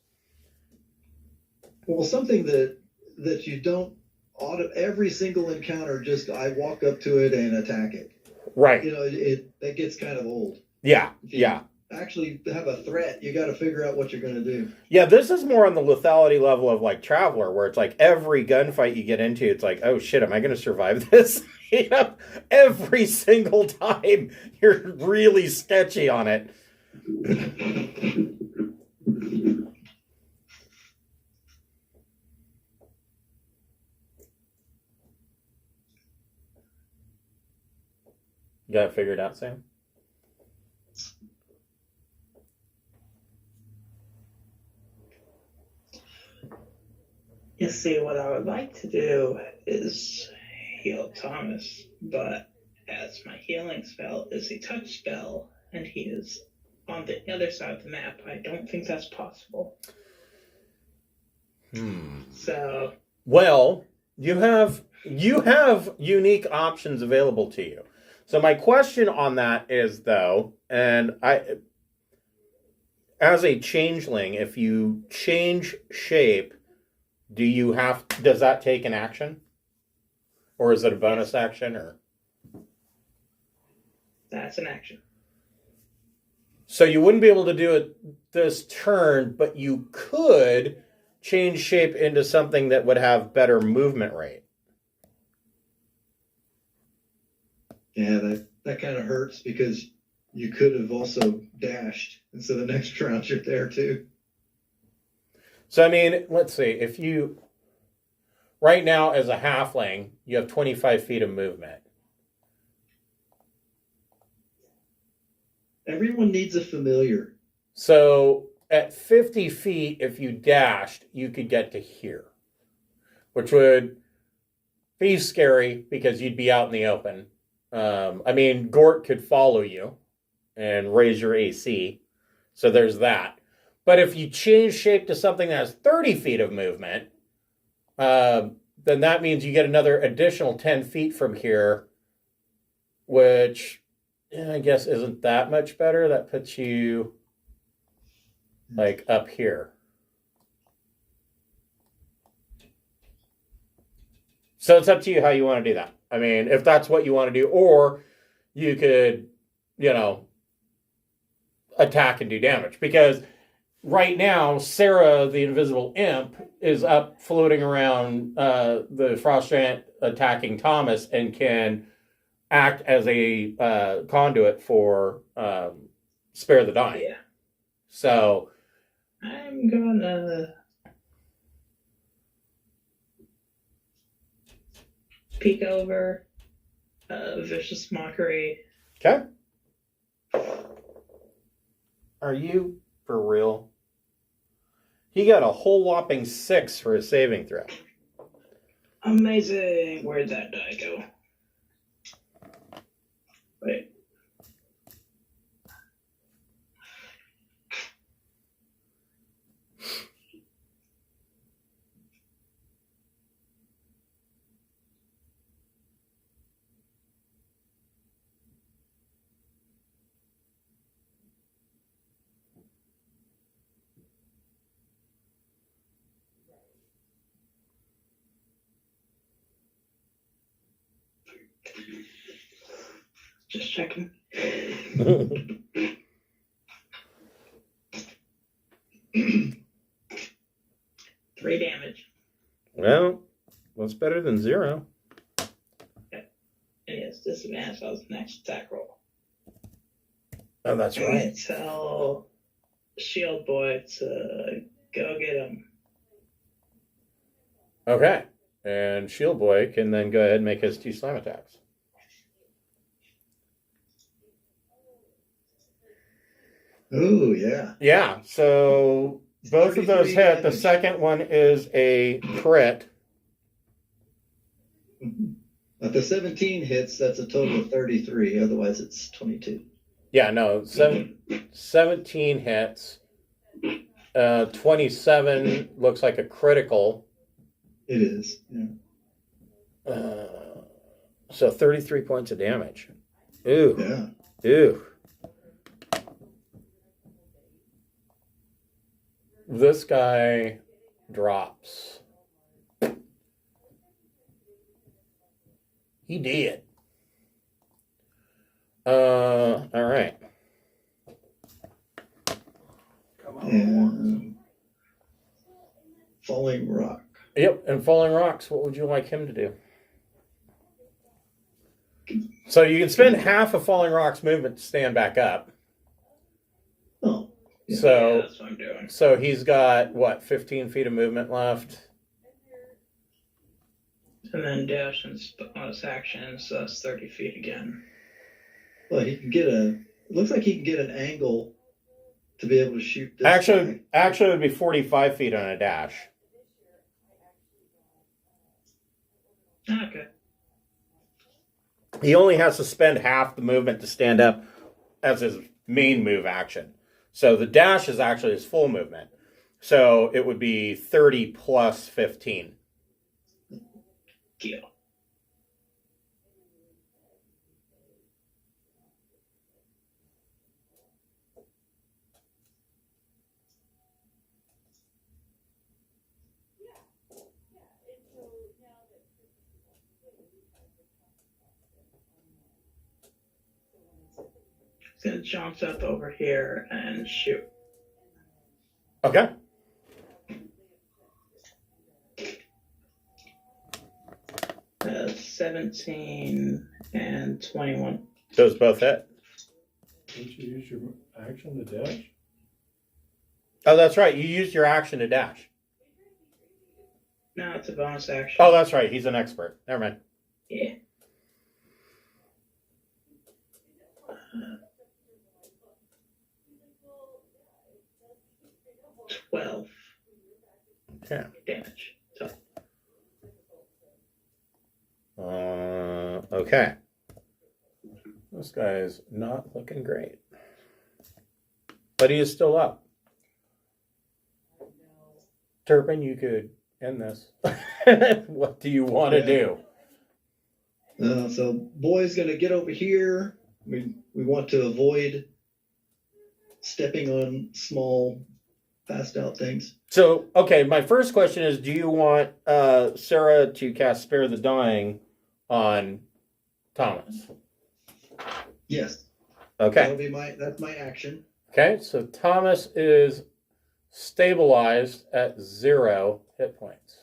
Well, something that you don't every single encounter, just I walk up to it and attack it. Right. That gets kind of old. Yeah. If you Yeah. actually have a threat, you got to figure out what you're going to do. Yeah, this is more on the lethality level of like Traveler, where it's like every gunfight you get into, it's like, oh shit, am I going to survive this? You know, every single time you're really sketchy on it. You got it figured out, Sam? You see, what I would like to do is heal Thomas, but as my healing spell is a touch spell, and he is on the other side of the map, I don't think that's possible. So, well, you have unique options available to you. So my question on that is, though, and as a changeling, if you change shape, does that take an action? Or is it a bonus action, or? That's an action. So you wouldn't be able to do it this turn, but you could change shape into something that would have better movement rate. Yeah, that kind of hurts because you could have also dashed, and so the next round you're there too. So, I mean, let's see. If you, right now as a halfling, you have 25 feet of movement. Everyone needs a familiar. So, at 50 feet, if you dashed, you could get to here, which would be scary because you'd be out in the open. I mean, Gort could follow you and raise your AC. So there's that. But if you change shape to something that has 30 feet of movement, then that means you get another additional 10 feet from here, which I guess isn't that much better. That puts you like up here. So it's up to you how you want to do that. I mean, if that's what you want to do, or you could, attack and do damage. Because right now, Sarah, the invisible imp, is up floating around the frost giant attacking Thomas and can act as a conduit for Spare the Dying. Yeah. So I'm gonna peek over Vicious Mockery. okay. Are you for real? He got a whole whopping 6 for his saving throw. Amazing. Where'd that die go? Wait. Just checking. 3 damage. Well, that's better than 0. And he has disadvantage on his next attack roll. Oh, that's right. Tell Shield Boy to go get him. Okay. And Shield Boy can then go ahead and make his 2 slam attacks. Oh, yeah. Yeah, so both of those 33 hit. The damage. second one is a crit. If the 17 hits, that's a total of 33. Otherwise, it's 22. Yeah, no, 17 hits. 27 looks like a critical. It is. Yeah. So 33 points of damage. Ooh. Yeah. Ooh. This guy drops. He did. All right. And Falling Rock. Yep, and Falling Rocks, what would you like him to do? So you can spend half of Falling Rock's movement to stand back up. Oh. Yeah. Yeah, So, that's what I'm doing. so he's got, what, 15 feet of movement left? And then dash and bonus action, so that's 30 feet again. Well, he can get it looks like he can get an angle to be able to shoot this Actually, guy. it would be 45 feet on a dash. Okay. He only has to spend half the movement to stand up as his main move action. So the dash is actually his full movement. So it would be 30 plus 15. Deal. He's gonna jump up over here and shoot. Okay. Uh, 17 and 21. Those both hit. Didn't you use your action to dash? Oh, that's right. You used your action to dash. No, it's a bonus action. Oh, that's right. He's an expert. Never mind. Yeah. 12 Okay. damage. So Okay. This guy is not looking great. But he is still up. Turpin, you could end this. What do you want to do? So boy's gonna get over here. We want to avoid stepping on small, passed out things. So, okay, my first question is, do you want Sarah to cast Spare the Dying on Thomas? Yes. Okay. That's my action. Okay, so Thomas is stabilized at 0 hit points.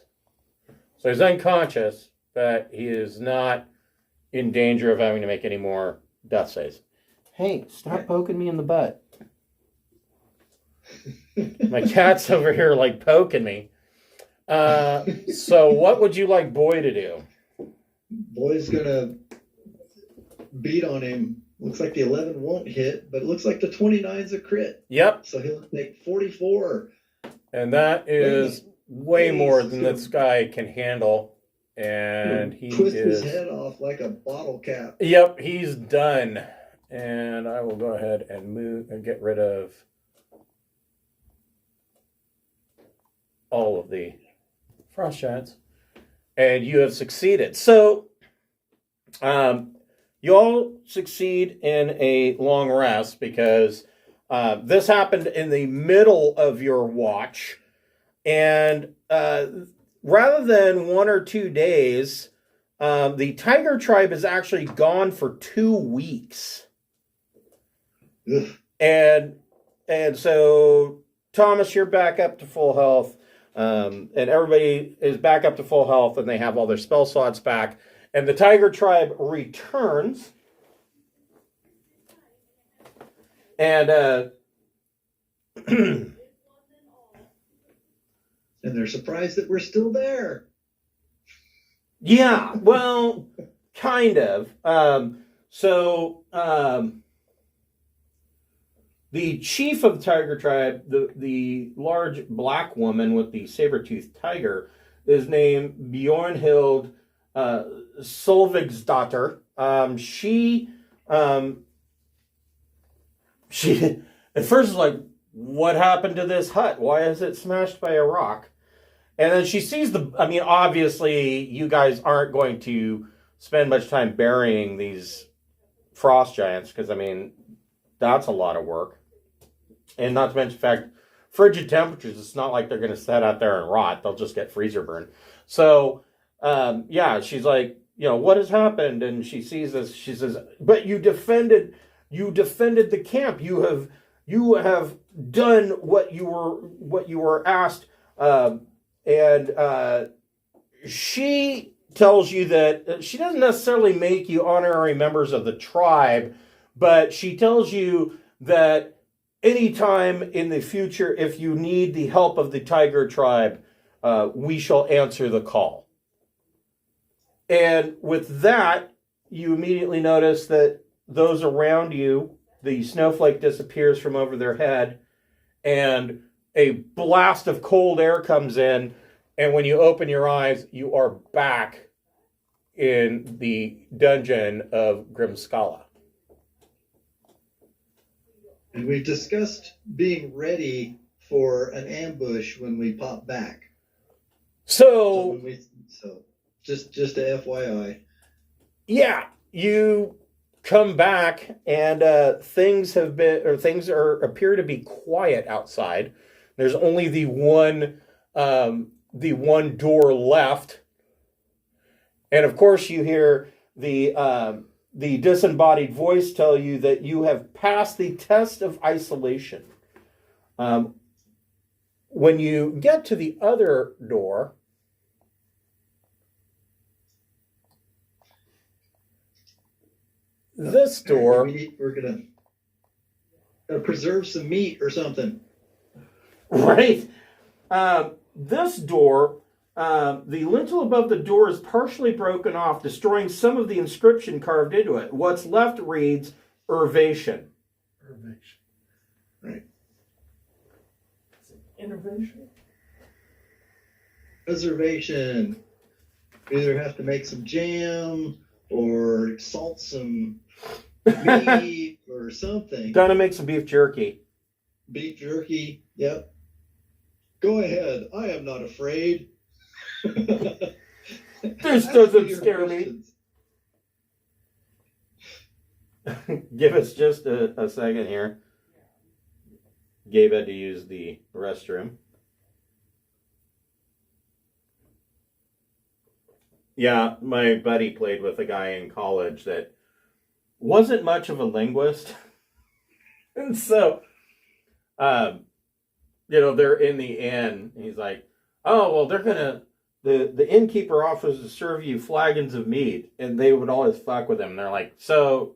So he's unconscious, but he is not in danger of having to make any more death saves. Hey, stop poking me in the butt. My cat's over here like poking me. So what would you like Boy to do? Boy's gonna beat on him. Looks like the 11 won't hit, but it looks like the 29's a crit. Yep, So he'll take 44. and that is way more than this guy can handle. And he Twist is... his head off like a bottle cap. Yep, he's done. And I will go ahead and move and get rid of all of the frost giants. And you have succeeded. So, you all succeed in a long rest because this happened in the middle of your watch. And rather than 1 or 2 days, the Tiger Tribe is actually gone for 2 weeks. Ugh. And so, Thomas, you're back up to full health. And everybody is back up to full health, and they have all their spell slots back. And the Tiger Tribe returns. And And they're surprised that we're still there. yeah, well, kind of. The chief of the Tiger Tribe, the large black woman with the Saber-Toothed Tiger, is named Bjornhild Solvigsdottir. She at first is like, what happened to this hut? Why is it smashed by a rock? And then she sees obviously you guys aren't going to spend much time burying these frost giants because, that's a lot of work. And not to mention the fact, frigid temperatures, it's not like they're going to sit out there and rot. They'll just get freezer burn. So, she's like, what has happened? And she sees this. She says, but you defended the camp. You You have done what you were asked, and she tells you that she doesn't necessarily make you honorary members of the tribe, but she tells you that anytime in the future, if you need the help of the Tiger tribe, we shall answer the call. And with that, you immediately notice that those around you, the snowflake disappears from over their head, and a blast of cold air comes in, and when you open your eyes, you are back in the dungeon of Grimskalle. And we've discussed being ready for an ambush when we pop back. So just a FYI. Yeah, you come back, and things appear to be quiet outside. There's only the one door left, and of course you hear the disembodied voice tell you that you have passed the test of isolation. When you get to the other door, this door, we're gonna preserve some meat or something, right? This door, the lintel above the door is partially broken off, destroying some of the inscription carved into it. What's left reads Irvation. Irvation. Right. Innovation. Preservation. We either have to make some jam or salt some meat or something. Gonna make some beef jerky. Beef jerky. Yep. Go ahead. I am not afraid. This doesn't scare me. Give us just a second here. Gabe had to use the restroom. Yeah, my buddy played with a guy in college that wasn't much of a linguist. And so, they're in the inn. He's like, oh, well, they're going to, the innkeeper offers to serve you flagons of meat. And they would always fuck with him. They're like, so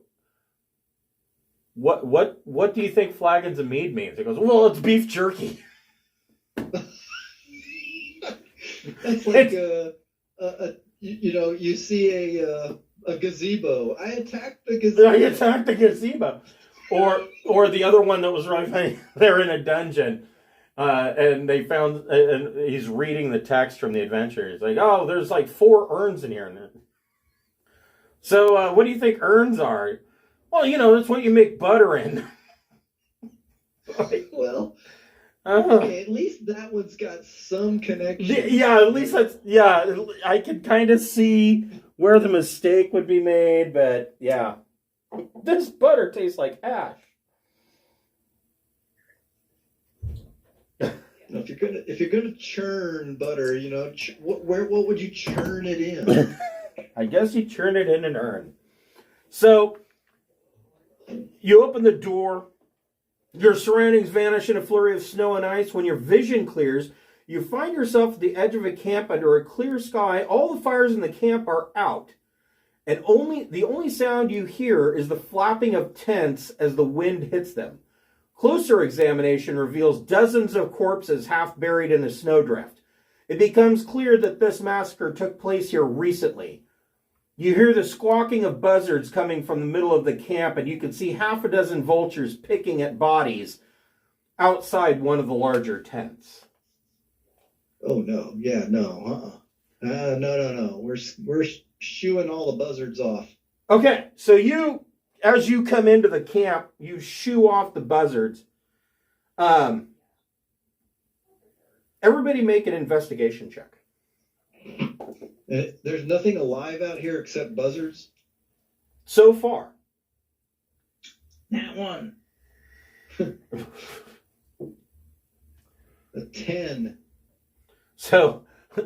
what do you think flagons of meat means? He goes, well, it's beef jerky. That's like you see a gazebo. I attacked the gazebo. I attacked the gazebo. Or the other one that was right funny. They're in a dungeon, and they found, and he's reading the text from the adventure. He's like, oh, there's like 4 urns in here. So what do you think urns are? Well, that's what you make butter in. Well, okay, at least that one's got some connection. Yeah, at least I could kind of see where the mistake would be made, but yeah. This butter tastes like ash. If you're gonna churn butter, what would you churn it in? I guess you churn it in an urn. So you open the door. Your surroundings vanish in a flurry of snow and ice. When your vision clears, you find yourself at the edge of a camp under a clear sky. All the fires in the camp are out. And the only sound you hear is the flapping of tents as the wind hits them. Closer examination reveals dozens of corpses half buried in a snowdrift. It becomes clear that this massacre took place here recently. You hear the squawking of buzzards coming from the middle of the camp, and you can see half a dozen vultures picking at bodies outside one of the larger tents. Oh, no. Yeah, no. No. We're shooing all the buzzards off. Okay, so as you come into the camp, you shoo off the buzzards. Everybody make an investigation check. There's nothing alive out here except buzzards? So far. Nat 1. A 10. So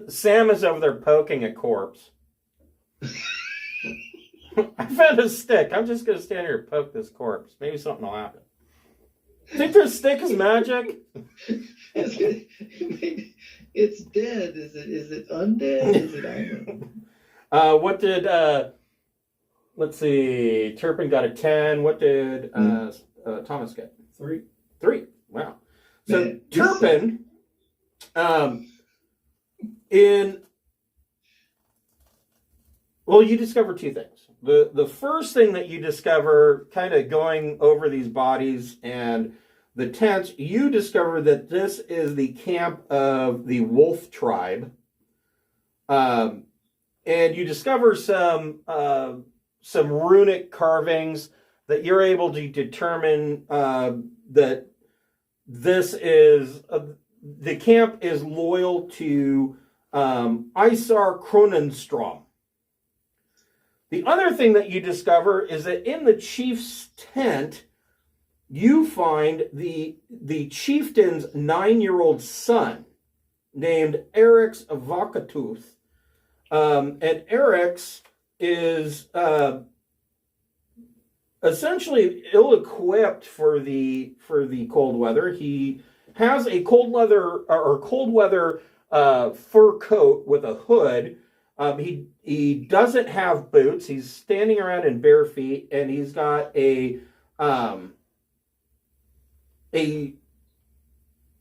Sam is over there poking a corpse. I found a stick. I'm just going to stand here and poke this corpse. Maybe something will happen. Think this stick is magic? It's dead. Is it undead? Is it, I don't know. What did let's see, Turpin got a 10. What did Thomas get? 3. 3. Wow. So Man, Turpin in well, you discover 2 things. The first thing that you discover, kind of going over these bodies and the tents, you discover that this is the camp of the wolf tribe. And you discover some runic carvings that you're able to determine that this is the camp is loyal to Isar Kronenstrom. The other thing that you discover is that in the chief's tent, you find the chieftain's 9-year-old son named Eric's Vakatooth. And Eric's is essentially ill-equipped for the cold weather. He has a cold weather fur coat with a hood. He doesn't have boots. He's standing around in bare feet, and he's got a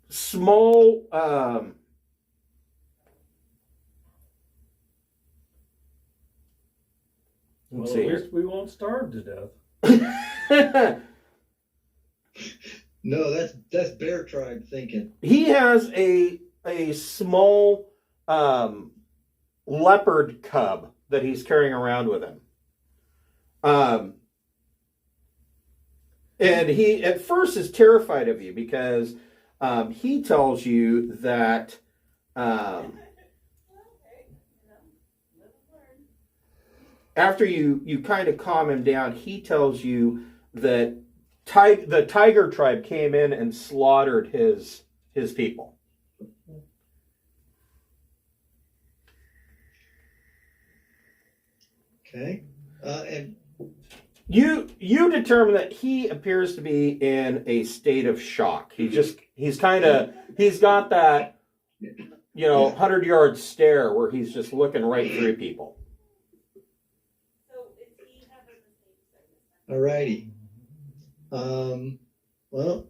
small Well, let's see at here. least we won't starve to death. No, that's Bear Tribe thinking. He has a small leopard cub that he's carrying around with him. And he at first is terrified of you because he tells you that after you kind of calm him down, he tells you that the tiger tribe came in and slaughtered his people. Okay. And You determine that he appears to be in a state of shock. He's got that 100-yard stare where he's just looking right through people. alrighty. Well,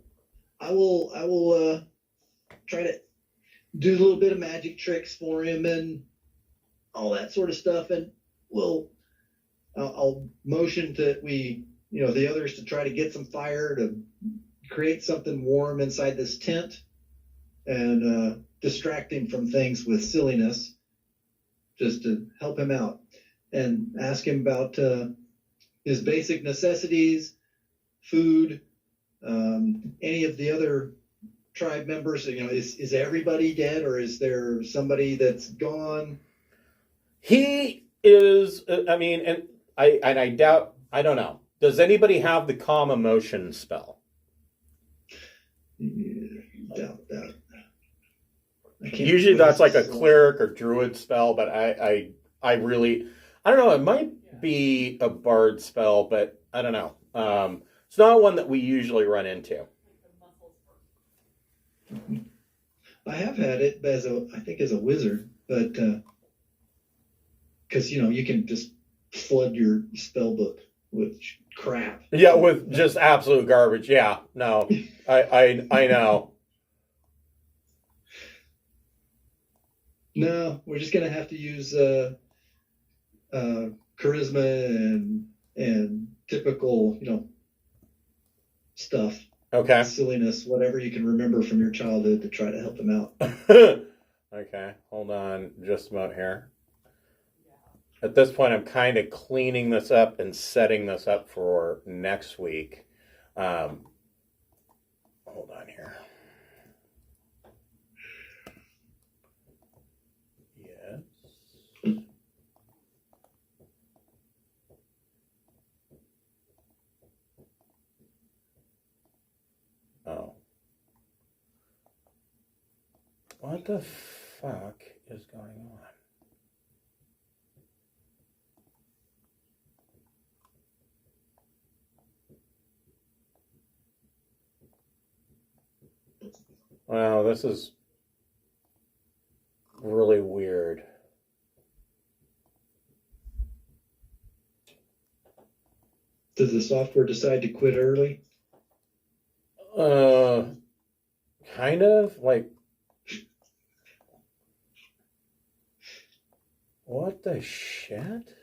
I will try to do a little bit of magic tricks for him and all that sort of stuff, and I'll motion to the others to try to get some fire to create something warm inside this tent and distract him from things with silliness, just to help him out, and ask him about his basic necessities, food, any of the other tribe members. Is everybody dead, or is there somebody that's gone? He is. And I doubt. I don't know. Does anybody have the calm emotion spell? Doubt that. Usually that's like a cleric or druid spell, but I really, I don't know. It might be a bard spell, but I don't know. It's not one that we usually run into. I have had it as a wizard, but because you can just flood your spell book with crap. Yeah, with just absolute garbage. Yeah, no, I know. No, we're just gonna have to use charisma and typical stuff. Okay. Silliness, whatever you can remember from your childhood to try to help them out. Okay, hold on just a moment here. At this point, I'm kind of cleaning this up and setting this up for next week. Hold on here. Yes. Oh. What the fuck is going on? Well, this is really weird. Does the software decide to quit early? Kind of like. What the shit?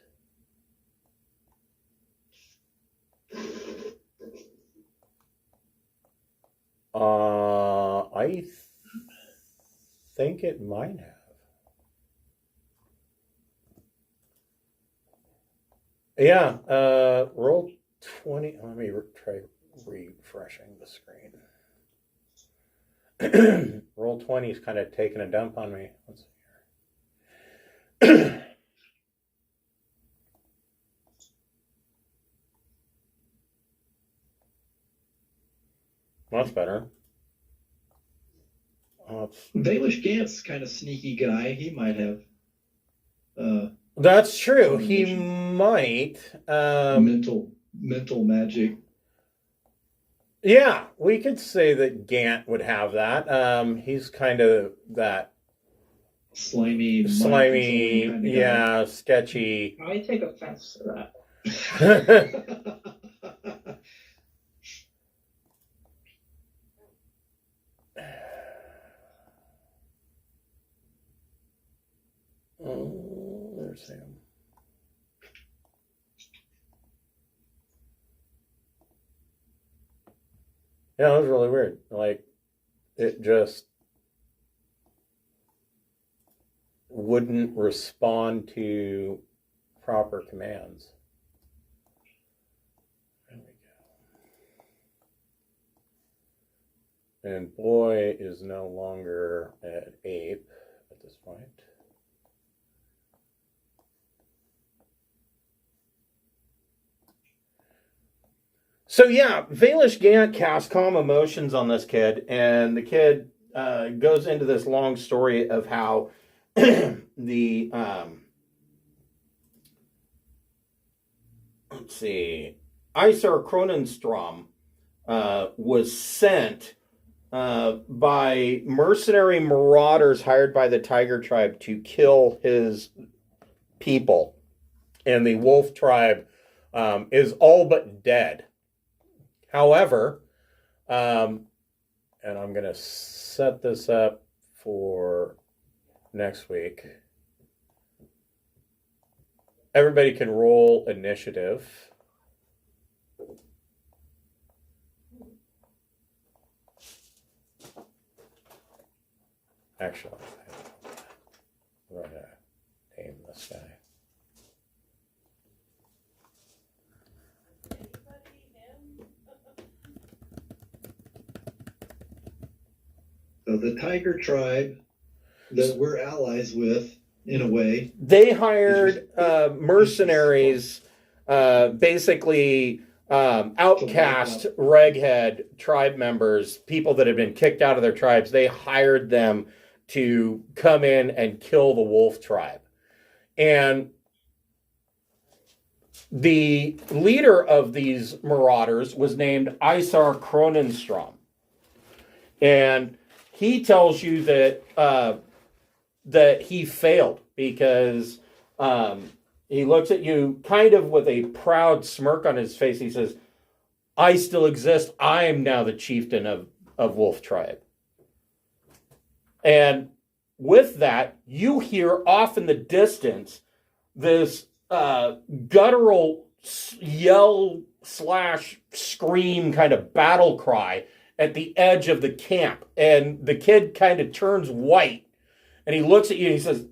I think it might have. Yeah, roll 20. Let me try refreshing the screen. Roll 20 is kind of taking a dump on me. Let's see here. Much better. Baelish Gant's kind of sneaky guy. He might have That's true. He might. mental magic. Yeah, we could say that Gant would have that. He's kind of that Slimy, slimy, kind of yeah, sketchy. I take offense to that. Oh, there's Sam. Yeah, that was really weird. Like, it just wouldn't respond to proper commands. There we go. And boy is no longer an ape at this point. So yeah, Baelish Gant casts calm emotions on this kid, and the kid goes into this long story of how the let's see, Isar Kronenstrom was sent by mercenary marauders hired by the Tiger tribe to kill his people, and the Wolf tribe is all but dead. However, and I'm going to set this up for next week. Everybody can roll initiative. Actually, I'm going to name this guy. So the Tiger tribe that we're allies with, in a way, they hired mercenaries, basically outcast reghead tribe members, people that had been kicked out of their tribes. They hired them to come in and kill the Wolf tribe. And the leader of these marauders was named Isar Kronenstrom. And he tells you that that he failed because he looks at you kind of with a proud smirk on his face. He says, I still exist. I am now the chieftain of Wolf Tribe. And with that, you hear off in the distance this guttural yell / scream kind of battle cry at the edge of the camp. And the kid kind of turns white and he looks at you and he says,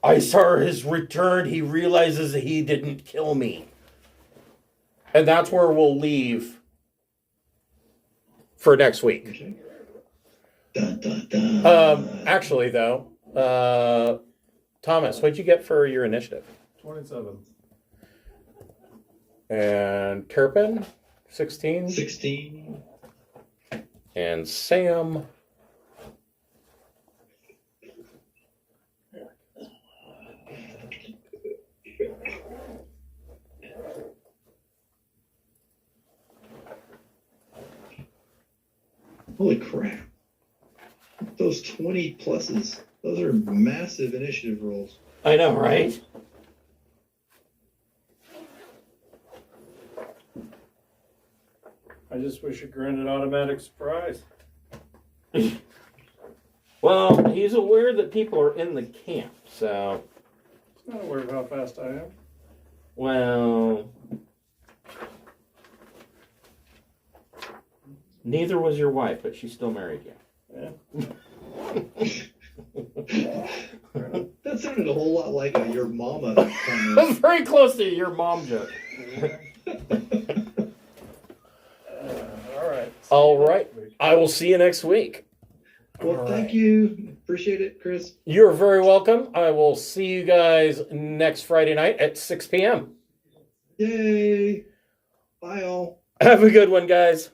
Isar has returned. He realizes that he didn't kill me. And that's where we'll leave for next week. Okay. Dun, dun, dun. Actually, though, Thomas, what'd you get for your initiative? 27. And Turpin, 16. 16. And Sam, Holy crap. those 20 pluses. Those are massive initiative rolls. I know, right? I just wish it granted automatic surprise. Well, he's aware that people are in the camp, so. He's not aware of how fast I am. Well. Neither was your wife, but she still married you. Yeah. That sounded a whole lot like a your mama That's comment. very close to your mom joke. All right. All right. I will see you next week. Well, All thank right. you. Appreciate it, Chris. You're very welcome. I will see you guys next Friday night at 6 p.m. Yay. Bye, all. Have a good one, guys.